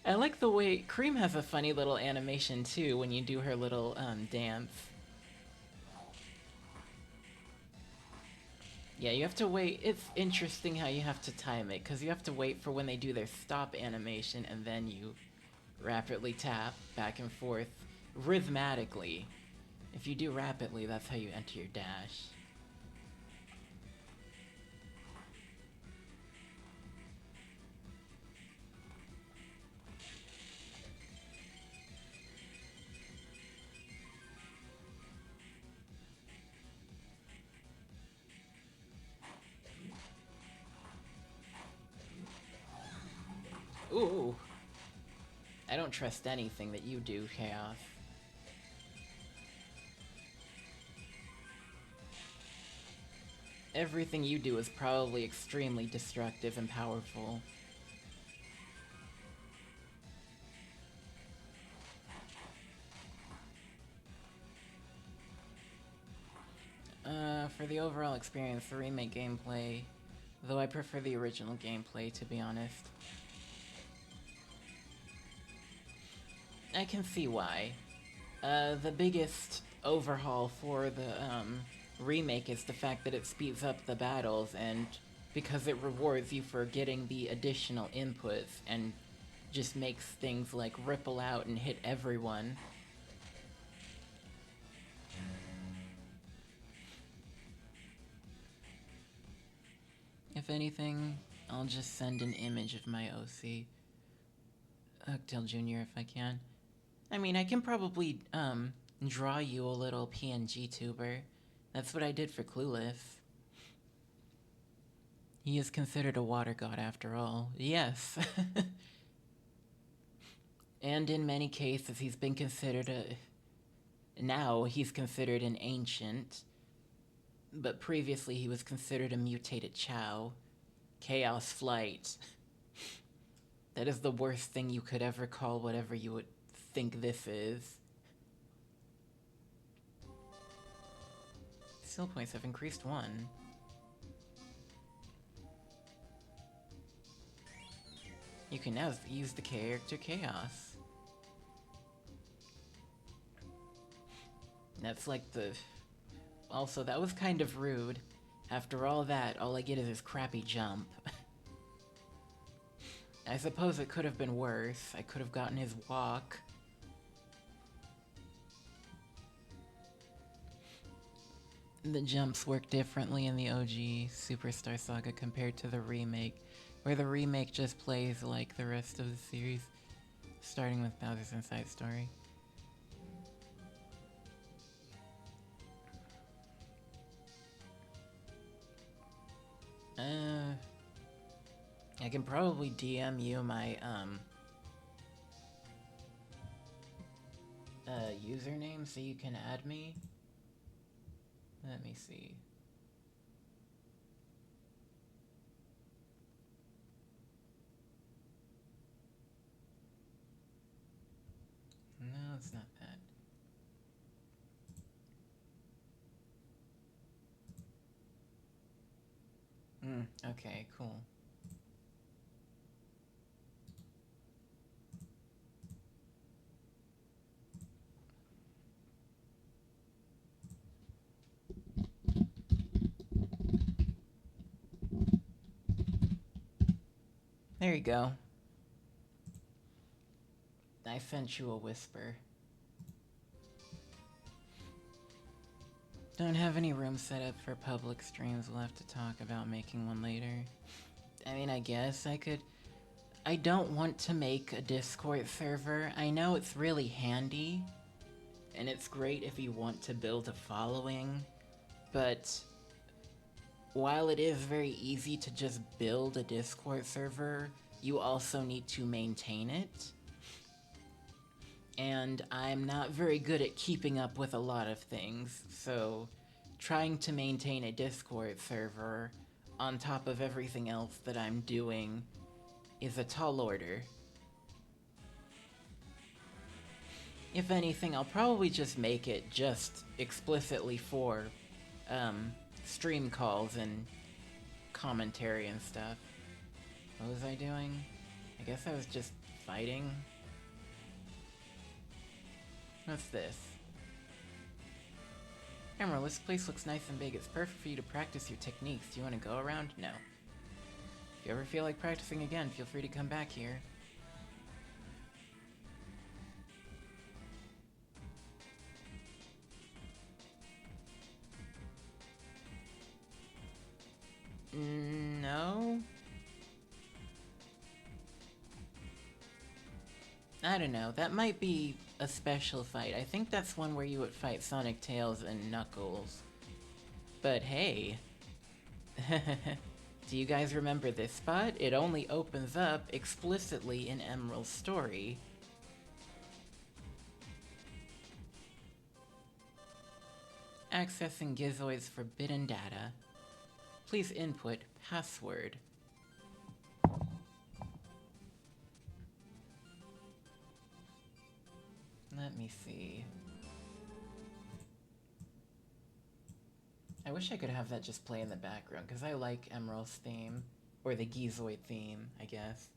[SPEAKER 1] I like the way Cream has a funny little animation too when you do her little dance. Yeah, you have to wait. It's interesting how you have to time it because you have to wait for when they do their stop animation and then you rapidly tap back and forth rhythmatically. If you do rapidly, that's how you enter your dash. Ooh. I don't trust anything that you do, Chaos. Everything you do is probably extremely destructive and powerful. For the overall experience, the remake gameplay, though I prefer the original gameplay, to be honest. I can see why. The biggest overhaul for the remake is the fact that it speeds up the battles, and because it rewards you for getting the additional inputs and just makes things like ripple out and hit everyone. If anything, I'll just send an image of my OC. Hooktail Jr. if I can. I mean, I can probably, draw you a little PNG tuber. That's what I did for Clueless. He is considered a water god after all. Yes. And in many cases, he's been considered now, he's considered an ancient. But previously, he was considered a mutated Chao. Chaos Flight. That is the worst thing you could ever call whatever you would think this is. Skill points have increased 1. You can now use the character Chaos. That's like the... Also, that was kind of rude. After all that, all I get is this crappy jump. I suppose it could have been worse. I could have gotten his walk. The jumps work differently in the OG Superstar Saga compared to the remake, where the remake just plays like the rest of the series, starting with Bowser's Inside Story. I can probably DM you my, username so you can add me? Let me see. No, it's not that. Okay, cool. There you go. I sent you a whisper. Don't have any room set up for public streams. We'll have to talk about making one later. I mean, I guess I could... I don't want to make a Discord server. I know it's really handy, and it's great if you want to build a following, but while it is very easy to just build a Discord server, you also need to maintain it. And I'm not very good at keeping up with a lot of things, so trying to maintain a Discord server on top of everything else that I'm doing is a tall order. If anything, I'll probably just make it just explicitly for stream calls and commentary and stuff. What was I doing? I guess I was just fighting. What's this? Emerald, this place looks nice and big. It's perfect for you to practice your techniques. Do you want to go around? No. If you ever feel like practicing again, feel free to come back here. No? I don't know. That might be a special fight. I think that's one where you would fight Sonic, Tails, and Knuckles. But hey. Do you guys remember this spot? It only opens up explicitly in Emerald's story. Accessing Gizoid's forbidden data. Please input password. Let me see. I wish I could have that just play in the background, because I like Emerald's theme. Or the Gizoid theme, I guess.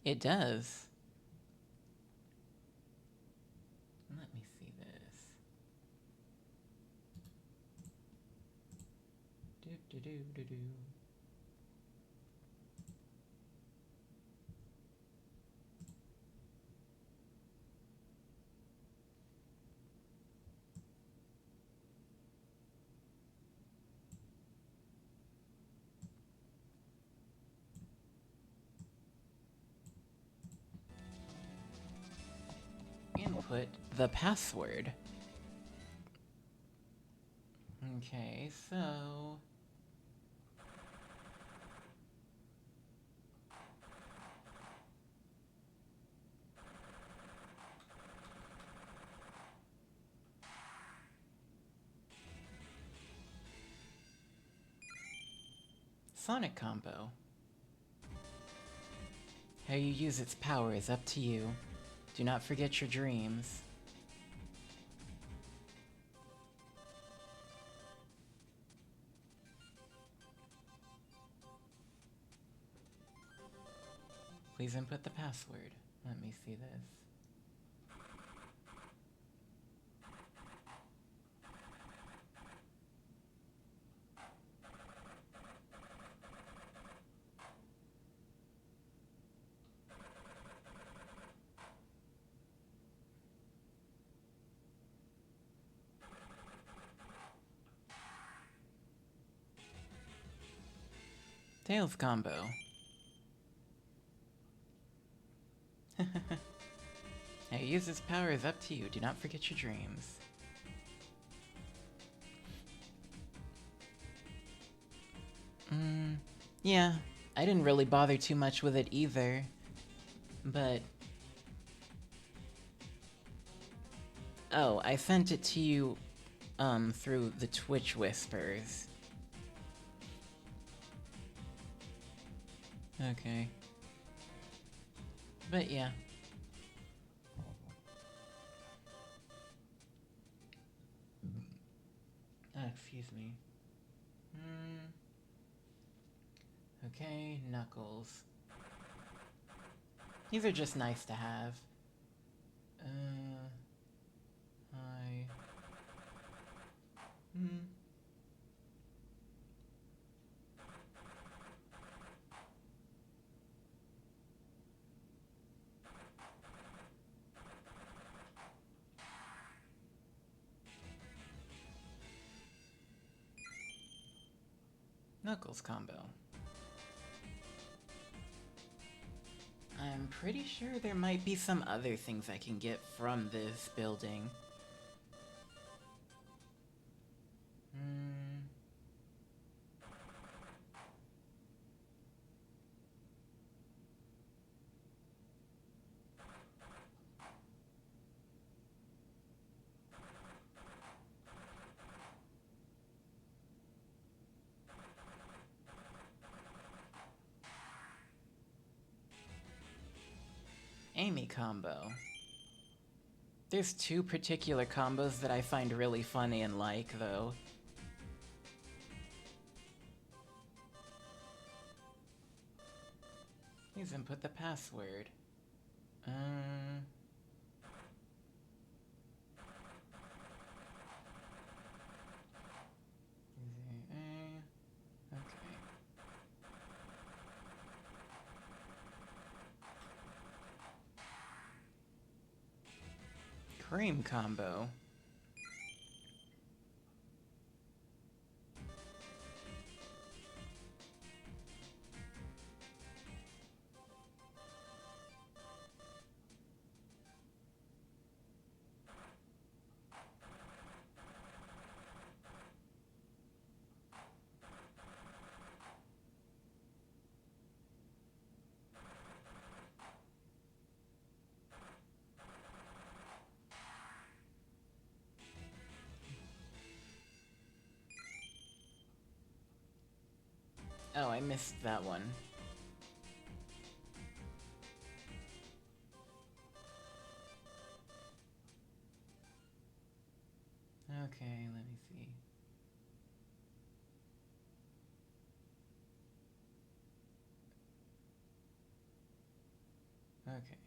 [SPEAKER 1] It does. Let me see this. Do. Input the password. Okay, so... Sonic combo. How you use its power is up to you. Do not forget your dreams. Please input the password. Let me see this. Tails combo. Hey, use this power is up to you. Do not forget your dreams. Yeah, I didn't really bother too much with it either. But... oh, I sent it to you, through the Twitch Whispers. Okay. But yeah. Excuse me. Okay, Knuckles. These are just nice to have. Hi. Knuckles combo. I'm pretty sure there might be some other things I can get from this building. Amy combo. There's two particular combos that I find really funny and like, though. Please input the password. Okay. Cream combo. Oh, I missed that one. Okay, let me see. Okay.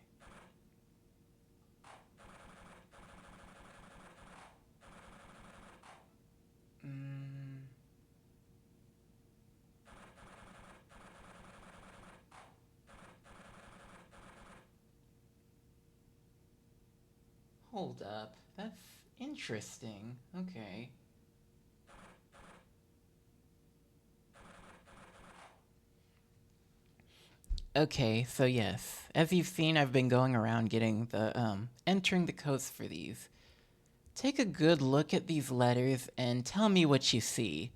[SPEAKER 1] Hold up. That's interesting. Okay. Okay, so yes. As you've seen, I've been going around getting the, entering the codes for these. Take a good look at these letters and tell me what you see.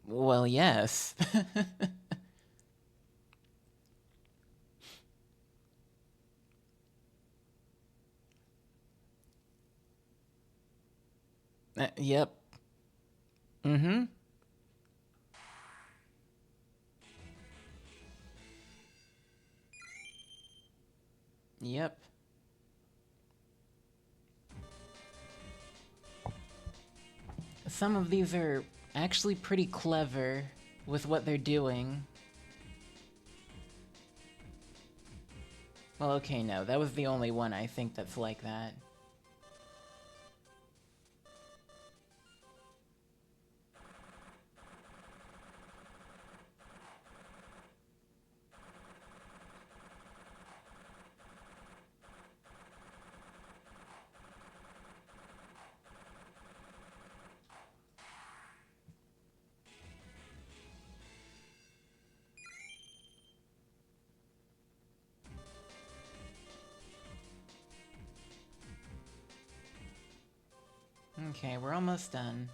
[SPEAKER 1] Well, yes. Yep. Mm-hmm. Yep. Some of these are actually pretty clever with what they're doing. Well, okay, no, that was the only one I think that's like that. Okay, we're almost done.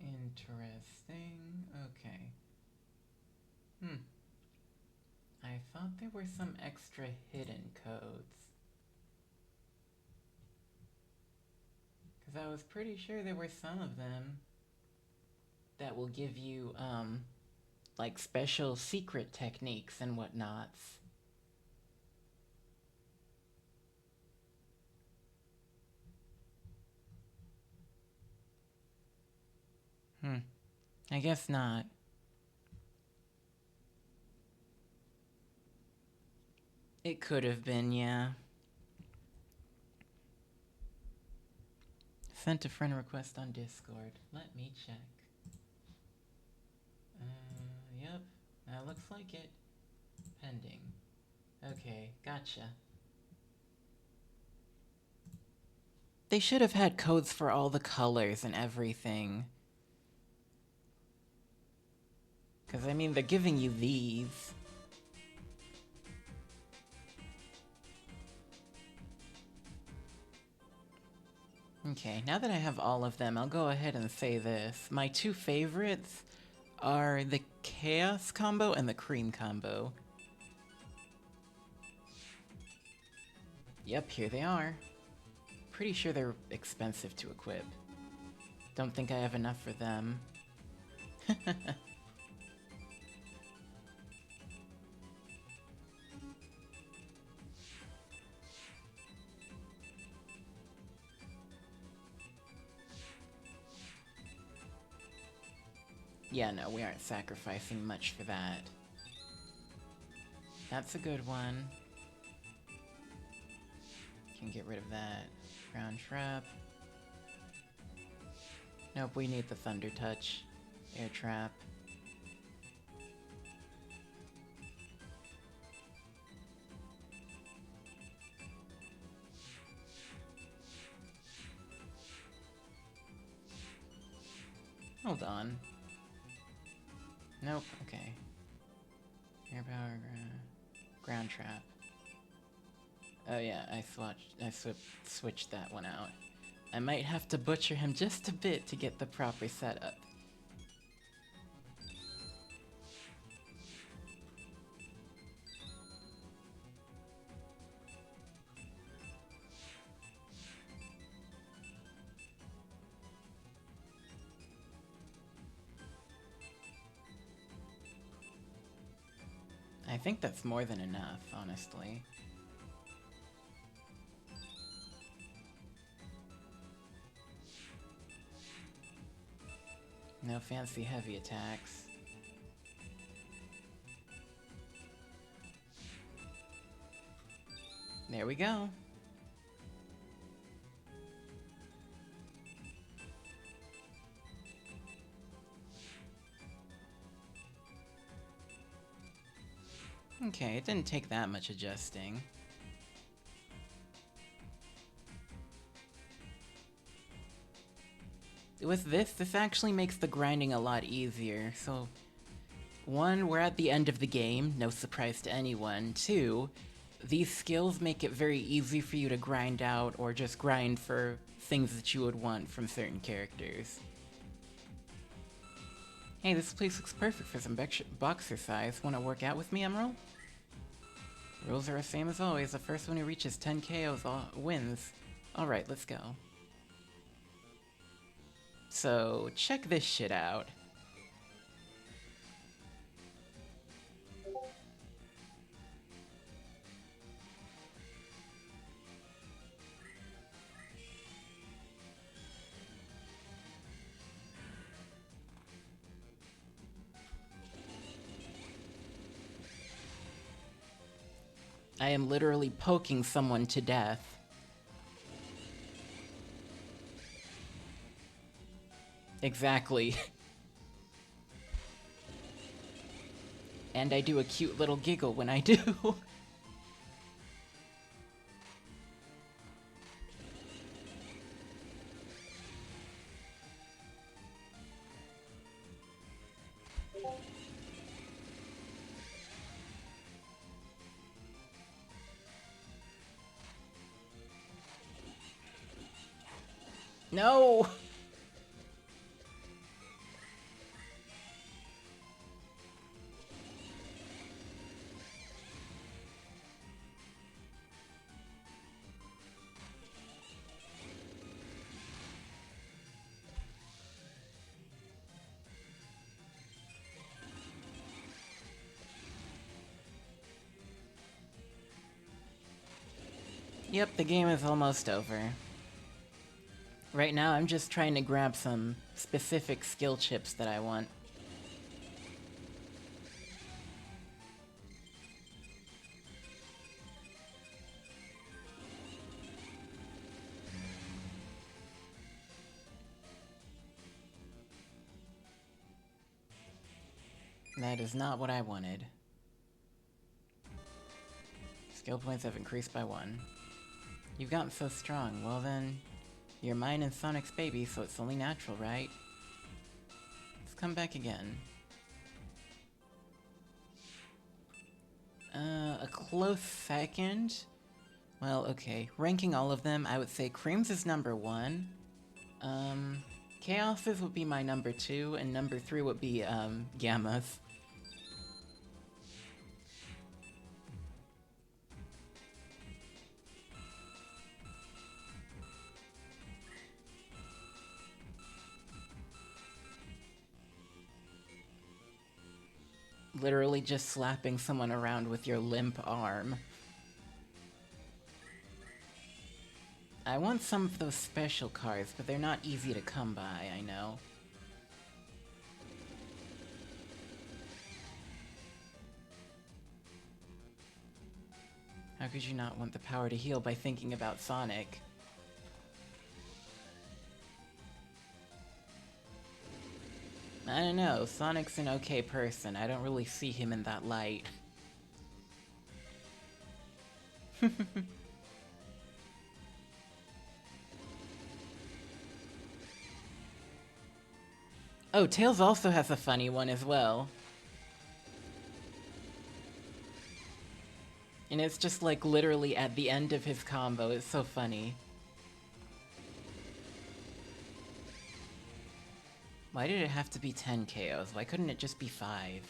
[SPEAKER 1] Interesting. Okay. I thought there were some extra hidden codes. Because I was pretty sure there were some of them that will give you, like special secret techniques and whatnots. I guess not. It could have been, yeah. Sent a friend request on Discord. Let me check. Yep. That looks like it. Pending. Okay, gotcha. They should have had codes for all the colors and everything. Because, I mean, they're giving you these. Okay, now that I have all of them, I'll go ahead and say this. My two favorites are the Chaos combo and the Cream combo. Yep, here they are. Pretty sure they're expensive to equip. Don't think I have enough for them. Yeah, no, we aren't sacrificing much for that. That's a good one. Can get rid of that. Ground trap. Nope, we need the Thunder Touch. Air trap. Hold on. Nope, okay. Air power, ground trap. Oh yeah, I switched that one out. I might have to butcher him just a bit to get the proper setup. I think that's more than enough, honestly. No fancy heavy attacks. There we go. Okay, it didn't take that much adjusting. With this actually makes the grinding a lot easier. So, one, we're at the end of the game, no surprise to anyone. Two, these skills make it very easy for you to grind out or just grind for things that you would want from certain characters. Hey, this place looks perfect for some boxercise. Wanna work out with me, Emerald? Rules are the same as always. The first one who reaches 10 KOs wins. Alright, let's go. So, check this shit out. I am literally poking someone to death. Exactly. And I do a cute little giggle when I do. No! Yep, the game is almost over. Right now, I'm just trying to grab some specific skill chips that I want. That is not what I wanted. Skill points have increased by 1. You've gotten so strong. Well then, you're mine and Sonic's baby, so it's only natural, right? Let's come back again. A close second? Well, okay. Ranking all of them, I would say Creams is number 1. Chaos's would be my number 2, and number 3 would be, Gamma's. Literally just slapping someone around with your limp arm. I want some of those special cards, but they're not easy to come by, I know. How could you not want the power to heal by thinking about Sonic? I don't know, Sonic's an okay person. I don't really see him in that light. Oh, Tails also has a funny one as well. And it's just like literally at the end of his combo. It's so funny. Why did it have to be 10 KOs? Why couldn't it just be 5?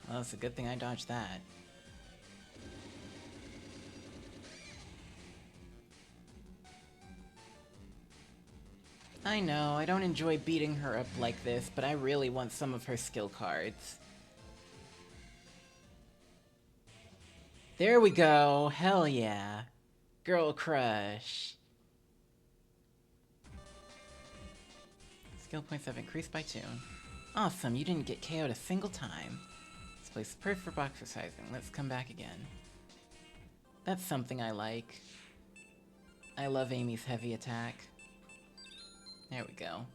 [SPEAKER 1] Well, it's a good thing I dodged that. I know, I don't enjoy beating her up like this, but I really want some of her skill cards. There we go, hell yeah. Girl crush. Skill points have increased by 2. Awesome, you didn't get KO'd a single time. This place is perfect for boxercising. Let's come back again. That's something I like. I love Amy's heavy attack. There we go.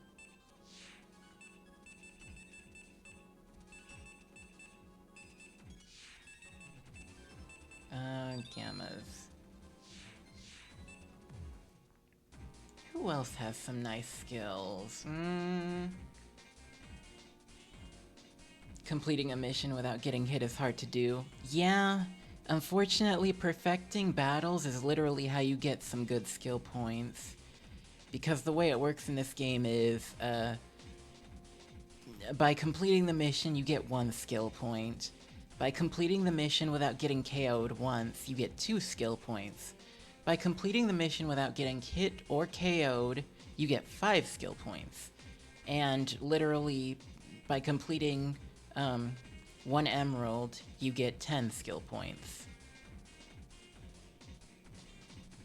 [SPEAKER 1] Gammas. Who else has some nice skills? Completing a mission without getting hit is hard to do. Yeah, unfortunately, perfecting battles is literally how you get some good skill points. Because the way it works in this game is, by completing the mission, you get 1 skill point. By completing the mission without getting KO'd once, you get 2 skill points. By completing the mission without getting hit or KO'd, you get 5 skill points. And literally, by completing 1 emerald, you get 10 skill points.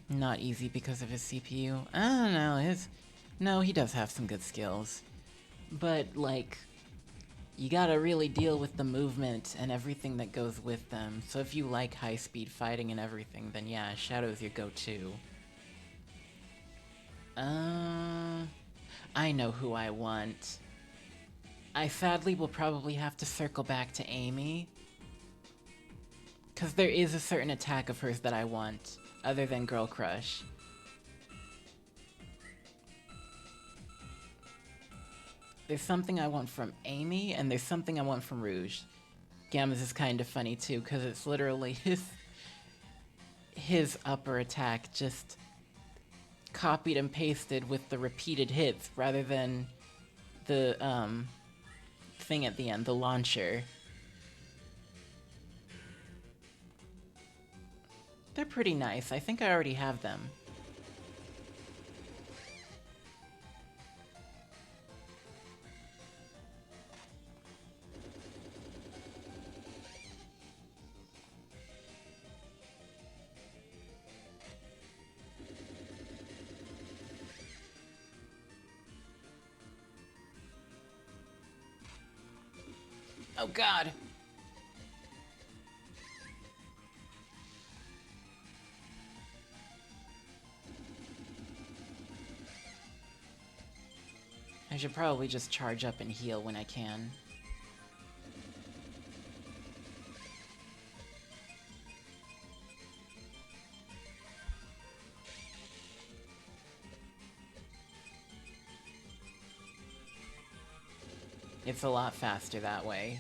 [SPEAKER 1] Not easy because of his CPU. I don't know, no, he does have some good skills. But, like, you gotta really deal with the movement and everything that goes with them. So if you like high-speed fighting and everything, then yeah, Shadow's your go-to. I know who I want. I sadly will probably have to circle back to Amy. Because there is a certain attack of hers that I want, other than Girl Crush. There's something I want from Amy, and there's something I want from Rouge. Gammas is kind of funny too, because it's literally his upper attack just copied and pasted with the repeated hits, rather than the, thing at the end, the launcher. They're pretty nice. I think I already have them. Oh god! I should probably just charge up and heal when I can. It's a lot faster that way.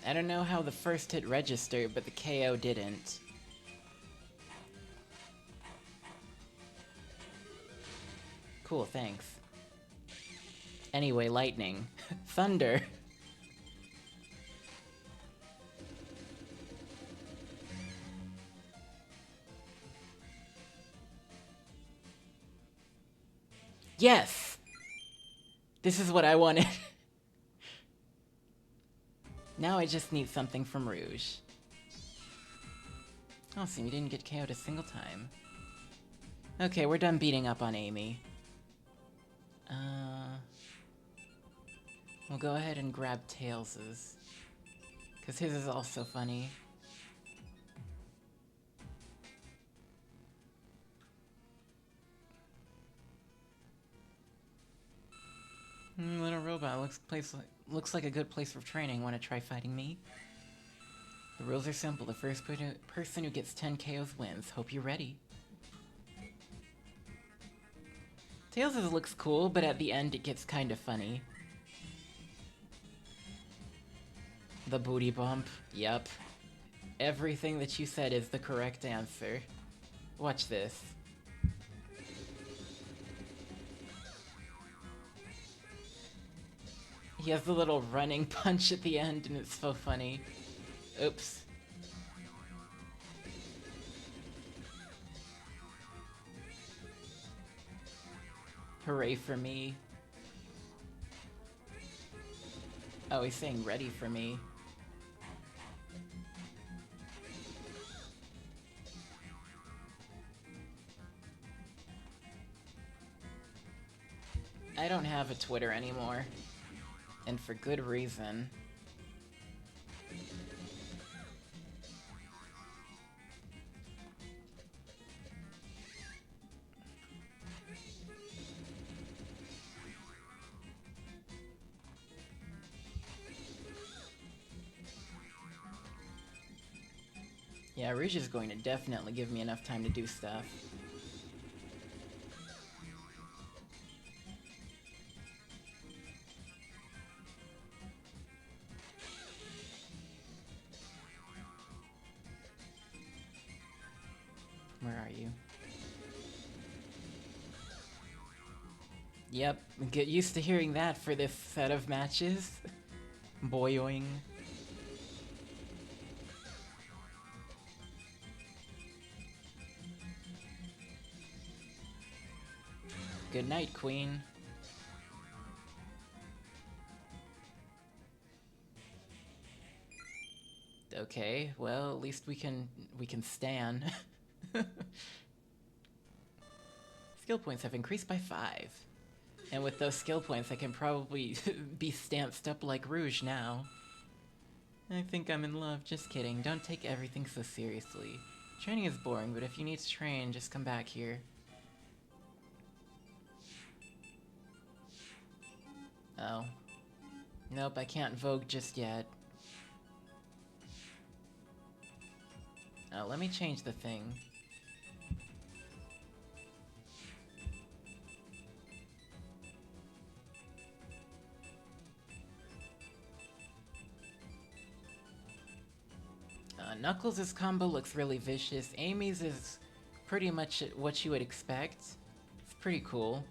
[SPEAKER 1] I don't know how the first hit registered, but the KO didn't. Cool, thanks. Anyway, lightning. Thunder! Yes! This is what I wanted. Now I just need something from Rouge. Awesome, you didn't get KO'd a single time. Okay, we're done beating up on Amy. We'll go ahead and grab Tails's. Because his is also funny. Little robot looks like a good place for training. Want to try fighting me? The rules are simple. The first person who gets 10 KOs wins. Hope you're ready. Tails' looks cool, but at the end it gets kind of funny. The booty bump. Yep. Everything that you said is the correct answer. Watch this. He has the little running punch at the end, and it's so funny. Oops. Hooray for me. Oh, he's saying ready for me. I don't have a Twitter anymore. And for good reason. Yeah, Rouge is going to definitely give me enough time to do stuff. Where are you? Yep, get used to hearing that for this set of matches. Boyoing. Good night, Queen. Okay, well, at least we can stan. Skill points have increased by 5. And with those skill points, I can probably be stanced up like Rouge now. I think I'm in love. Just kidding. Don't take everything so seriously. Training is boring, but if you need to train, just come back here. Oh. Nope, I can't Vogue just yet. Oh, let me change the thing. Knuckles' combo looks really vicious. Amy's is pretty much what you would expect. It's pretty cool.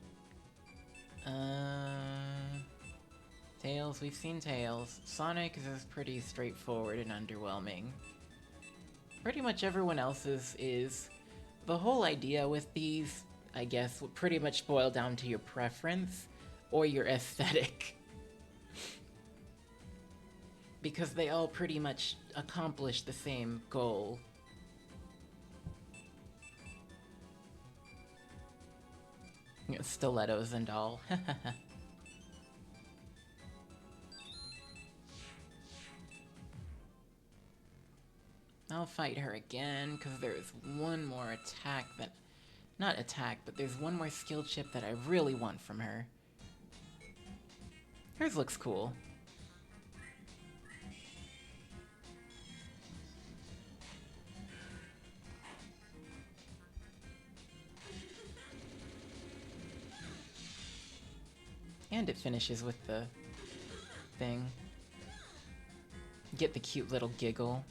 [SPEAKER 1] Tails, we've seen Tails. Sonic is pretty straightforward and underwhelming. Pretty much everyone else's is. The whole idea with these, I guess, would pretty much boil down to your preference or your aesthetic. Because they all pretty much accomplish the same goal. Stilettos and all. I'll fight her again, because there's one more attack that... Not attack, but there's one more skill chip that I really want from her. Hers looks cool. And it finishes with the thing. Get the cute little giggle.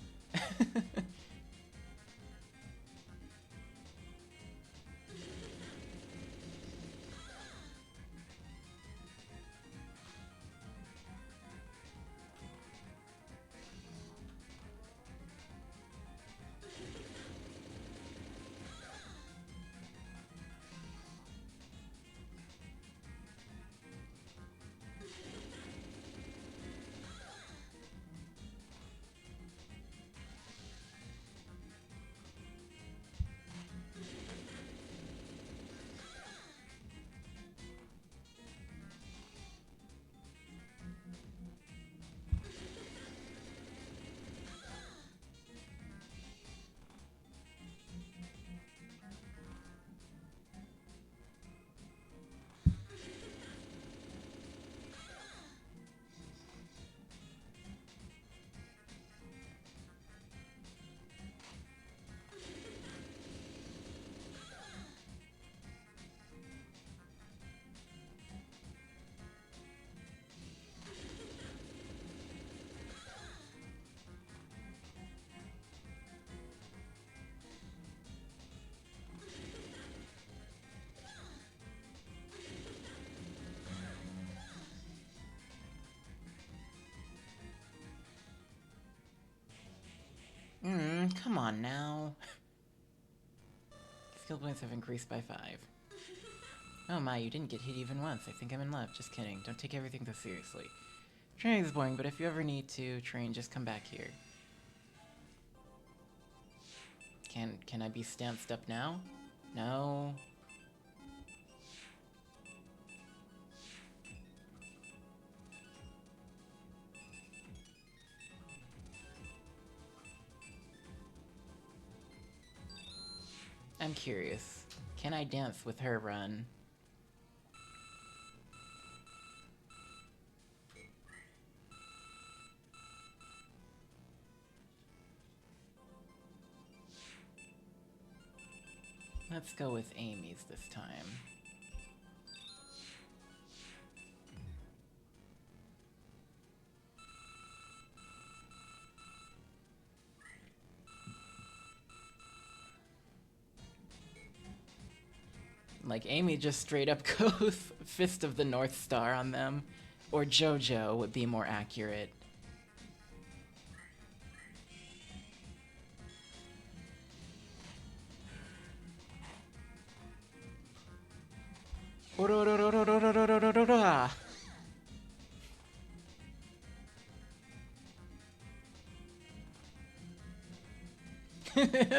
[SPEAKER 1] Come on now. Skill points have increased by 5. Oh my, you didn't get hit even once. I think I'm in love. Just kidding. Don't take everything so seriously. Training is boring, but if you ever need to train, just come back here. Can I be stanced up now? No. I'm curious. Can I dance with her run? Let's go with Amy's this time. Like, Amy just straight up goes Fist of the North Star on them. Or JoJo would be more accurate.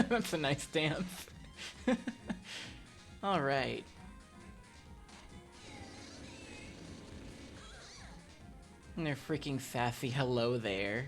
[SPEAKER 1] That's a nice dance. Alright. And their freaking sassy hello there.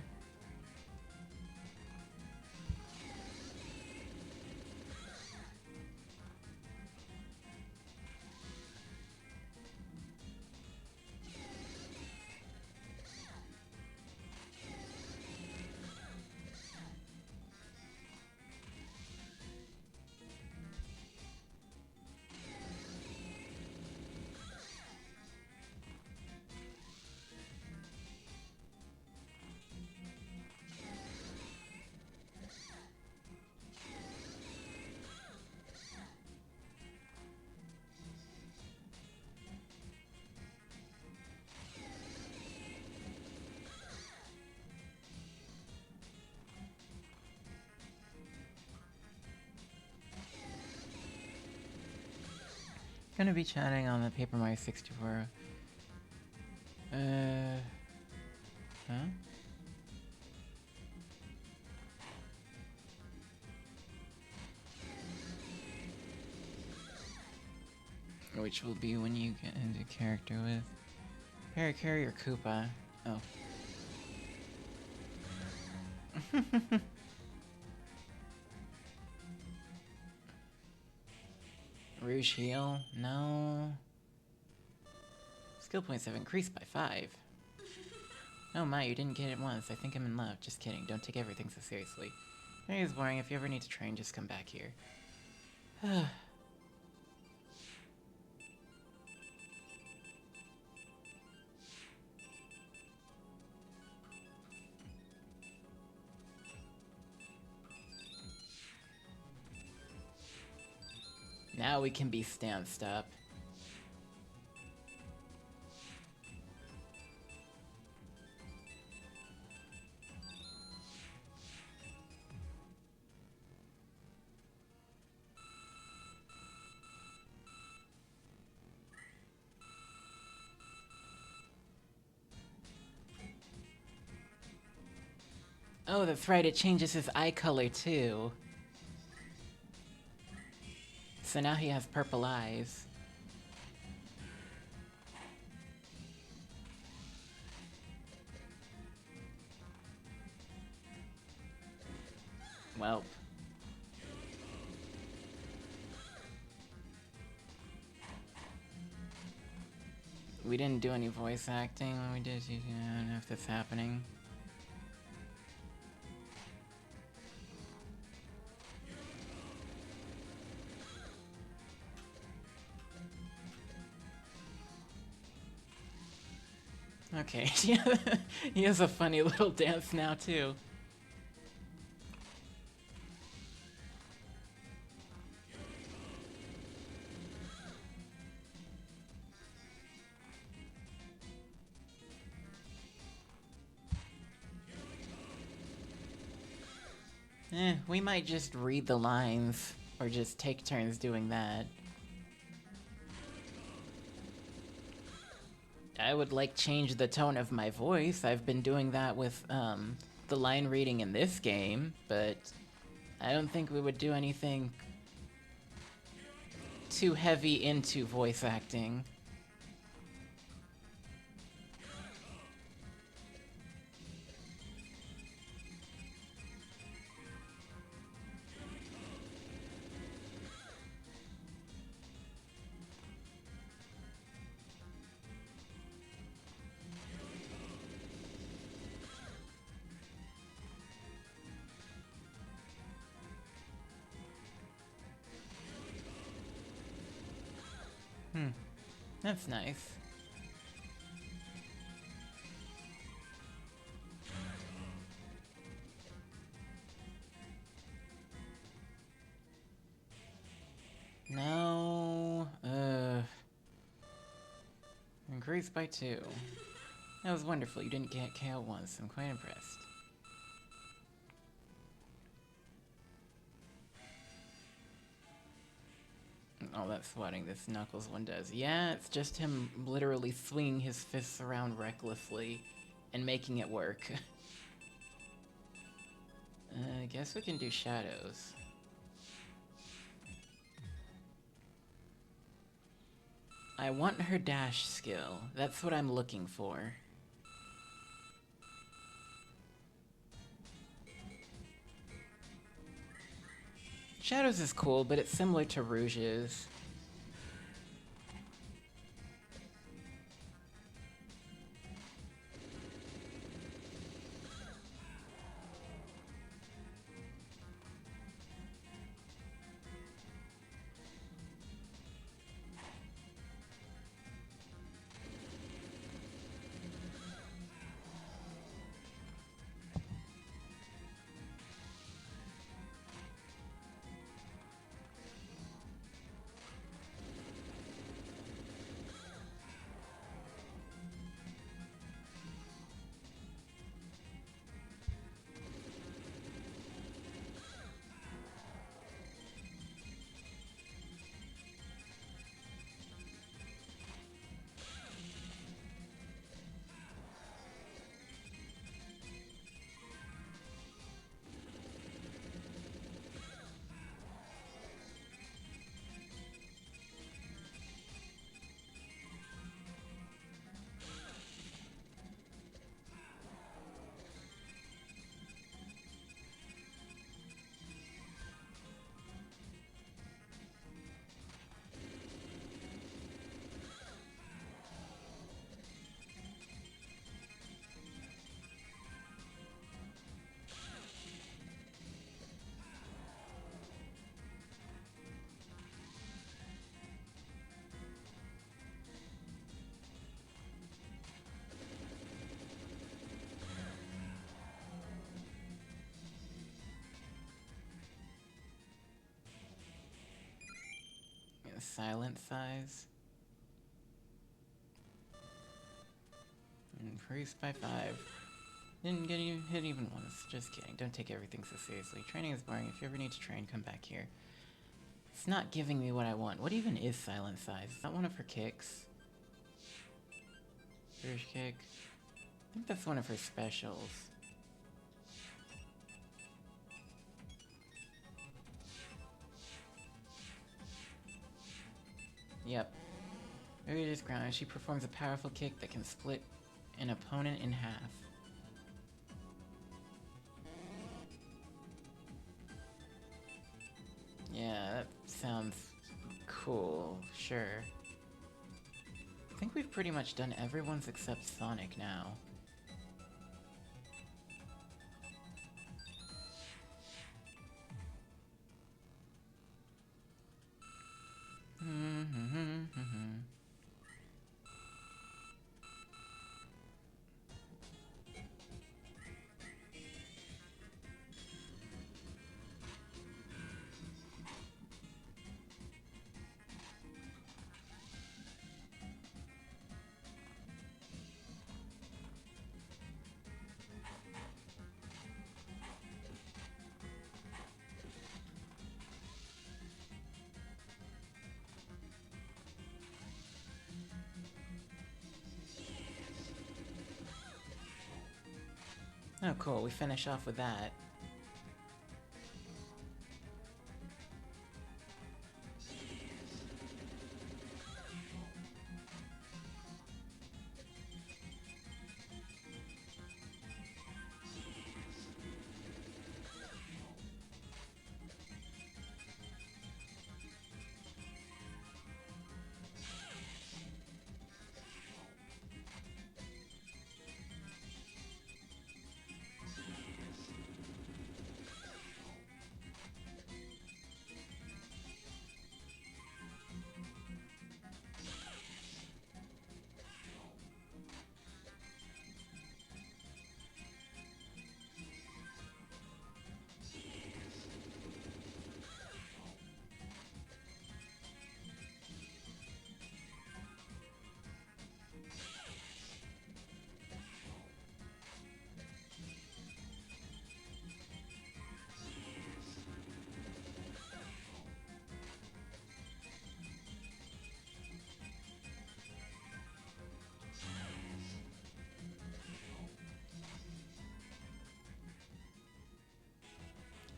[SPEAKER 1] Gonna be chatting on the Paper Mario 64. Huh? Which will be when you get into character with Harry or Koopa. Oh. Rouge heal? No. Skill points have increased by 5. Oh my, you didn't get it once. I think I'm in love. Just kidding. Don't take everything so seriously. Training is boring. If you ever need to train, just come back here. Now we can be stanced up. Oh, that's right, it changes his eye color too. So now he has purple eyes. Welp. We didn't do any voice acting when we did. I don't know if that's happening. Okay, yeah, he has a funny little dance now too. We might just read the lines, or just take turns doing that. I would like change the tone of my voice. I've been doing that with the line reading in this game, but I don't think we would do anything too heavy into voice acting. That's nice. No, increased by 2. That was wonderful. You didn't get KO once. I'm quite impressed. Oh, that swatting this Knuckles one does. Yeah, it's just him literally swinging his fists around recklessly and making it work. I guess we can do shadows. I want her dash skill. That's what I'm looking for. Shadows is cool, but it's similar to Rouge's. Silent size. Increased by 5. Didn't get hit even once. Just kidding. Don't take everything so seriously. Training is boring. If you ever need to train, come back here. It's not giving me what I want. What even is silent size? Is that one of her kicks? British kick. I think that's one of her specials. Yep. Radius ground. She performs a powerful kick that can split an opponent in half. Yeah, that sounds cool. Sure. I think we've pretty much done everyone's except Sonic now. Oh, cool. We finish off with that.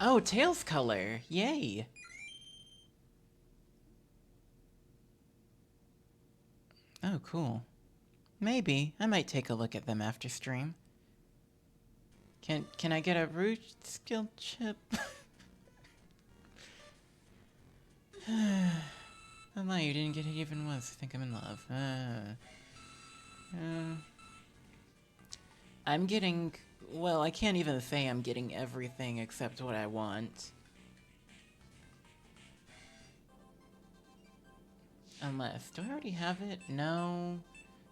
[SPEAKER 1] Oh, Tails color! Yay! Oh, cool. Maybe. I might take a look at them after stream. Can I get a Rouge skill chip? Oh my, you didn't get it even once. I think I'm in love. I'm getting... Well, I can't even say I'm getting everything except what I want. Unless... Do I already have it? No.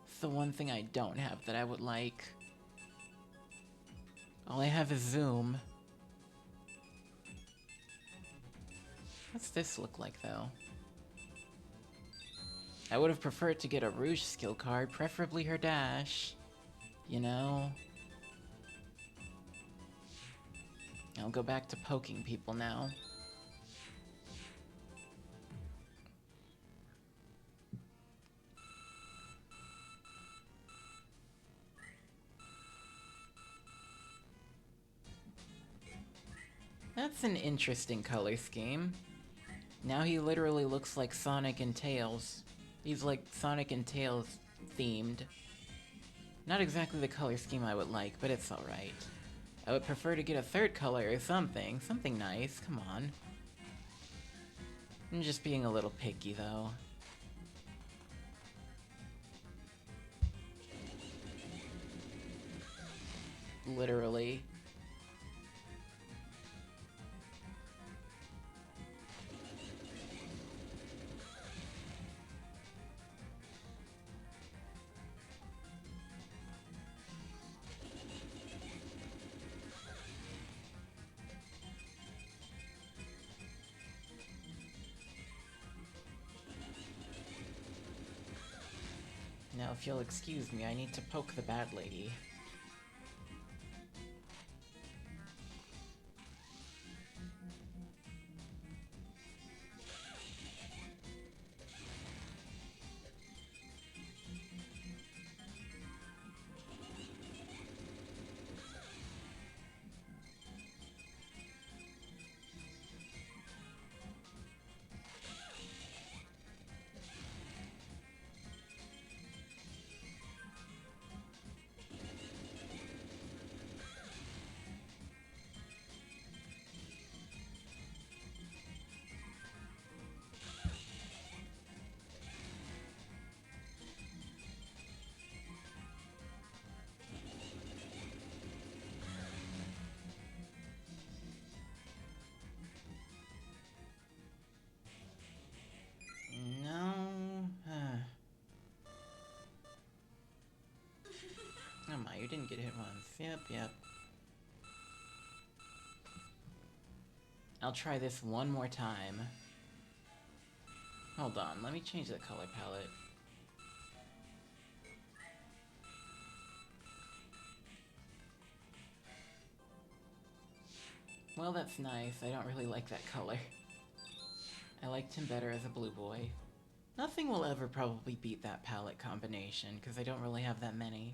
[SPEAKER 1] It's the one thing I don't have that I would like. All I have is Zoom. What's this look like, though? I would have preferred to get a Rouge skill card, preferably her dash. You know? I'll go back to poking people now. That's an interesting color scheme. Now he literally looks like Sonic and Tails. He's like Sonic and Tails themed. Not exactly the color scheme I would like, but it's alright. I would prefer to get a third color or something. Something nice, come on. I'm just being a little picky, though. Literally. Now, if you'll excuse me, I need to poke the bad lady. Oh my, you didn't get hit once. Yep. I'll try this one more time. Hold on, let me change the color palette. Well, that's nice. I don't really like that color. I liked him better as a blue boy. Nothing will ever probably beat that palette combination, because I don't really have that many.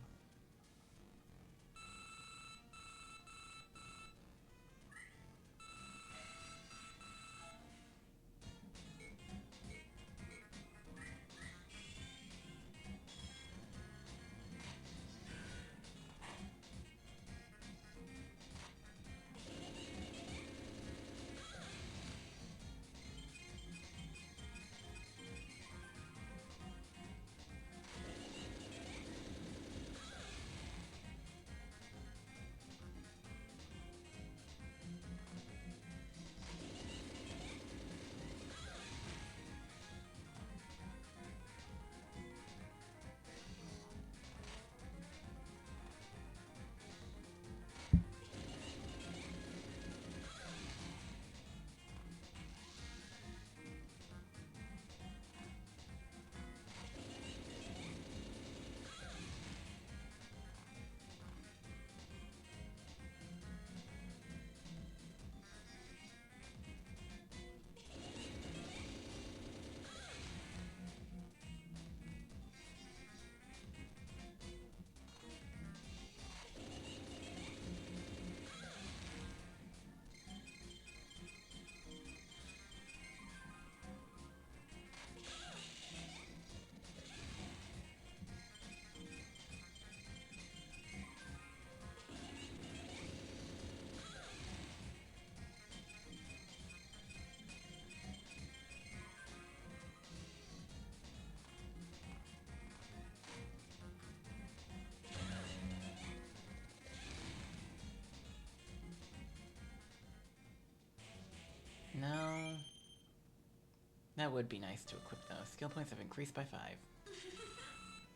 [SPEAKER 1] would be nice to equip though. Skill points have increased by 5.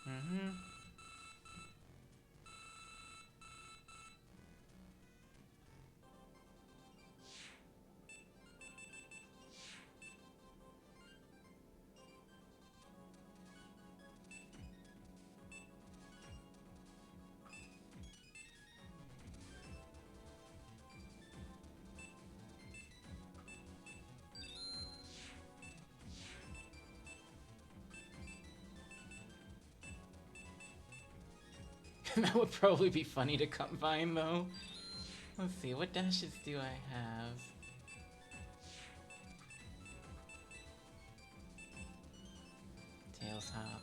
[SPEAKER 1] Mm-hmm. That would probably be funny to combine, though. Let's see, what dashes do I have? Tails hop.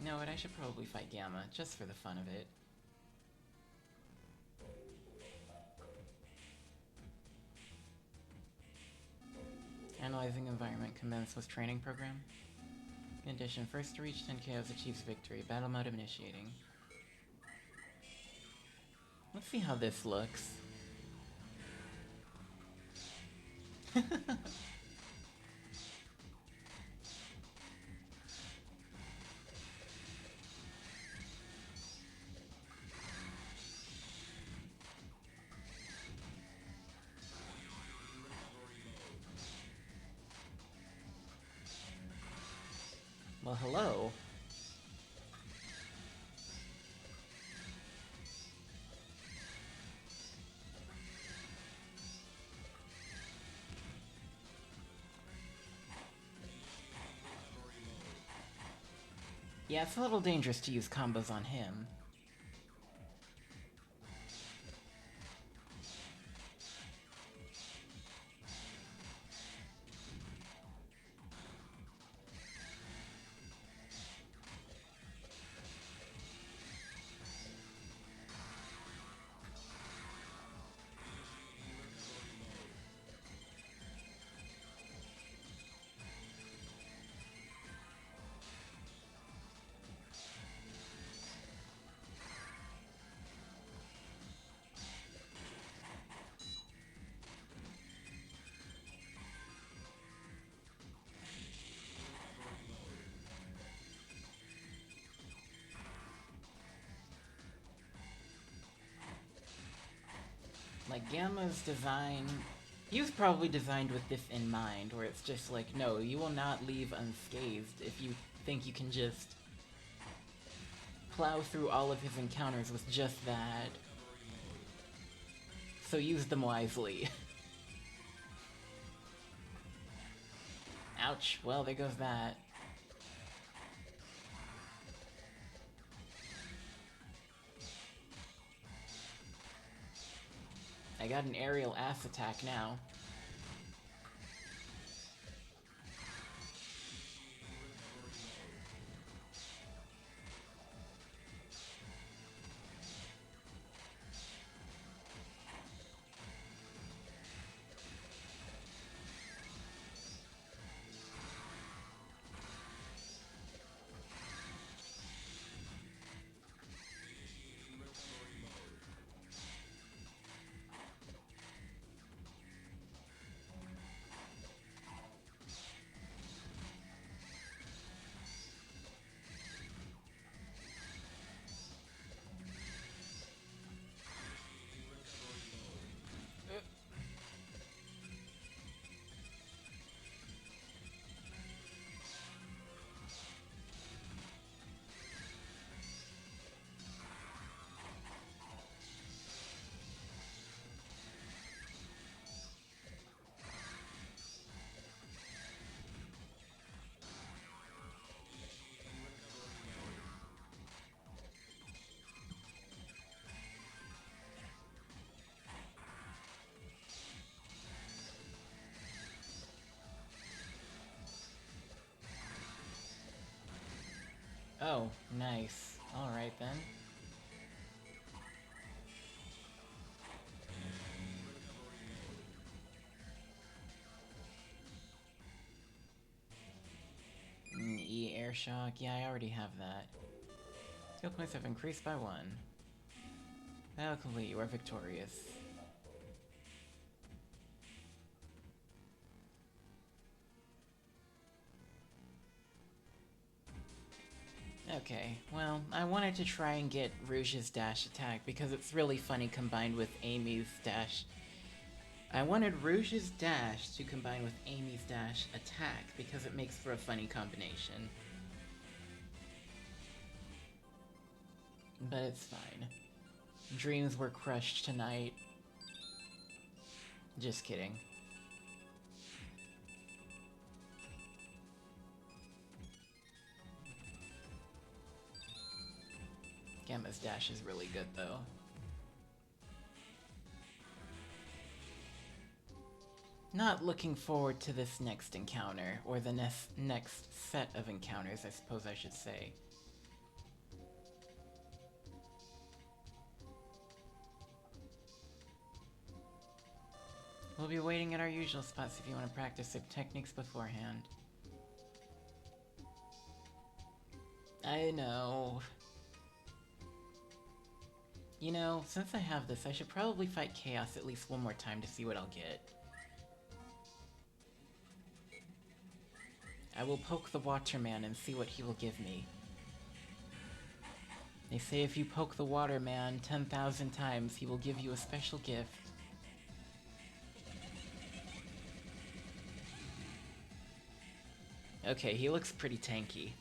[SPEAKER 1] You know what, I should probably fight Gamma, just for the fun of it. Analyzing environment, commence with training program. Condition, first to reach 10 KOs achieves victory. Battle mode initiating. Let's see how this looks. Well, hello. Yeah, it's a little dangerous to use combos on him. Like, Gamma's design... He was probably designed with this in mind, where it's just like, no, you will not leave unscathed if you think you can just plow through all of his encounters with just that. So use them wisely. Ouch. Well, there goes that. I got an aerial ass attack now. Oh, nice. Alright then. E air shock. Yeah, I already have that. Skill points have increased by 1. Luckily, you are victorious. Okay, well, I wanted to try and get Rouge's dash attack because it's really funny combined with Amy's dash. I wanted Rouge's dash to combine with Amy's dash attack because it makes for a funny combination. But it's fine. Dreams were crushed tonight. Just kidding. Gamma's dash is really good though. Not looking forward to this next encounter, or the next set of encounters, I suppose I should say. We'll be waiting at our usual spots if you want to practice some techniques beforehand. I know. You know, since I have this, I should probably fight Chaos at least one more time to see what I'll get. I will poke the Waterman and see what he will give me. They say if you poke the Waterman 10,000 times, he will give you a special gift. Okay, he looks pretty tanky.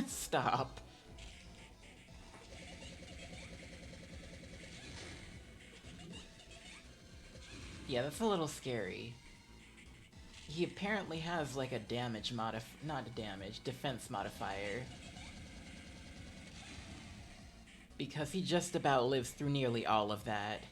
[SPEAKER 1] Stop. Yeah, that's a little scary. He apparently has like a defense modifier. Because he just about lives through nearly all of that.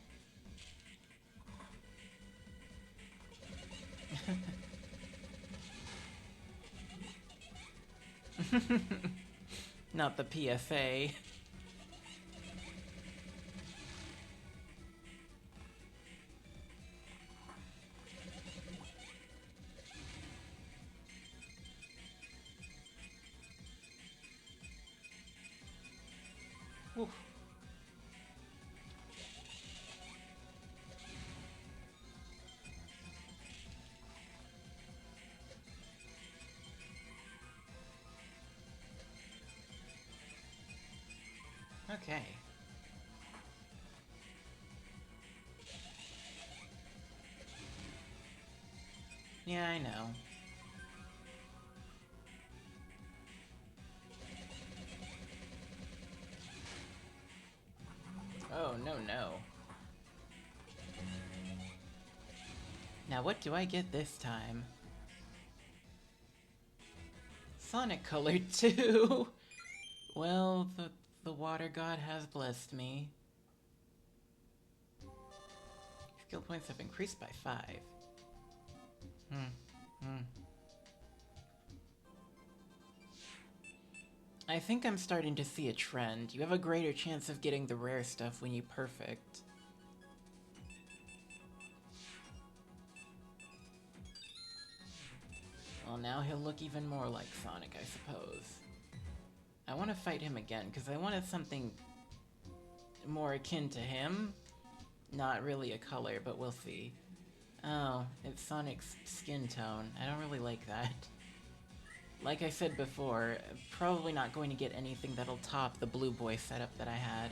[SPEAKER 1] Not the PSA. Oof. Okay. Yeah, I know. Oh, no, no. Now what do I get this time? Sonic Color 2! Well, the water god has blessed me. Skill points have increased by 5. I think I'm starting to see a trend. You have a greater chance of getting the rare stuff when you perfect. Well, now he'll look even more like Sonic, I suppose. I want to fight him again, because I wanted something more akin to him. Not really a color, but we'll see. Oh, it's Sonic's skin tone. I don't really like that. Like I said before, probably not going to get anything that'll top the Blue Boy setup that I had.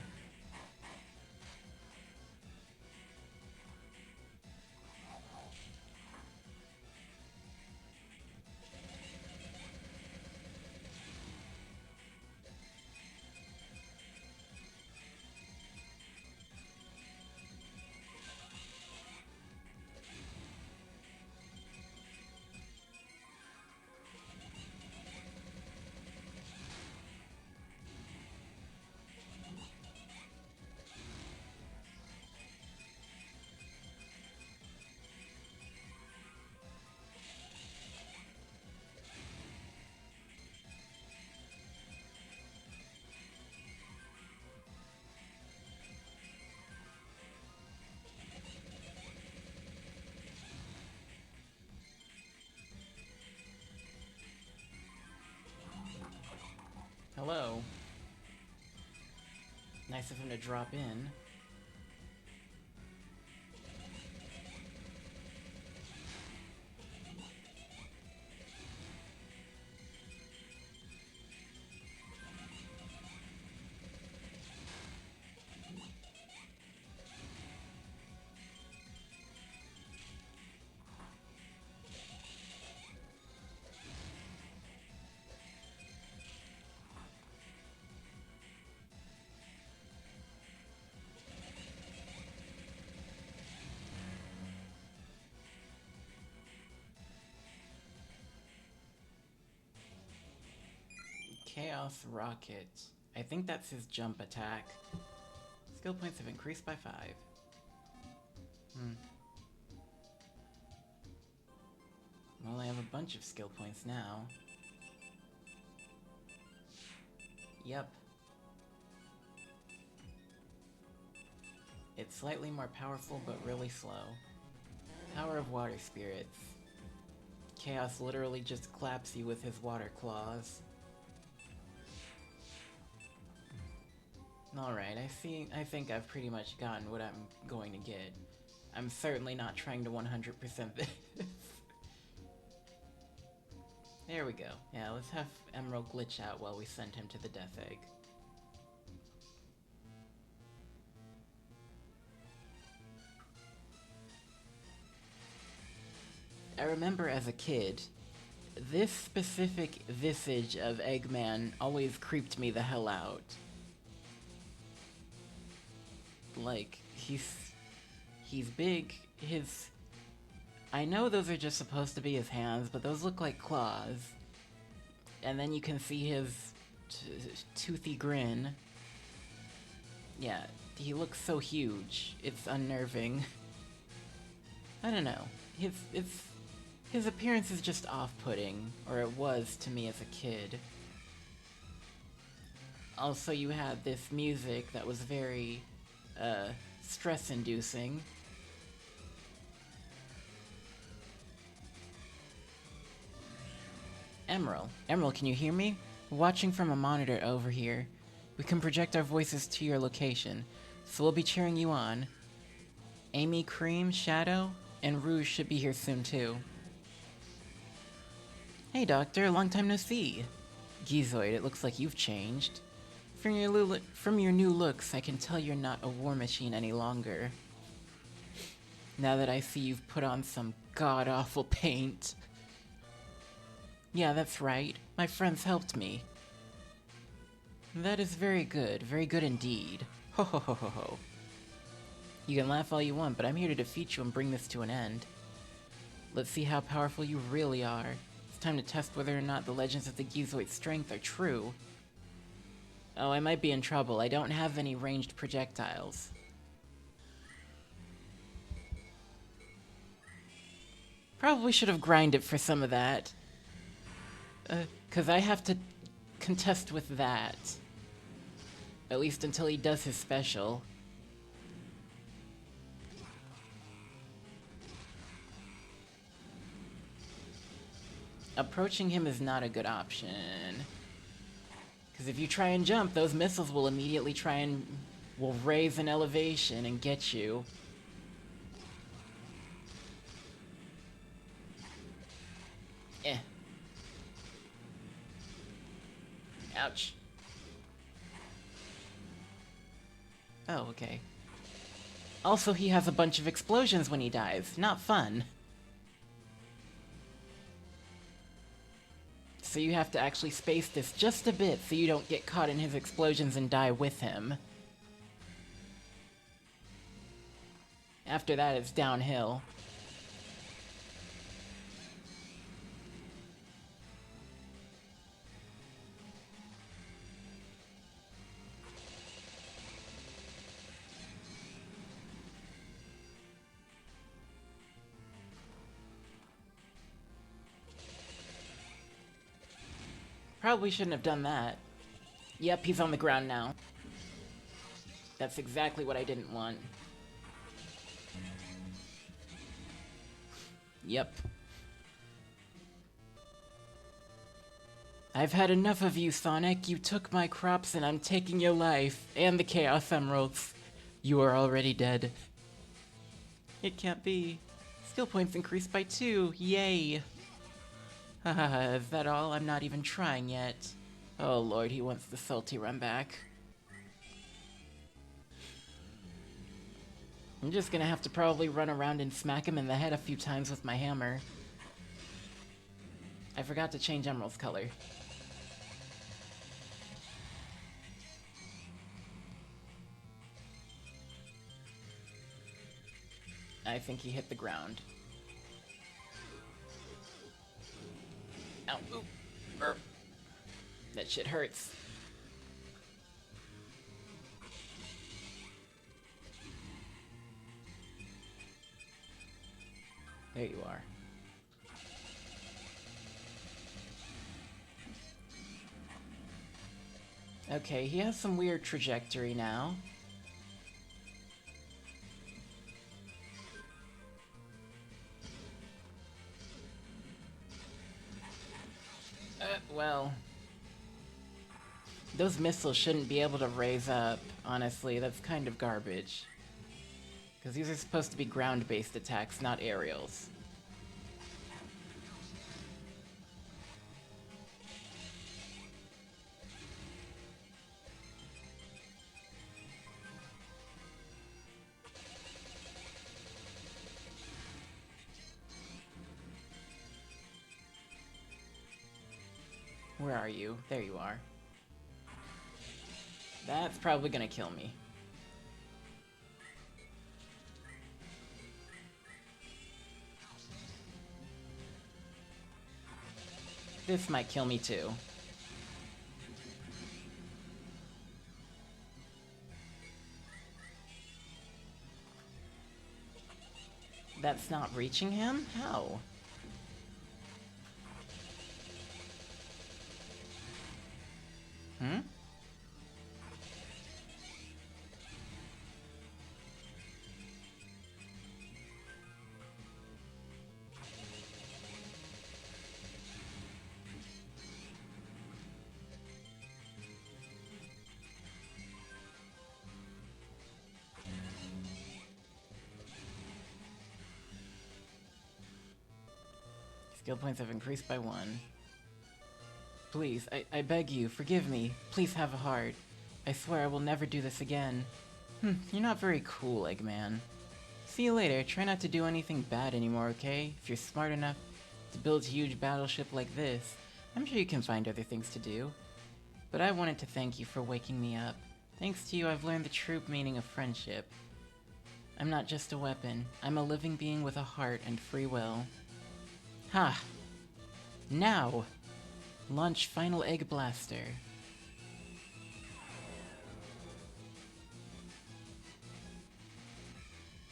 [SPEAKER 1] Nice of him to drop in. Chaos Rocket. I think that's his jump attack. Skill points have increased by 5. Well, I have a bunch of skill points now. Yep. It's slightly more powerful, but really slow. Power of Water Spirits. Chaos literally just claps you with his water claws. Alright, I think I've pretty much gotten what I'm going to get. I'm certainly not trying to 100% this. There we go. Yeah, let's have Emerald glitch out while we send him to the Death Egg. I remember as a kid, this specific visage of Eggman always creeped me the hell out. Like, he's big, I know those are just supposed to be his hands, but those look like claws. And then you can see his toothy grin. Yeah, he looks so huge, it's unnerving. I don't know, his appearance is just off-putting, or it was to me as a kid. Also, you had this music that was very stress-inducing. Emerald, can you hear me? We're watching from a monitor over here. We can project our voices to your location, so we'll be cheering you on. Amy, Cream, Shadow, and Rouge should be here soon too. Hey Doctor, long time no see. Gizoid, it looks like you've changed. From your new looks, I can tell you're not a war machine any longer. Now that I see you've put on some god-awful paint. Yeah, that's right. My friends helped me. That is very good indeed. Ho ho ho ho ho. You can laugh all you want, but I'm here to defeat you and bring this to an end. Let's see how powerful you really are. It's time to test whether or not the legends of the Gizoid's strength are true. Oh, I might be in trouble. I don't have any ranged projectiles. Probably should have grinded for some of that. 'Cause I have to contest with that. At least until he does his special. Approaching him is not a good option. Because if you try and jump, those missiles will immediately will raise an elevation and get you. Ouch. Oh, okay. Also, he has a bunch of explosions when he dies. Not fun. So you have to actually space this just a bit so you don't get caught in his explosions and die with him. After that, it's downhill. Probably shouldn't have done that. Yep, he's on the ground now. That's exactly what I didn't want. Yep. I've had enough of you, Sonic. You took my crops and I'm taking your life. And the Chaos Emeralds. You are already dead. It can't be. Skill points increased by 2. Yay. Haha, is that all? I'm not even trying yet. Oh lord, he wants the salty run back. I'm just gonna have to probably run around and smack him in the head a few times with my hammer. I forgot to change Emerald's color. I think he hit the ground. Ow, ooh, burp. That shit hurts. There you are. Okay, he has some weird trajectory now. Well... Those missiles shouldn't be able to raise up, honestly. That's kind of garbage. Because these are supposed to be ground-based attacks, not aerials. Where are you? There you are. That's probably gonna kill me. This might kill me too. That's not reaching him? How? Hmm? Skill points have increased by 1. Please, I beg you, forgive me. Please have a heart. I swear I will never do this again. You're not very cool, Eggman. See you later. Try not to do anything bad anymore, okay? If you're smart enough to build a huge battleship like this, I'm sure you can find other things to do. But I wanted to thank you for waking me up. Thanks to you, I've learned the true meaning of friendship. I'm not just a weapon. I'm a living being with a heart and free will. Ha! Now! Launch Final Egg Blaster.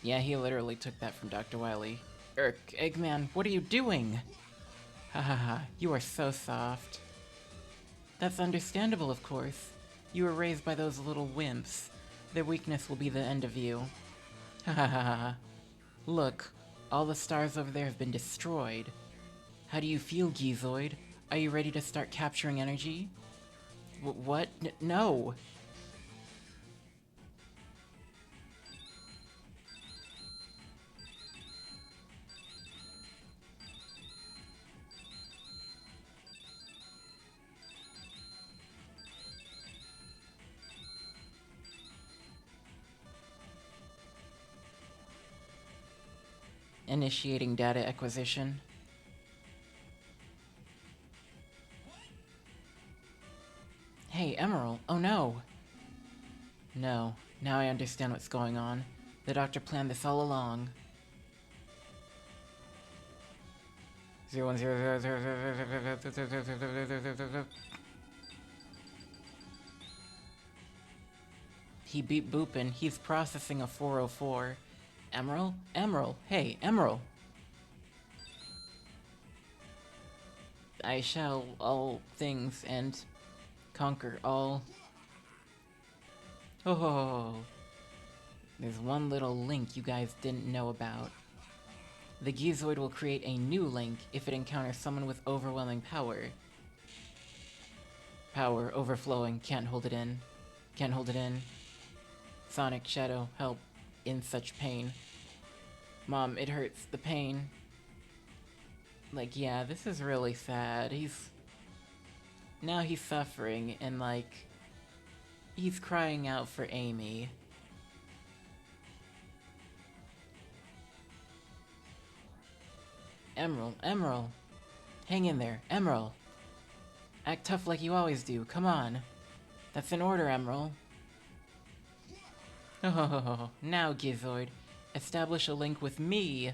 [SPEAKER 1] Yeah, he literally took that from Dr. Wily. Eggman, what are you doing? Ha ha ha, you are so soft. That's understandable, of course. You were raised by those little wimps. Their weakness will be the end of you. Ha ha ha ha. Look, all the stars over there have been destroyed. How do you feel, Gizoid? Are you ready to start capturing energy? What? No! Initiating data acquisition. Hey, Emerald. Oh no! No. Now I understand what's going on. The doctor planned this all along. 0100000000. He beat Boopin. He's processing a 404. Emerald? Emerald! Hey, Emerald! I shall all things and conquer all. Oh, there's one little link you guys didn't know about. The Gizoid will create a new link if it encounters someone with overwhelming power. Power overflowing. Can't hold it in. Can't hold it in. Sonic, Shadow, help. In such pain. Mom, it hurts. The pain. Like, yeah, this is really sad. Now he's suffering, and like, he's crying out for Amy. Emerald, Emerald! Hang in there, Emerald! Act tough like you always do, come on! That's an order, Emerald. Oh, now, Gizoid, establish a link with me!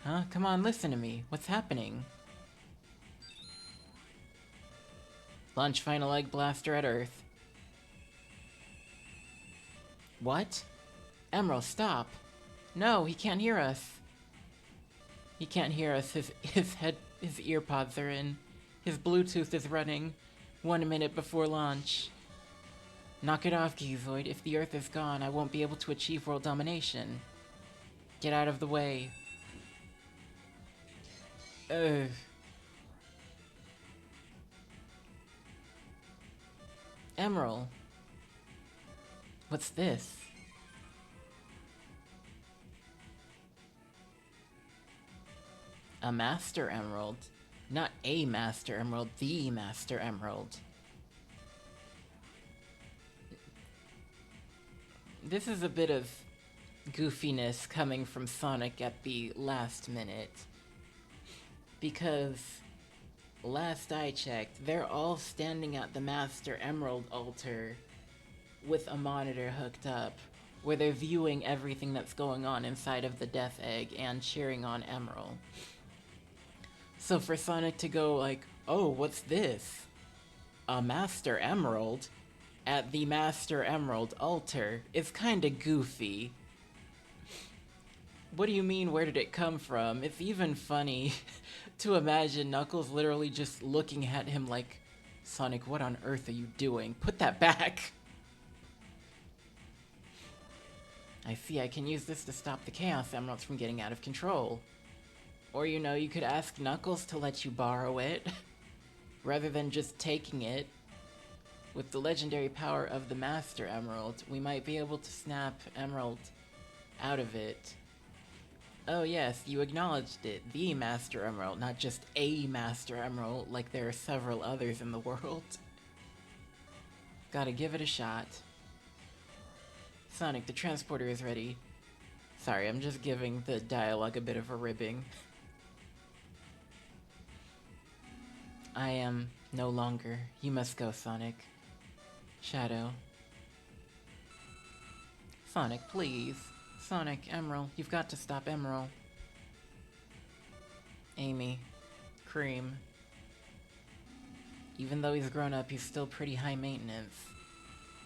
[SPEAKER 1] Huh? Come on, listen to me. What's happening? Launch final egg blaster at Earth. What? Emerald, stop! No, he can't hear us! He can't hear us. His ear pods are in. His Bluetooth is running. 1 minute before launch. Knock it off, Gizoid. If the Earth is gone, I won't be able to achieve world domination. Get out of the way. Ugh. Emerald. What's this? A Master Emerald. Not a Master Emerald, the Master Emerald. This is a bit of goofiness coming from Sonic at the last minute. Because, last I checked, they're all standing at the Master Emerald altar with a monitor hooked up, where they're viewing everything that's going on inside of the Death Egg and cheering on Emerald. So for Sonic to go like, oh, what's this? A Master Emerald at the Master Emerald altar is kinda goofy. What do you mean, where did it come from? It's even funny to imagine Knuckles literally just looking at him like, Sonic, what on earth are you doing? Put that back! I see, I can use this to stop the Chaos Emeralds from getting out of control. Or, you know, you could ask Knuckles to let you borrow it, rather than just taking it. With the legendary power of the Master Emerald, we might be able to snap Emerald out of it. Oh yes, you acknowledged it. The Master Emerald, not just a Master Emerald, like there are several others in the world. Gotta give it a shot. Sonic, the transporter is ready. Sorry, I'm just giving the dialogue a bit of a ribbing. I am no longer. You must go, Sonic. Shadow. Sonic, please. Sonic, Emerald, you've got to stop Emerald. Amy. Cream. Even though he's grown up, he's still pretty high maintenance.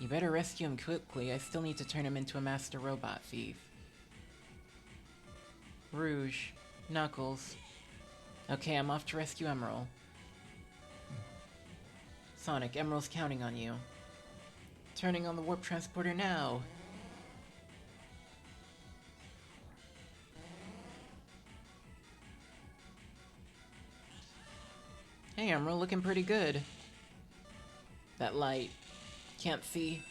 [SPEAKER 1] You better rescue him quickly, I still need to turn him into a master robot thief. Rouge. Knuckles. Okay, I'm off to rescue Emerald. Sonic, Emerald's counting on you. Turning on the warp transporter now! Hey Emerald, looking pretty good. That light. Can't see.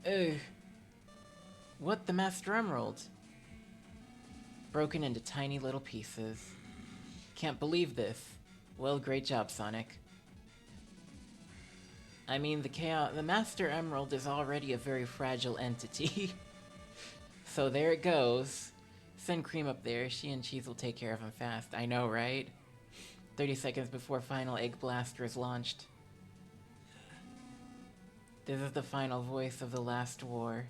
[SPEAKER 1] Ugh. What the Master Emerald? Broken into tiny little pieces. Can't believe this. Well, great job, Sonic. I mean, the Master Emerald is already a very fragile entity. So there it goes. Send Cream up there. She and Cheese will take care of him fast. I know, right? 30 seconds before final Egg Blaster is launched. This is the final voice of the last war.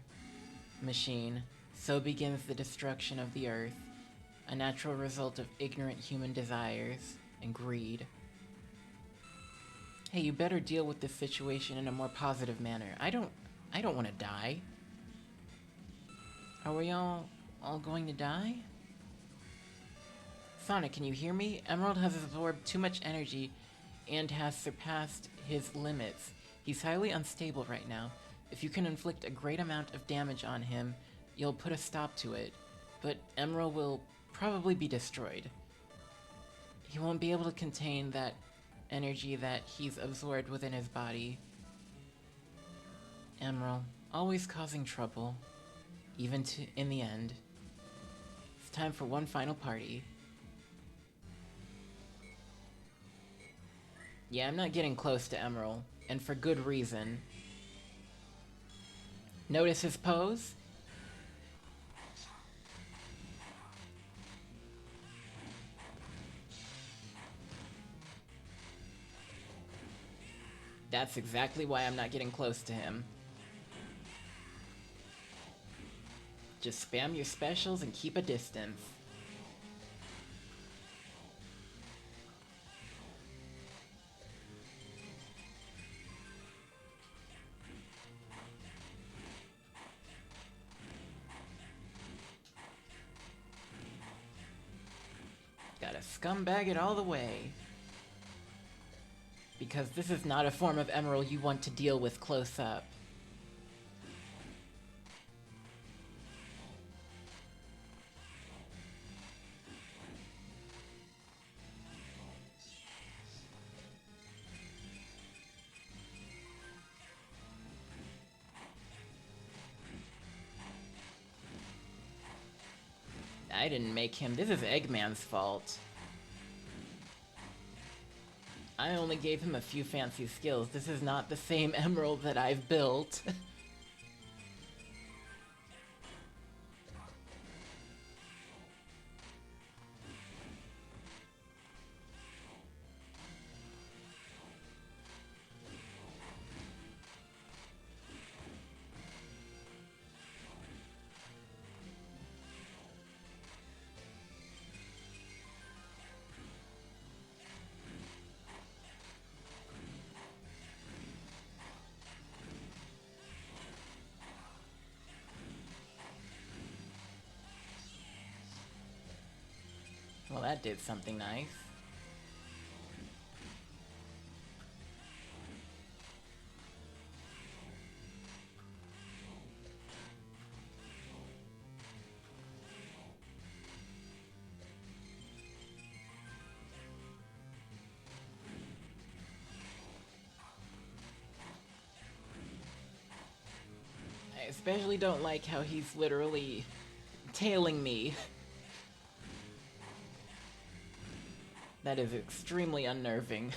[SPEAKER 1] Machine. So begins the destruction of the Earth. A natural result of ignorant human desires and greed. Hey, you better deal with this situation in a more positive manner. I don't want to die. Are we all going to die? Sonic, can you hear me? Emerald has absorbed too much energy and has surpassed his limits. He's highly unstable right now. If you can inflict a great amount of damage on him, you'll put a stop to it. But Emerald will probably be destroyed. He won't be able to contain that energy that he's absorbed within his body. Emerald, always causing trouble, even in the end. It's time for one final party. Yeah, I'm not getting close to Emerald, and for good reason. Notice his pose? That's exactly why I'm not getting close to him. Just spam your specials and keep a distance. Gotta scumbag it all the way. Because this is not a form of Emerald you want to deal with close up. I didn't make him. This is Eggman's fault. I only gave him a few fancy skills. This is not the same Emerald that I've built. Well, that did something nice. I especially don't like how he's literally tailing me. That is extremely unnerving.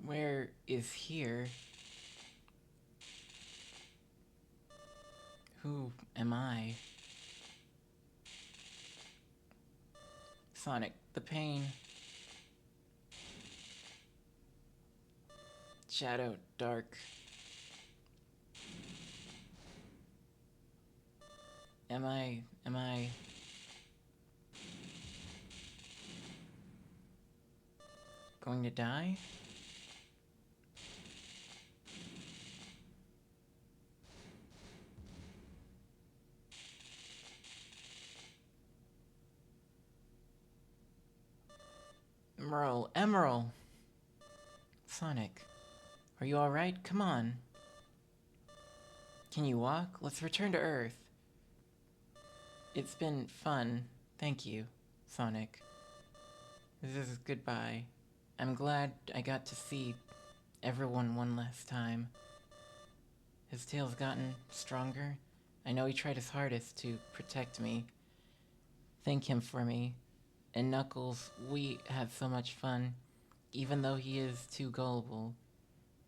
[SPEAKER 1] Where is here? Who am I? Sonic, the pain. Shadow, dark. Am I going to die? Emerald! Sonic, are you alright? Come on. Can you walk? Let's return to Earth. It's been fun. Thank you, Sonic. This is goodbye. I'm glad I got to see everyone one last time. His tail's gotten stronger. I know he tried his hardest to protect me. Thank him for me. And Knuckles, we had so much fun, even though he is too gullible.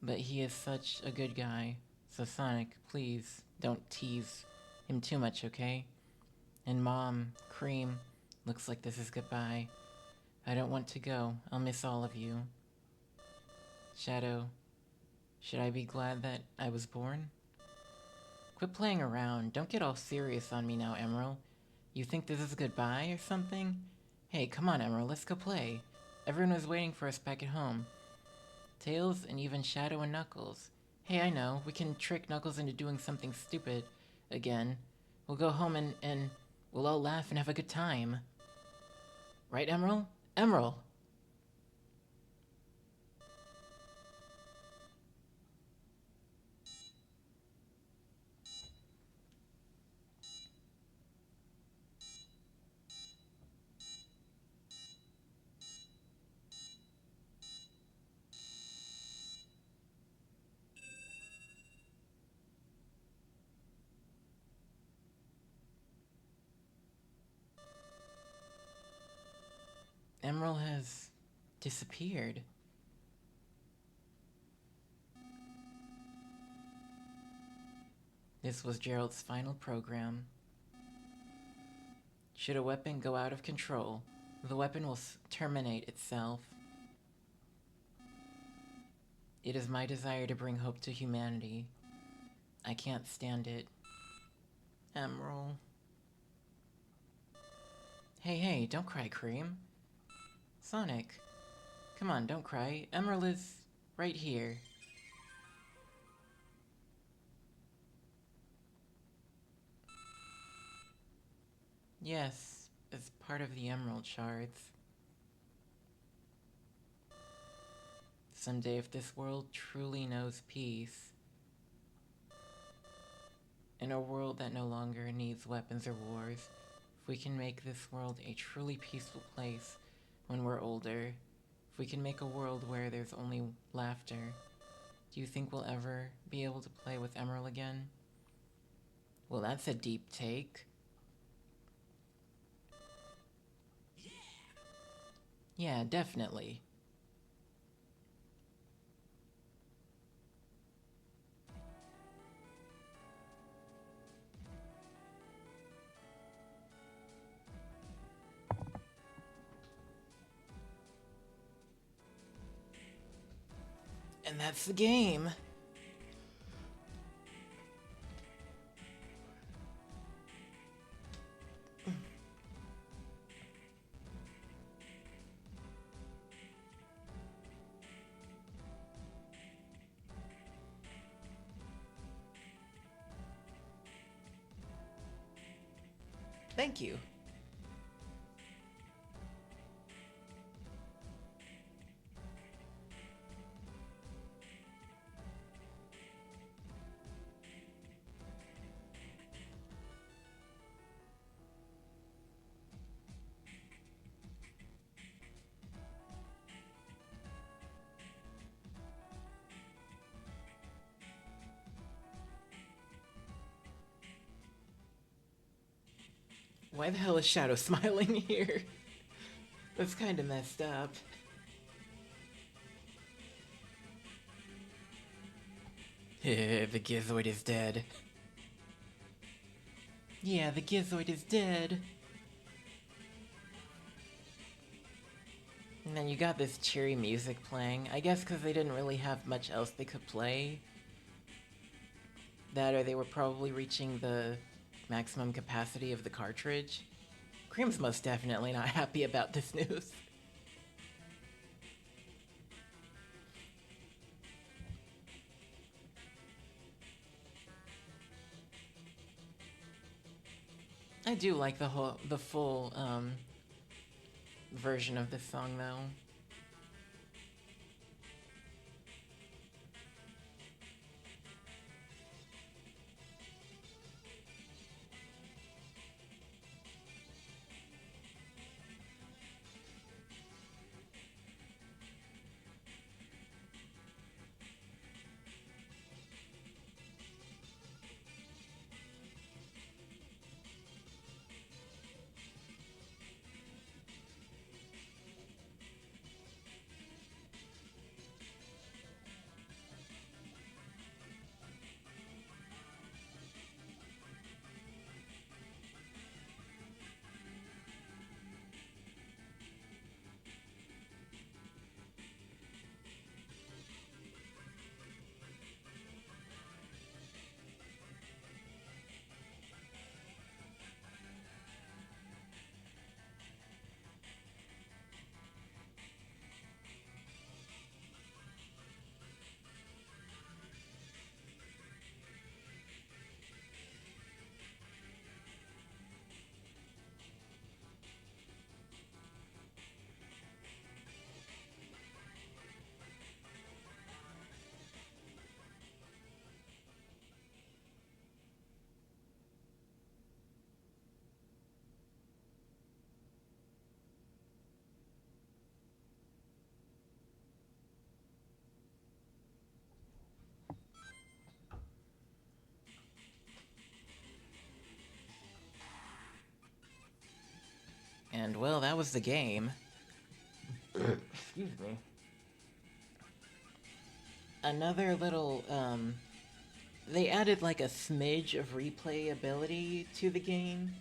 [SPEAKER 1] But he is such a good guy. So Sonic, please, don't tease him too much, okay? And Mom, Cream, looks like this is goodbye. I don't want to go. I'll miss all of you. Shadow, should I be glad that I was born? Quit playing around. Don't get all serious on me now, Emerald. You think this is goodbye or something? Hey, come on, Emerald, let's go play. Everyone was waiting for us back at home. Tails and even Shadow and Knuckles. Hey, I know, we can trick Knuckles into doing something stupid again. We'll go home and we'll all laugh and have a good time. Right, Emerald? Emerald! Emerald has disappeared. This was Gerald's final program. Should a weapon go out of control, the weapon will terminate itself. It is my desire to bring hope to humanity. I can't stand it. Emerald. Hey, don't cry, Cream. Sonic. Come on, don't cry. Emerald is right here. Yes, as part of the Emerald Shards. Someday, if this world truly knows peace, in a world that no longer needs weapons or wars, if we can make this world a truly peaceful place when we're older, if we can make a world where there's only laughter, do you think we'll ever be able to play with Emerald again? Well, that's a deep take. Yeah, definitely. And that's the game. Thank you. Why the hell is Shadow smiling here? That's kind of messed up. The Gizoid is dead. Yeah, the Gizoid is dead. And then you got this cheery music playing. I guess because they didn't really have much else they could play. That or they were probably reaching the maximum capacity of the cartridge. Cream's most definitely not happy about this news. I do like the full version of this song though. And well, that was the game. Excuse me. Another little, they added like a smidge of replayability to the game.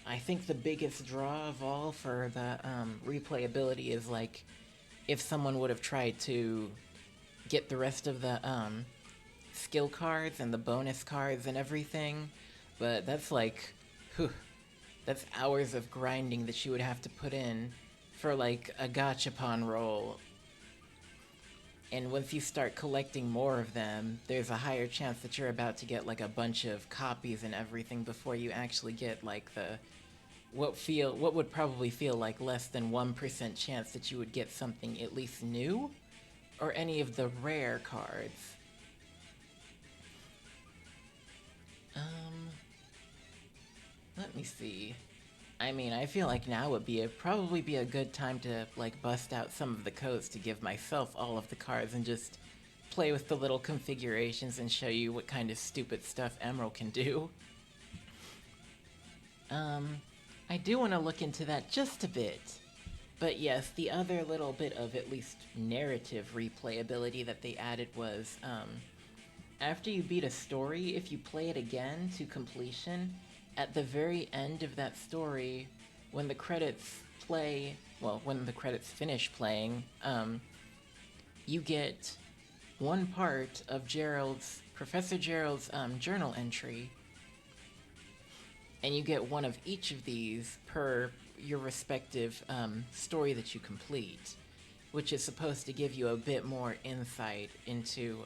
[SPEAKER 1] I think the biggest draw of all for the replayability is like if someone would have tried to get the rest of the skill cards and the bonus cards and everything, but that's like, whew, that's hours of grinding that you would have to put in for like a gachapon roll. And once you start collecting more of them, there's a higher chance that you're about to get like a bunch of copies and everything before you actually get like the what would probably feel like less than 1% chance that you would get something at least new or any of the rare cards. Let me see. I mean, I feel like now would probably be a good time to like bust out some of the codes to give myself all of the cards and just play with the little configurations and show you what kind of stupid stuff Emerald can do. I do want to look into that just a bit. But yes, the other little bit of at least narrative replayability that they added was, after you beat a story, if you play it again to completion, at the very end of that story, when the credits play, well, when the credits finish playing, you get one part of Professor Gerald's journal entry, and you get one of each of these per your respective story that you complete, which is supposed to give you a bit more insight into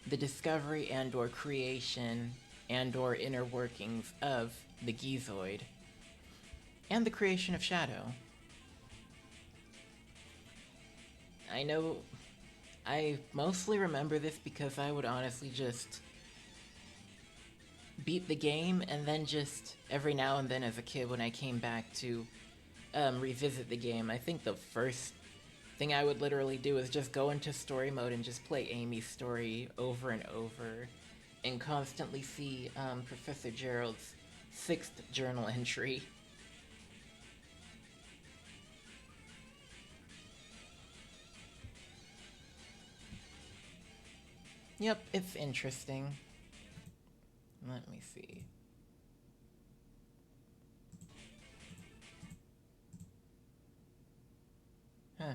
[SPEAKER 1] the discovery and or creation and or inner workings of the Gizoid, and the creation of Shadow. I know I mostly remember this because I would honestly just beat the game and then just every now and then as a kid when I came back to revisit the game, I think the first thing I would literally do is just go into story mode and just play Amy's story over and over and constantly see Professor Gerald's 6th journal entry. Yep, it's interesting. Let me see. Huh.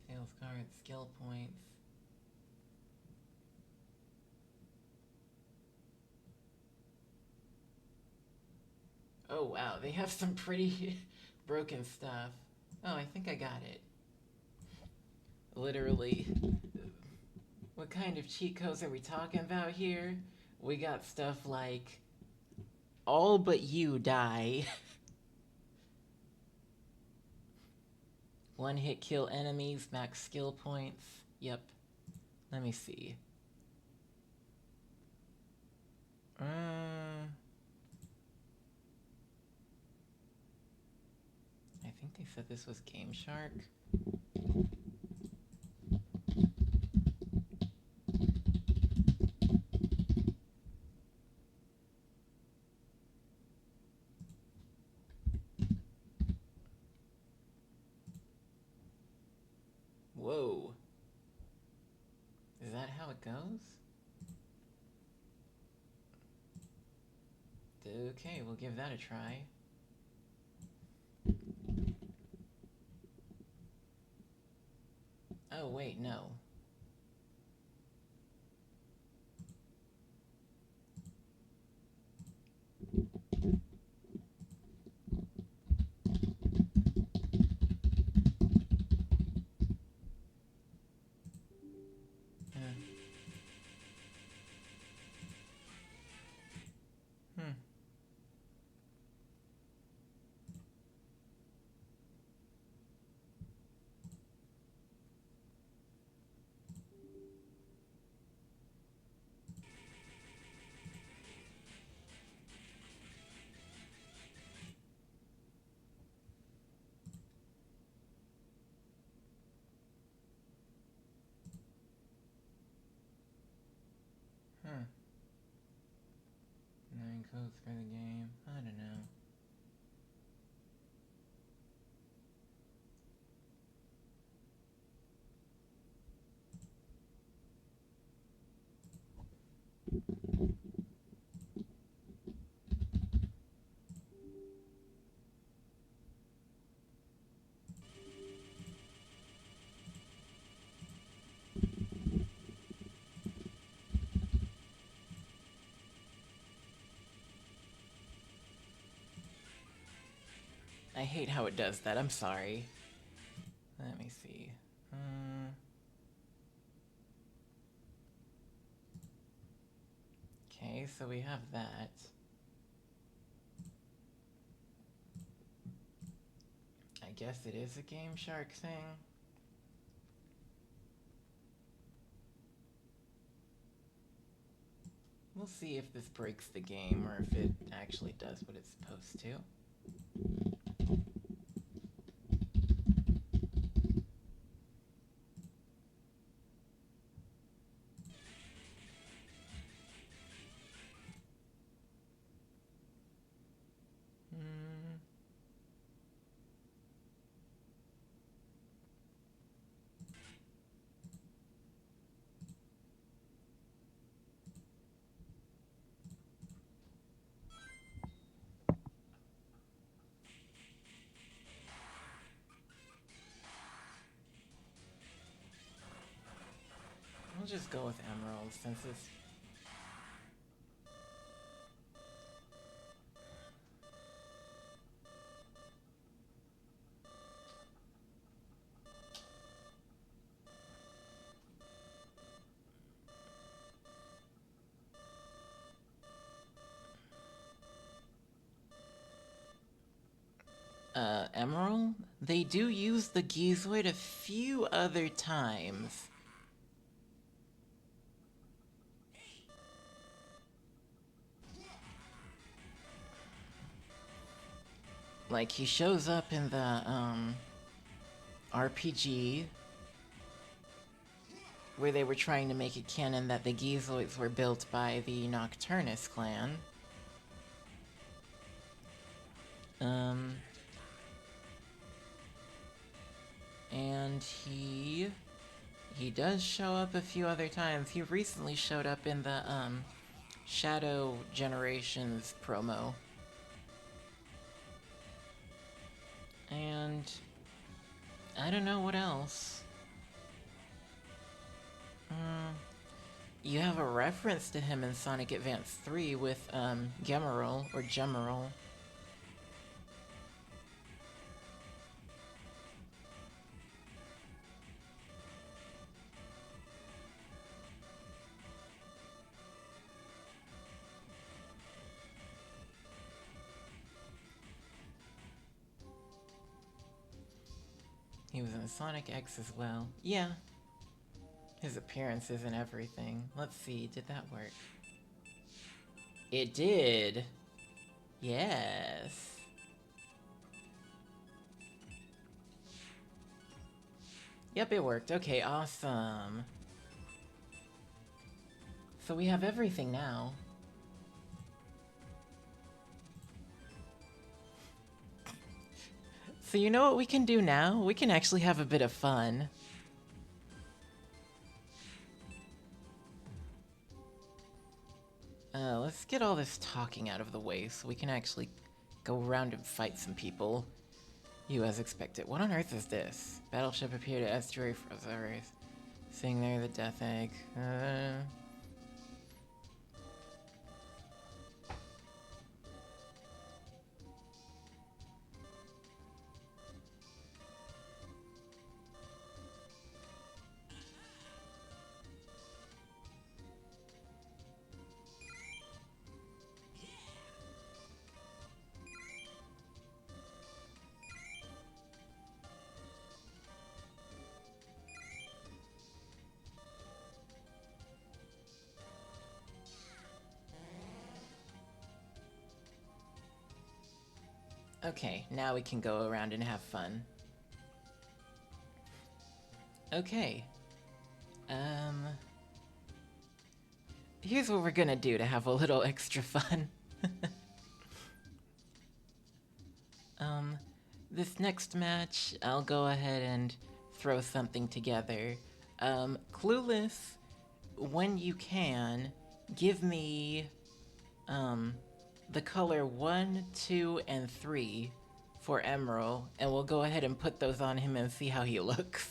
[SPEAKER 1] Sales cards, skill points. Oh wow, they have some pretty broken stuff. Oh, I think I got it. Literally. What kind of cheat codes are we talking about here? We got stuff like all but you die. One hit kill enemies, max skill points. Yep. Let me see. I think they said this was Game Shark. Whoa. Is that how it goes? Okay, we'll give that a try. Oh, wait, no. Hmm. goes for the game. I don't know. I hate how it does that. I'm sorry. Let me see. Okay, so we have that. I guess it is a Game Shark thing. We'll see if this breaks the game or if it actually does what it's supposed to. We'll just go with Emerald since it's... Emerald? They do use the Gizoid a few other times. Like, he shows up in the, RPG, where they were trying to make it canon that the Gizoids were built by the Nocturnus clan. And he does show up a few other times. He recently showed up in the, Shadow Generations promo. And I don't know what else. You have a reference to him in Sonic Advance 3 with, Gemerald, or Gemerald. He was in Sonic X as well. Yeah. His appearances and everything. Let's see, did that work? It did! Yes! Yep, it worked. Okay, awesome. So we have everything now. So you know what we can do now? We can actually have a bit of fun. Let's get all this talking out of the way so we can actually go around and fight some people. You as expected. What on earth is this? Battleship appeared at estuary for Earth. Sitting there, the Death Egg. Okay, now we can go around and have fun. Okay. Here's what we're gonna do to have a little extra fun. This next match, I'll go ahead and throw something together. Clueless, when you can, give me, the color 1, 2, and 3 for Emerald, and we'll go ahead and put those on him and see how he looks.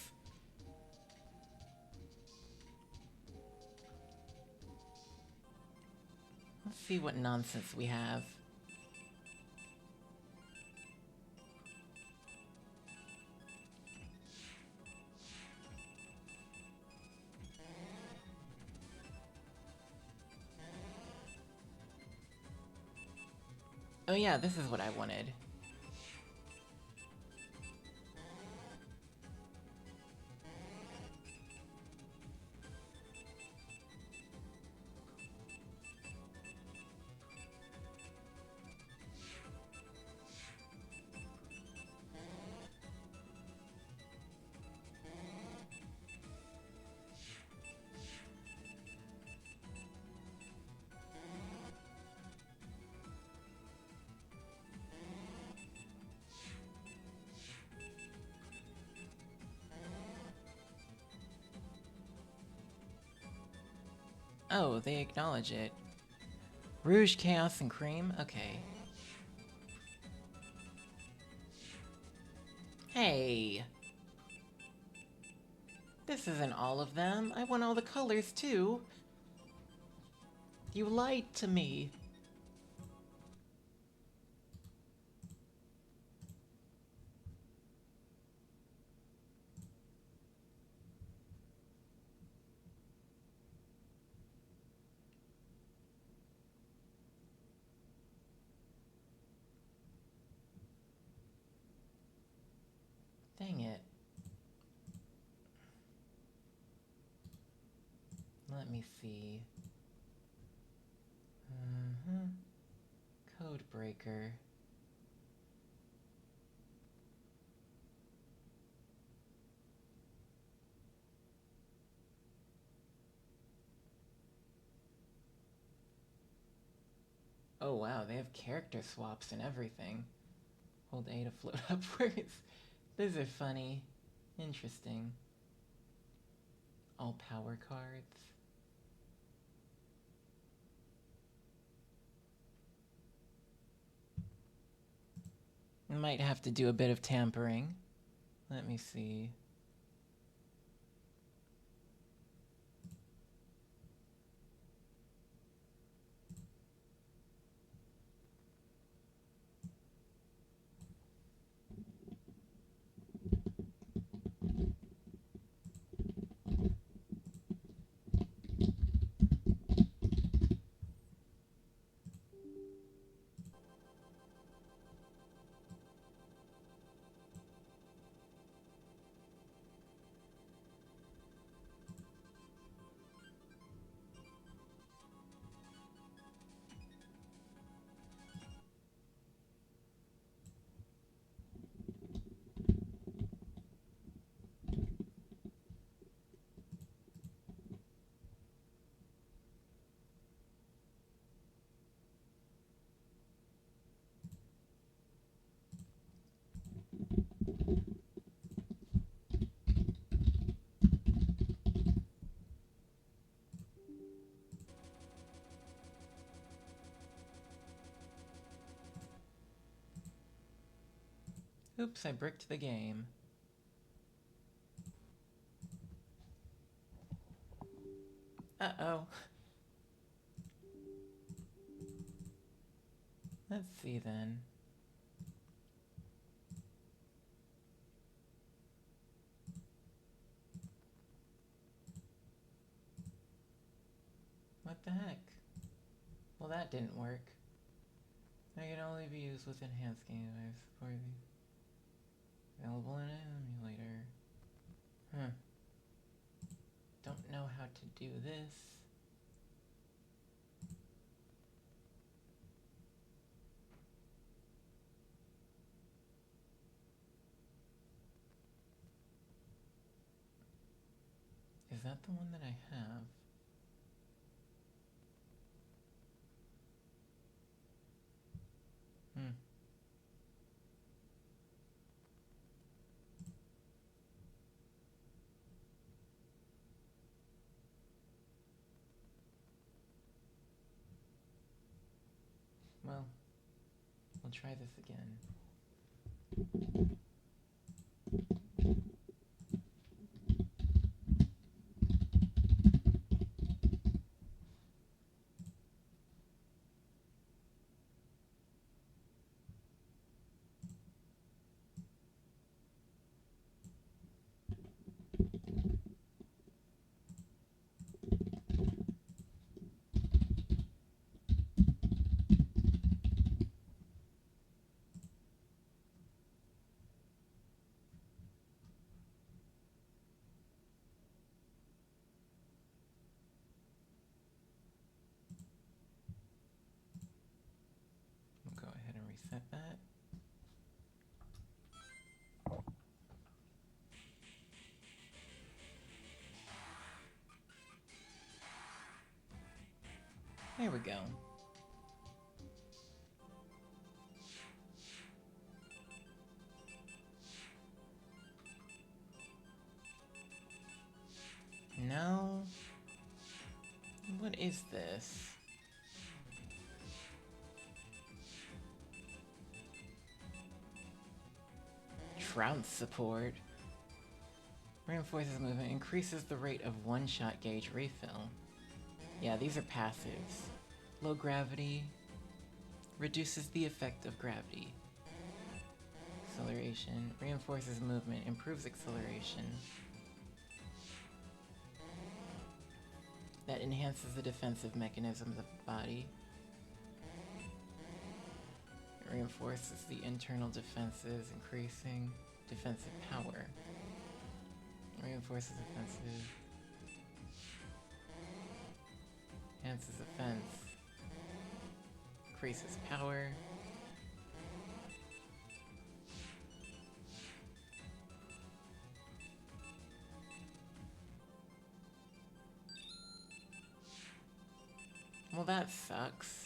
[SPEAKER 1] Let's see what nonsense we have. Oh yeah, this is what I wanted. Oh, they acknowledge it. Rouge, Chaos, and Cream? Okay. Hey! This isn't all of them. I want all the colors too. You lied to me. Dang it. Let me see. Code breaker. Oh wow, they have character swaps and everything. Hold A to float upwards. Those are funny. Interesting. All power cards. Might have to do a bit of tampering. Let me see. Oops, I bricked the game. Uh-oh. Let's see then. What the heck? Well, that didn't work. They can only be used with enhanced game device for the available in an emulator. Huh. Don't know how to do this. Is that the one that I have? try this again. We'll go ahead and reset that. There we go. No. What is this? Trounce support. Reinforces movement, increases the rate of one-shot gauge refill. Yeah, these are passives. Low gravity reduces the effect of gravity. Acceleration reinforces movement, improves acceleration. That enhances the defensive mechanisms of the body. It reinforces the internal defenses, increasing defensive power. Reinforces offensive. Enhances offense. Increases power. Well, that sucks.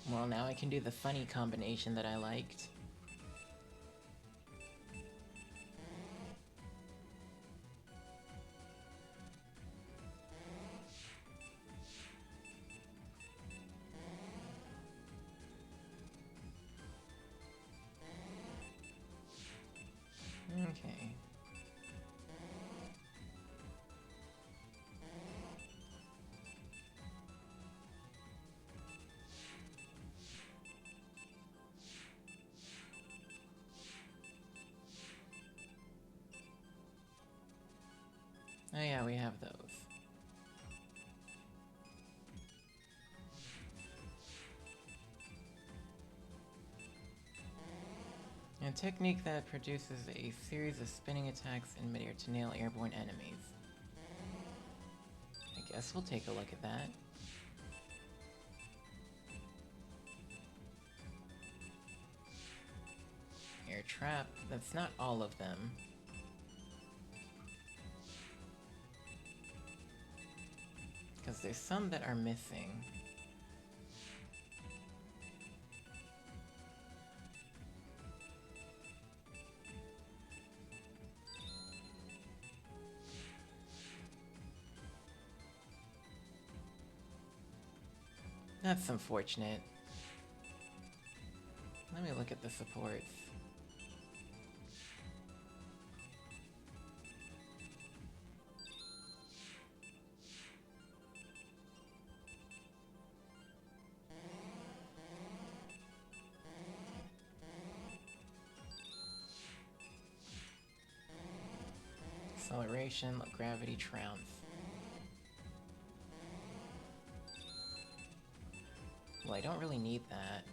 [SPEAKER 1] Well, now I can do the funny combination that I liked. Okay. Oh yeah, we have those. A technique that produces a series of spinning attacks in midair to nail airborne enemies. I guess we'll take a look at that. Air trap, that's not all of them. Because there's some that are missing. That's unfortunate. Let me look at the supports. Acceleration, low gravity, trounce. Well, I don't really need that.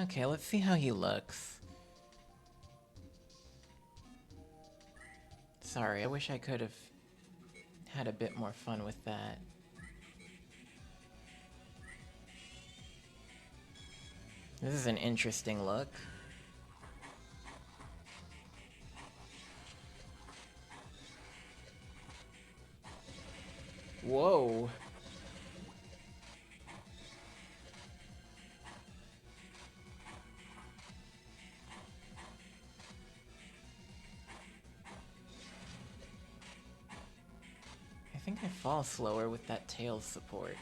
[SPEAKER 1] Okay, let's see how he looks. Sorry, I wish I could have had a bit more fun with that. This is an interesting look. Whoa. I think I fall slower with that tail support.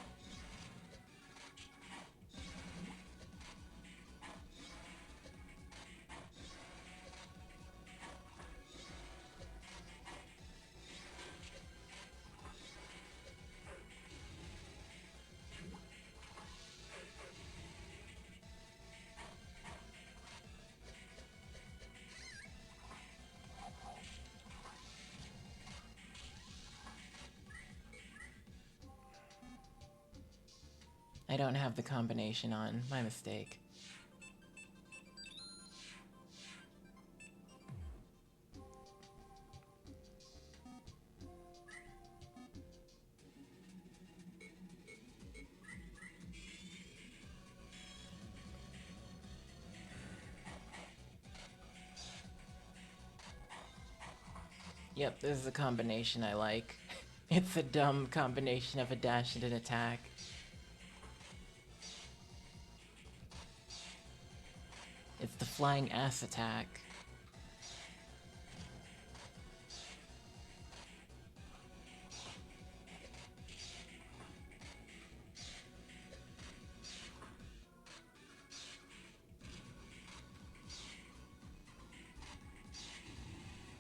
[SPEAKER 1] I don't have the combination on. My mistake. Yep, this is a combination I like. It's a dumb combination of a dash and an attack. It's the flying ass attack.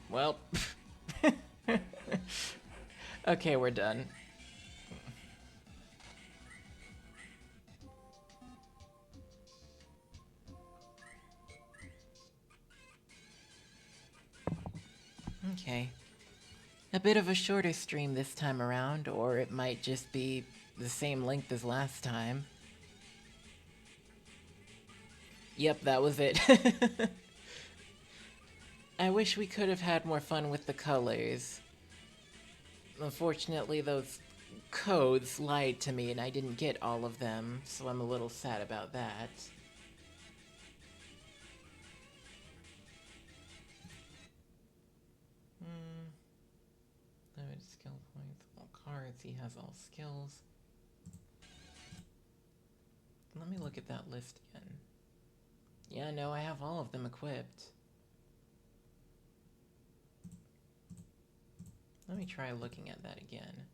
[SPEAKER 1] Well. Okay, we're done. Okay. A bit of a shorter stream this time around, or it might just be the same length as last time. Yep, that was it. I wish we could have had more fun with the colors. Unfortunately, those codes lied to me and I didn't get all of them, so I'm a little sad about that. Limited skill points, all cards, he has all skills. Let me look at that list again. Yeah, no, I have all of them equipped. Let me try looking at that again.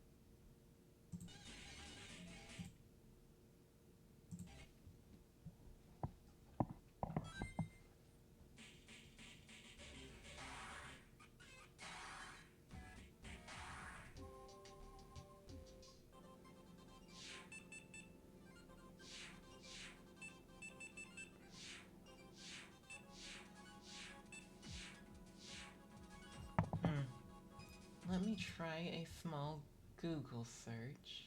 [SPEAKER 1] Let me try a small Google search.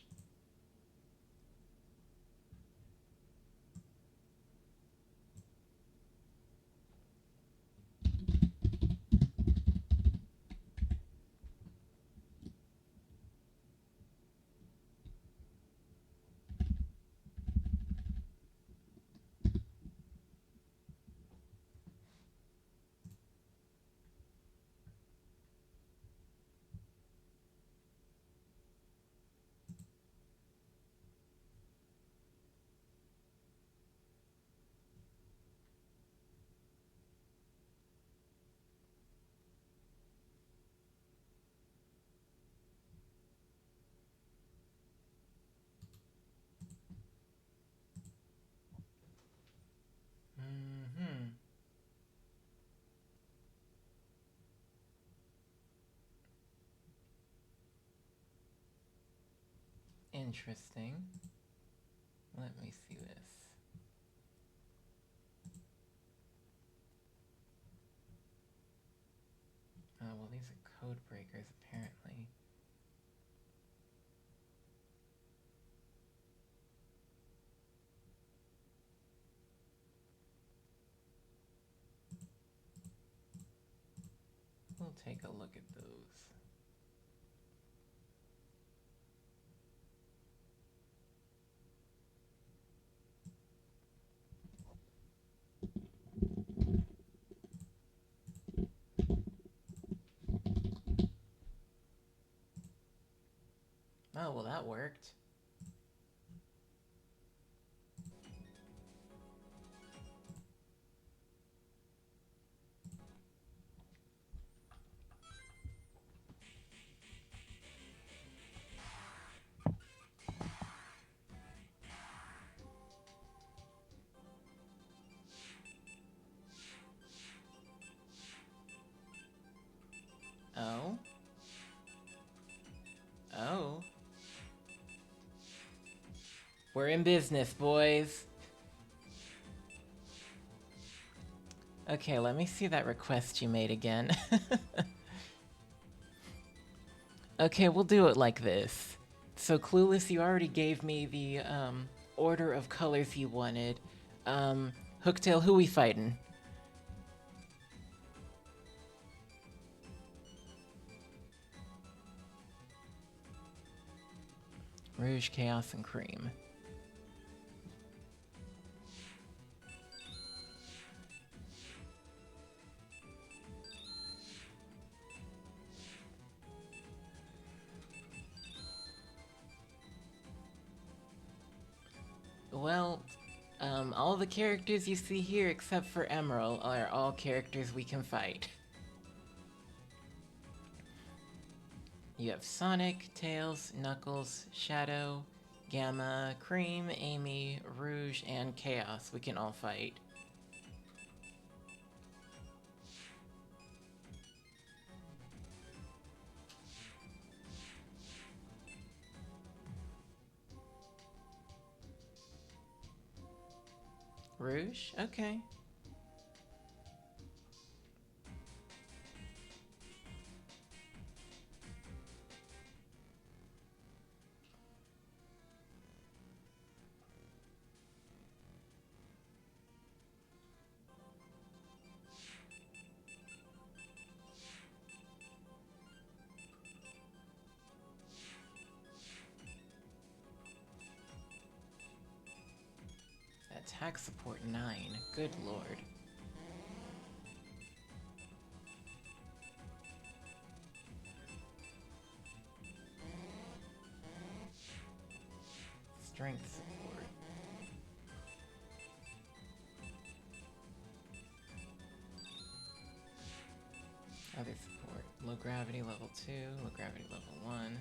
[SPEAKER 1] Interesting. Let me see this. Oh, well, these are code breakers, apparently. take a look at those. Oh, well, that worked. Oh? Oh? We're in business, boys. Okay, let me see that request you made again. Okay, we'll do it like this. So, Clueless, you already gave me the, order of colors you wanted. Hooktail, who we fighting? Rouge, Chaos, and Cream. Well, all the characters you see here except for Emerald are all characters we can fight. You have Sonic, Tails, Knuckles, Shadow, Gamma, Cream, Amy, Rouge, and Chaos we can all fight. Rouge? Okay. Attack support 9. Good lord. Strength support. Other support. Low gravity level 2, low gravity level 1.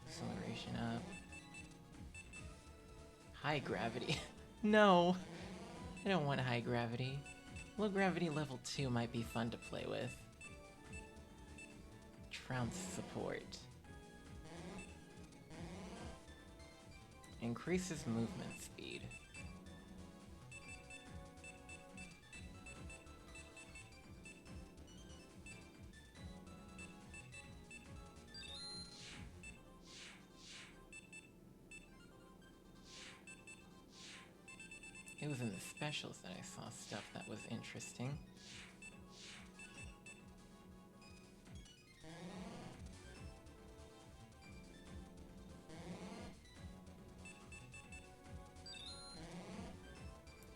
[SPEAKER 1] Acceleration up. High gravity. No! I don't want high gravity. Low gravity level 2 might be fun to play with. Trounce support. Increases movement speed. It was in the specials that I saw stuff that was interesting.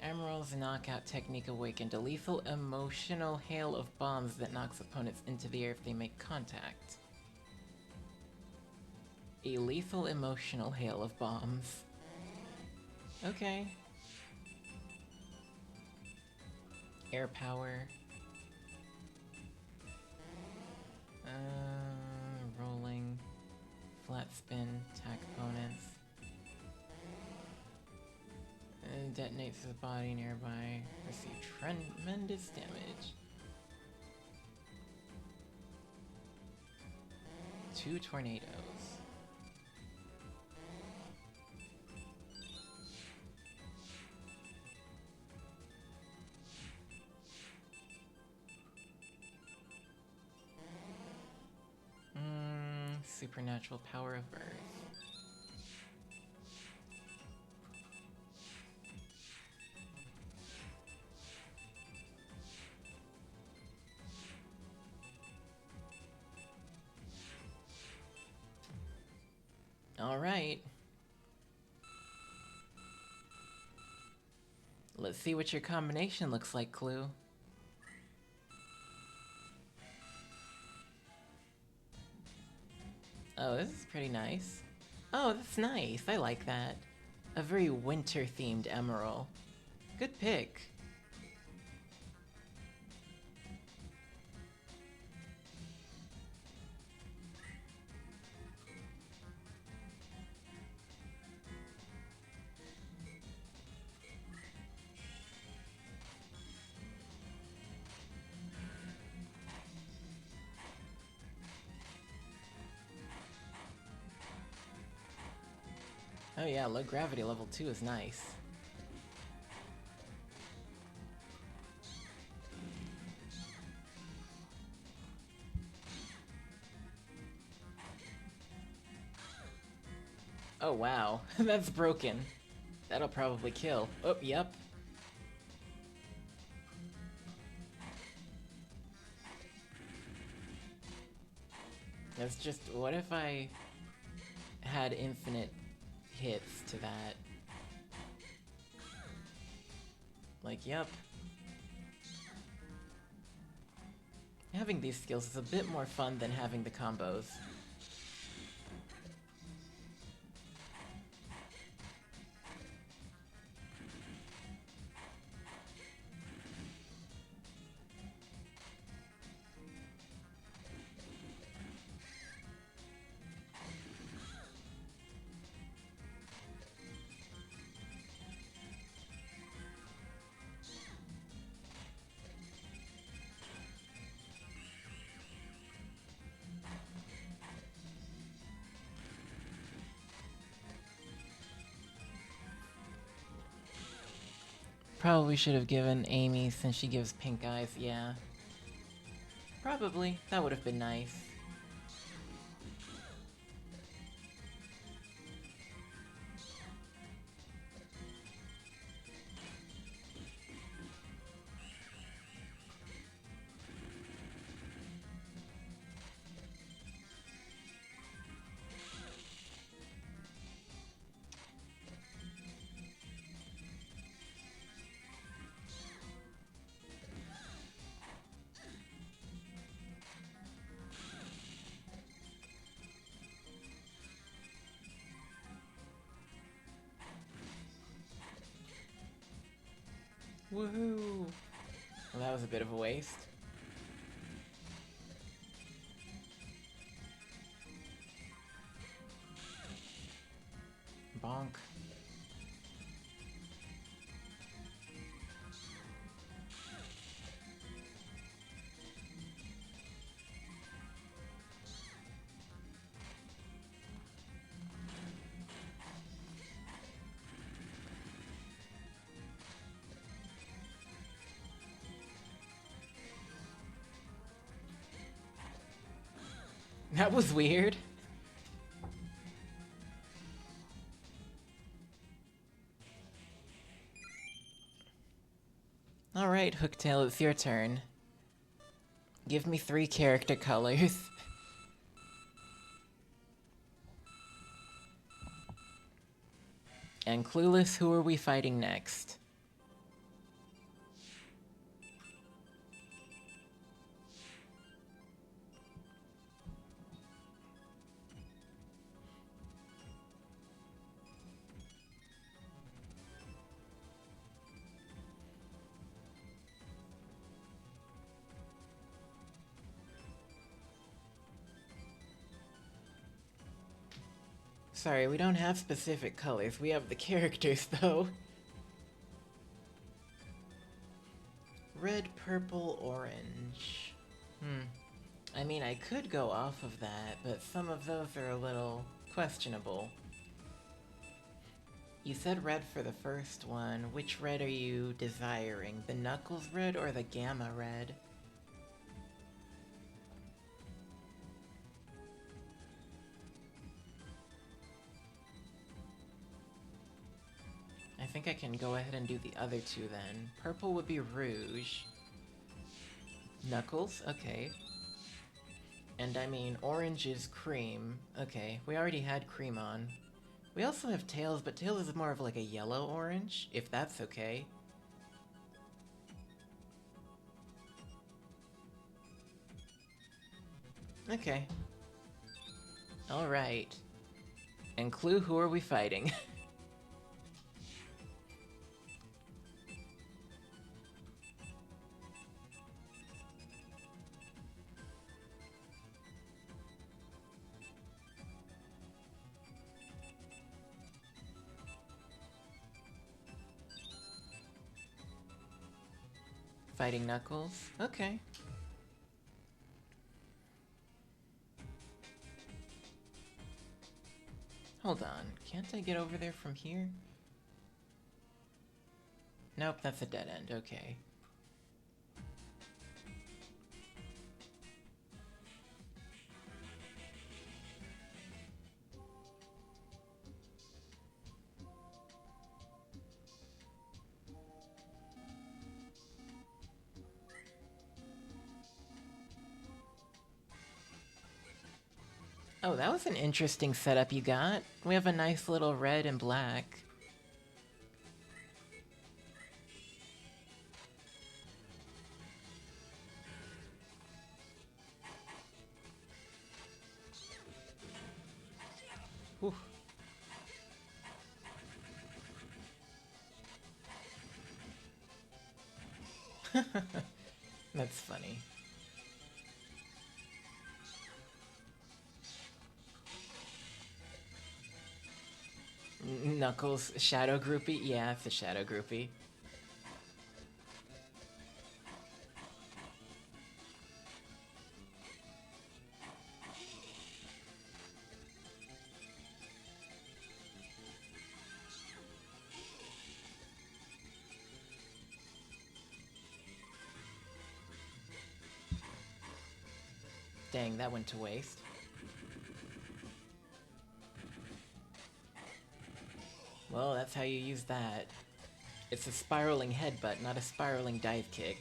[SPEAKER 1] Emerald's knockout technique awakened a lethal emotional hail of bombs that knocks opponents into the air if they make contact. A lethal emotional hail of bombs. Okay. Air power. Rolling. Flat spin. Attack opponents. Detonates the body nearby. Receive tremendous damage. 2 tornadoes. Supernatural power of Earth. Alright. Let's see what your combination looks like, Clue. Oh, this is pretty nice. Oh, that's nice. I like that. A very winter-themed emerald. Good pick. Oh yeah, low gravity level 2 is nice. Oh wow, that's broken. That'll probably kill. Oh, yep. That's just, what if I had infinite hits to that? Like, yep. Having these skills is a bit more fun than having the combos. Probably should have given Amy since she gives pink eyes, yeah. Probably. That would have been nice. Woohoo! Well, that was a bit of a waste. Bonk. That was weird. Alright, Hooktail, it's your turn. Give me 3 character colors. And Clueless, who are we fighting next? Sorry, we don't have specific colors. We have the characters, though. Red, purple, orange. I mean, I could go off of that, but some of those are a little questionable. You said red for the first one. Which red are you desiring? The Knuckles red or the Gamma red? I think I can go ahead and do the other two then. Purple would be Rouge. Knuckles? Okay. And I mean, orange is Cream. Okay, we already had Cream on. We also have Tails, but Tails is more of like a yellow-orange, if that's okay. Okay. Alright. And Clue, who are we fighting? Fighting Knuckles? Okay. Hold on, can't I get over there from here? Nope, that's a dead end, okay. Oh, that was an interesting setup you got. We have a nice little red and black. Whew. That's funny. Knuckles, Shadow Groupie? Yeah, it's a Shadow Groupie. Dang, that went to waste. Well, that's how you use that. It's a spiraling headbutt, not a spiraling dive kick.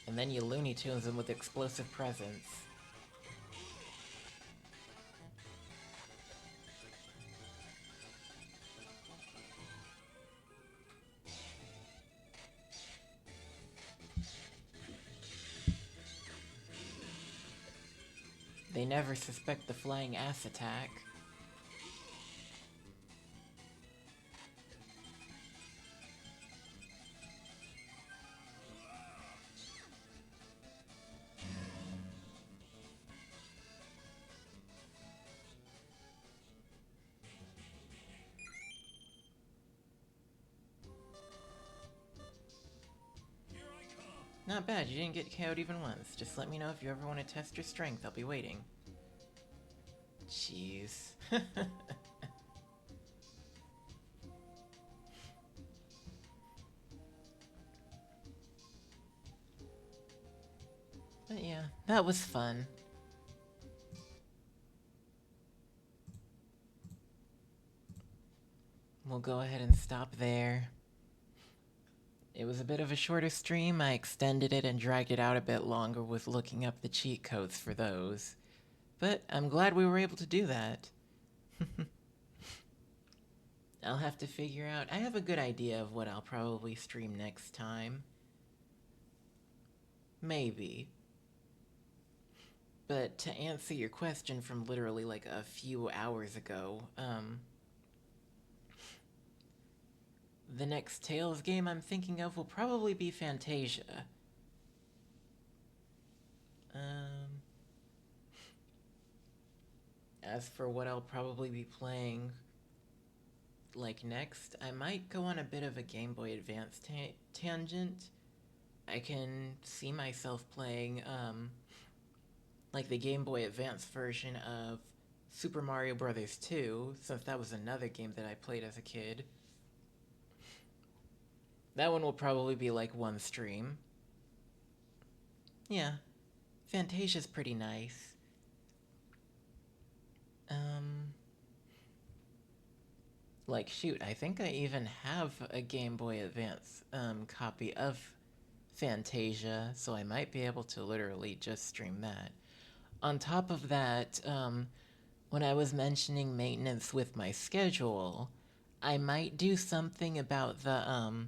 [SPEAKER 1] And then you Looney Tunes him with explosive presence. They never suspect the flying ass attack. Not bad, you didn't get KO'd even once. Just let me know if you ever want to test your strength, I'll be waiting. Jeez. But yeah, that was fun. We'll go ahead and stop there. It was a bit of a shorter stream. I extended it and dragged it out a bit longer with looking up the cheat codes for those. But I'm glad we were able to do that. I'll have to figure out... I have a good idea of what I'll probably stream next time. Maybe. But to answer your question from literally like a few hours ago, the next Tales game I'm thinking of will probably be Fantasia. As for what I'll probably be playing like next, I might go on a bit of a Game Boy Advance tangent. I can see myself playing like the Game Boy Advance version of Super Mario Bros. 2, since that was another game that I played as a kid. That one will probably be like one stream. Yeah, Fantasia's pretty nice. Like shoot, I think I even have a Game Boy Advance copy of Fantasia, so I might be able to literally just stream that. On top of that, when I was mentioning maintenance with my schedule, I might do something about the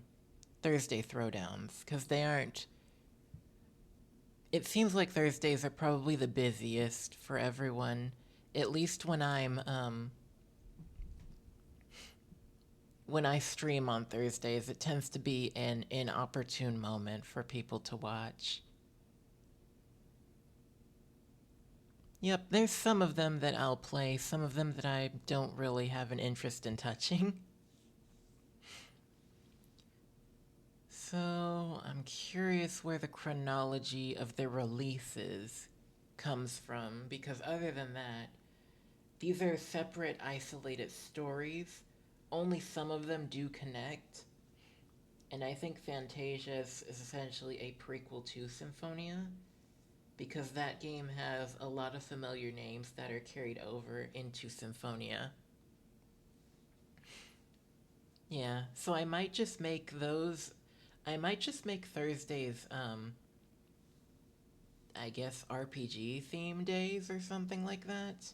[SPEAKER 1] Thursday throwdowns, because they aren't. It seems like Thursdays are probably the busiest for everyone, at least when I stream on Thursdays, it tends to be an inopportune moment for people to watch. Yep, there's some of them that I'll play, some of them that I don't really have an interest in touching. So, I'm curious where the chronology of the releases comes from, because other than that, these are separate, isolated stories. Only some of them do connect. And I think Fantasia is essentially a prequel to Symphonia, because that game has a lot of familiar names that are carried over into Symphonia. Yeah, so I might just make those. I might just make Thursdays, I guess RPG theme days or something like that.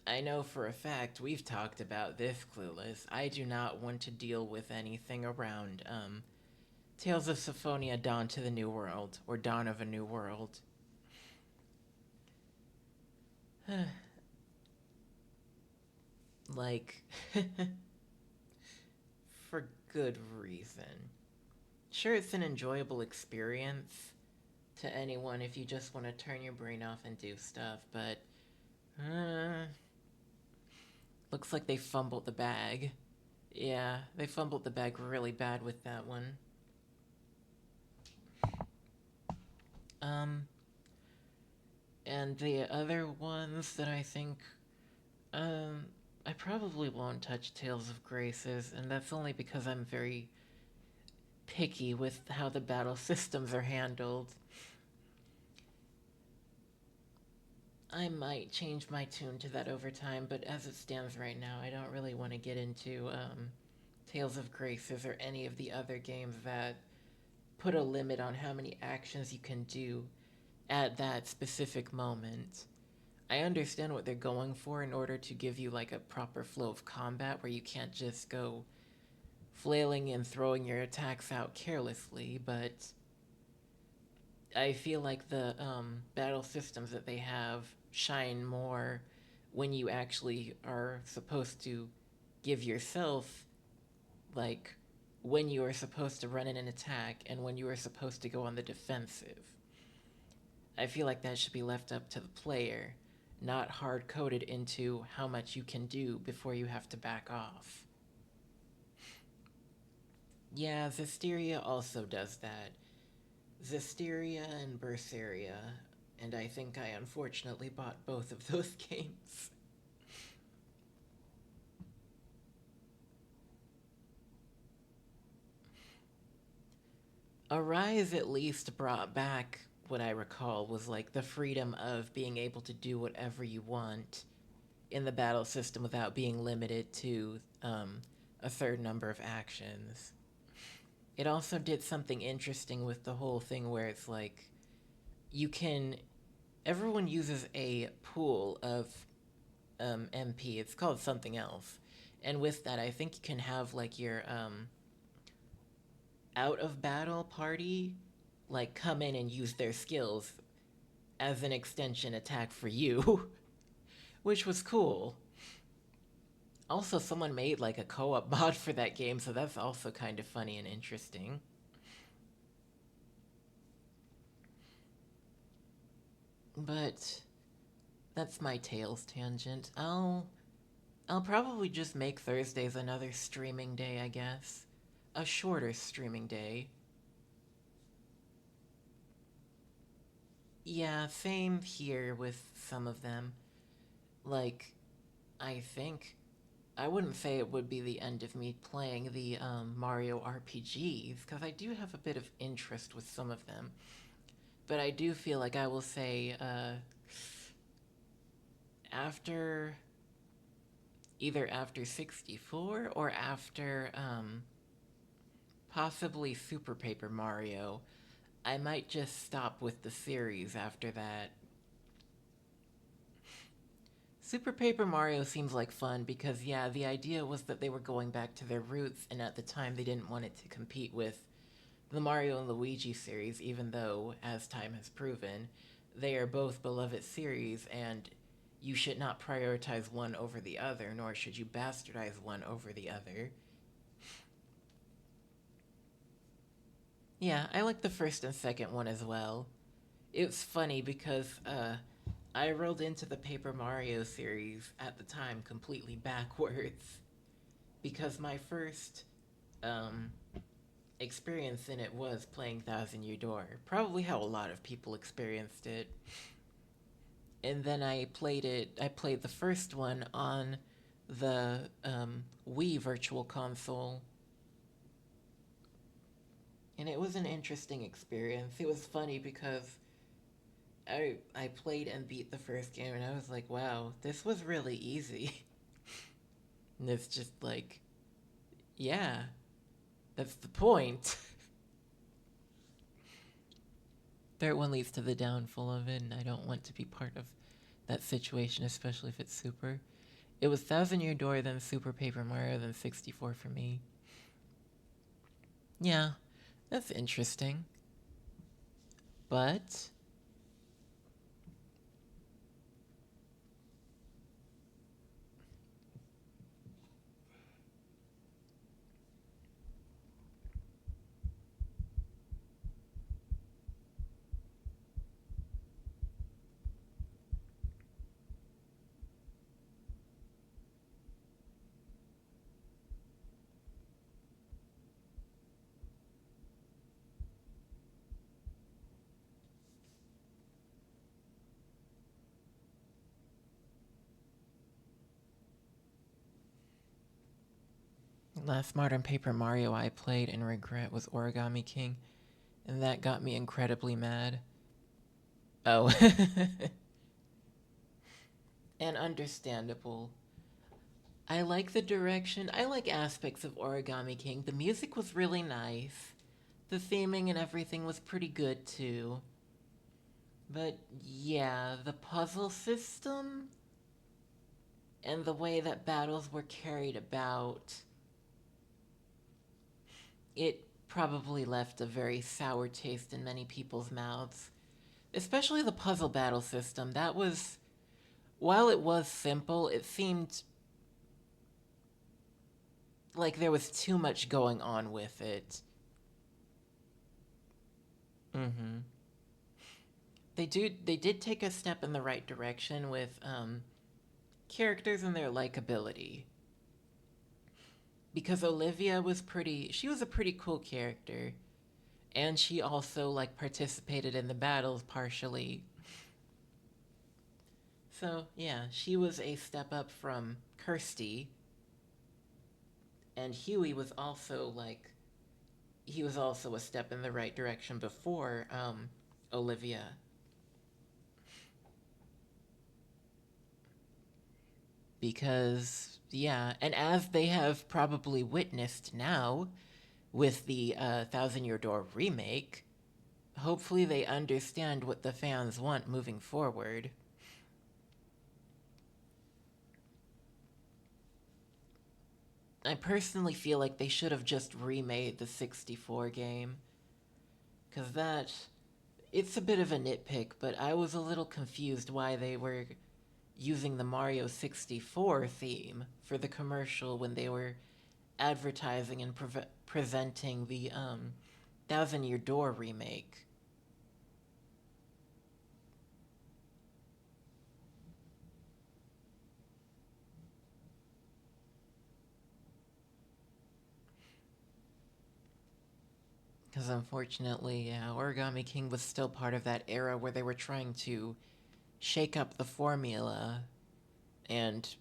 [SPEAKER 1] I know for a fact we've talked about this, Clueless. I do not want to deal with anything around, Tales of Symphonia Dawn to the New World, or Dawn of a New World. Like, for good reason. Sure, it's an enjoyable experience to anyone if you just want to turn your brain off and do stuff, but looks like they fumbled the bag. Yeah, they fumbled the bag really bad with that one. Um, and the other ones that I think, um, I probably won't touch Tales of Graces, and that's only because I'm very picky with how the battle systems are handled. I might change my tune to that over time, but as it stands right now, I don't really want to get into Tales of Graces or any of the other games that put a limit on how many actions you can do at that specific moment. I understand what they're going for in order to give you like a proper flow of combat where you can't just go flailing and throwing your attacks out carelessly, but I feel like the battle systems that they have shine more when you actually are supposed to give yourself, like, when you are supposed to run in an attack and when you are supposed to go on the defensive. I feel like that should be left up to the player, not hard coded into how much you can do before you have to back off. Yeah, Zestiria also does that. Zestiria and Berseria, and I think I unfortunately bought both of those games. Arise at least brought back what I recall was like the freedom of being able to do whatever you want in the battle system without being limited to a certain number of actions. It also did something interesting with the whole thing where it's like you can everyone uses a pool of MP. It's called something else, and with that, I think you can have like your out of battle party like come in and use their skills as an extension attack for you, which was cool. Also, someone made like a co-op mod for that game, so that's also kind of funny and interesting. But that's my Tales tangent. I'll probably just make Thursdays another streaming day, I guess. A shorter streaming day. Yeah, same here with some of them. Like, I think I wouldn't say it would be the end of me playing the Mario RPGs, because I do have a bit of interest with some of them. But I do feel like I will say, after either after 64 or after possibly Super Paper Mario. I might just stop with the series after that. Super Paper Mario seems like fun because, yeah, the idea was that they were going back to their roots, and at the time they didn't want it to compete with the Mario and Luigi series, even though, as time has proven, they are both beloved series, and you should not prioritize one over the other, nor should you bastardize one over the other. Yeah, I like the first and second one as well. It's funny because I rolled into the Paper Mario series at the time completely backwards because my first um, experience in it was playing Thousand Year Door. Probably how a lot of people experienced it. And then I played the first one on the Wii Virtual Console. And it was an interesting experience. It was funny because I played and beat the first game and I was like, wow, this was really easy. And it's just like, yeah, that's the point. Third one leads to the downfall of it, and I don't want to be part of that situation, especially if it's Super. It was Thousand Year Door, then Super Paper Mario, then 64 for me. Yeah, that's interesting. But last modern Paper Mario I played and regret was Origami King, and that got me incredibly mad. Oh. And understandable. I like the direction. I like aspects of Origami King. The music was really nice. The theming and everything was pretty good too. But yeah, the puzzle system and the way that battles were carried about, it probably left a very sour taste in many people's mouths. Especially the puzzle battle system. That was, while it was simple, it seemed like there was too much going on with it. Mm-hmm. They did take a step in the right direction with characters and their likability. Because Olivia was she was a pretty cool character. And she also like participated in the battles partially. So yeah, she was a step up from Kirsty. And Huey was also he was also a step in the right direction before Olivia. Because, yeah, and as they have probably witnessed now with the Thousand Year Door remake, hopefully they understand what the fans want moving forward. I personally feel like they should have just remade the 64 game. Because it's a bit of a nitpick, but I was a little confused why they were using the Mario 64 theme for the commercial when they were advertising and presenting the Thousand Year Door remake. Because unfortunately, yeah, Origami King was still part of that era where they were trying to shake up the formula and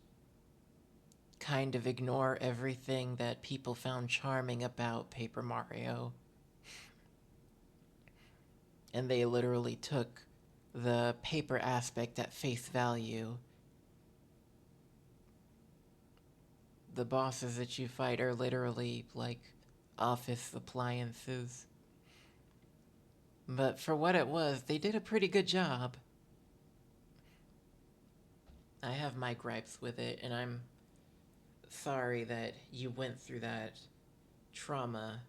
[SPEAKER 1] kind of ignore everything that people found charming about Paper Mario. And they literally took the paper aspect at face value. the bosses that you fight are literally like office appliances. But for what it was, they did a pretty good job. I have my gripes with it, and I'm sorry that you went through that trauma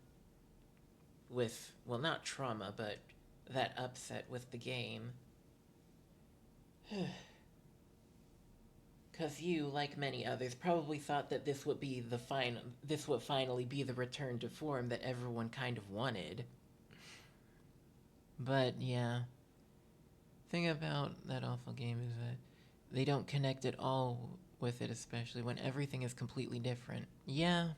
[SPEAKER 1] with, well, not trauma, but that upset with the game. Because you, like many others, probably thought that this would be this would finally be the return to form that everyone kind of wanted. But yeah, thing about that awful game is that they don't connect at all with it, especially when everything is completely different. Yeah.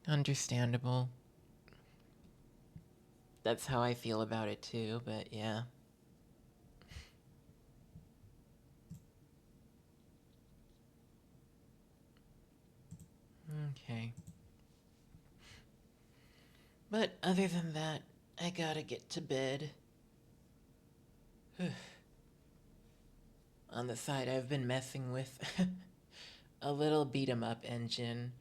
[SPEAKER 1] Understandable. That's how I feel about it too, but yeah. Okay. But other than that, I gotta get to bed. On the side, I've been messing with a little beat 'em up engine,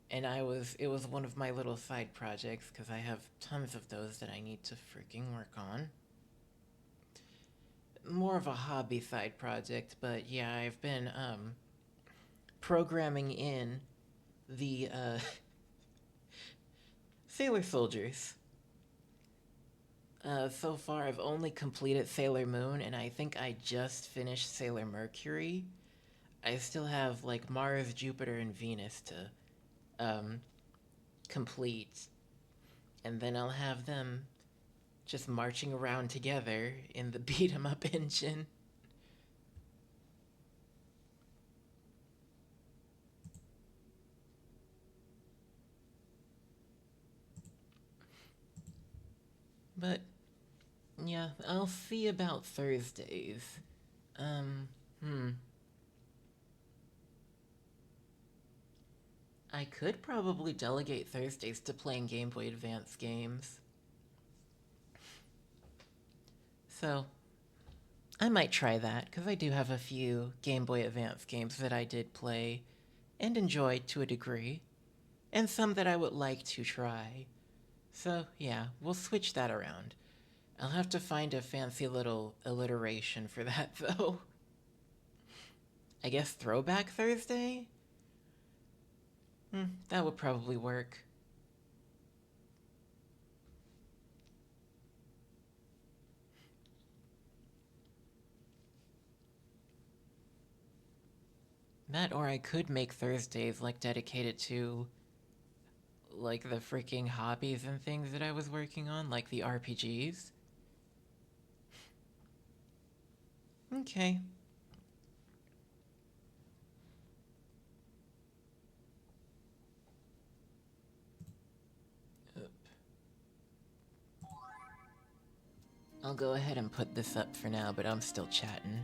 [SPEAKER 1] and it was one of my little side projects because I have tons of those that I need to freaking work on. More of a hobby side project, but yeah, I've been programming in the Sailor Soldiers. So far, I've only completed Sailor Moon, and I think I just finished Sailor Mercury. I still have like Mars, Jupiter, and Venus to complete, and then I'll have them just marching around together in the beat 'em up engine. But yeah, I'll see about Thursdays. Um, hmm. I could probably delegate Thursdays to playing Game Boy Advance games. So, I might try that, because I do have a few Game Boy Advance games that I did play and enjoyed to a degree, and some that I would like to try. So, yeah, we'll switch that around. I'll have to find a fancy little alliteration for that, though. I guess Throwback Thursday? That would probably work. That, or I could make Thursdays, like, dedicated to, like, the freaking hobbies and things that I was working on, like the RPGs. Okay. I'll go ahead and put this up for now, but I'm still chatting.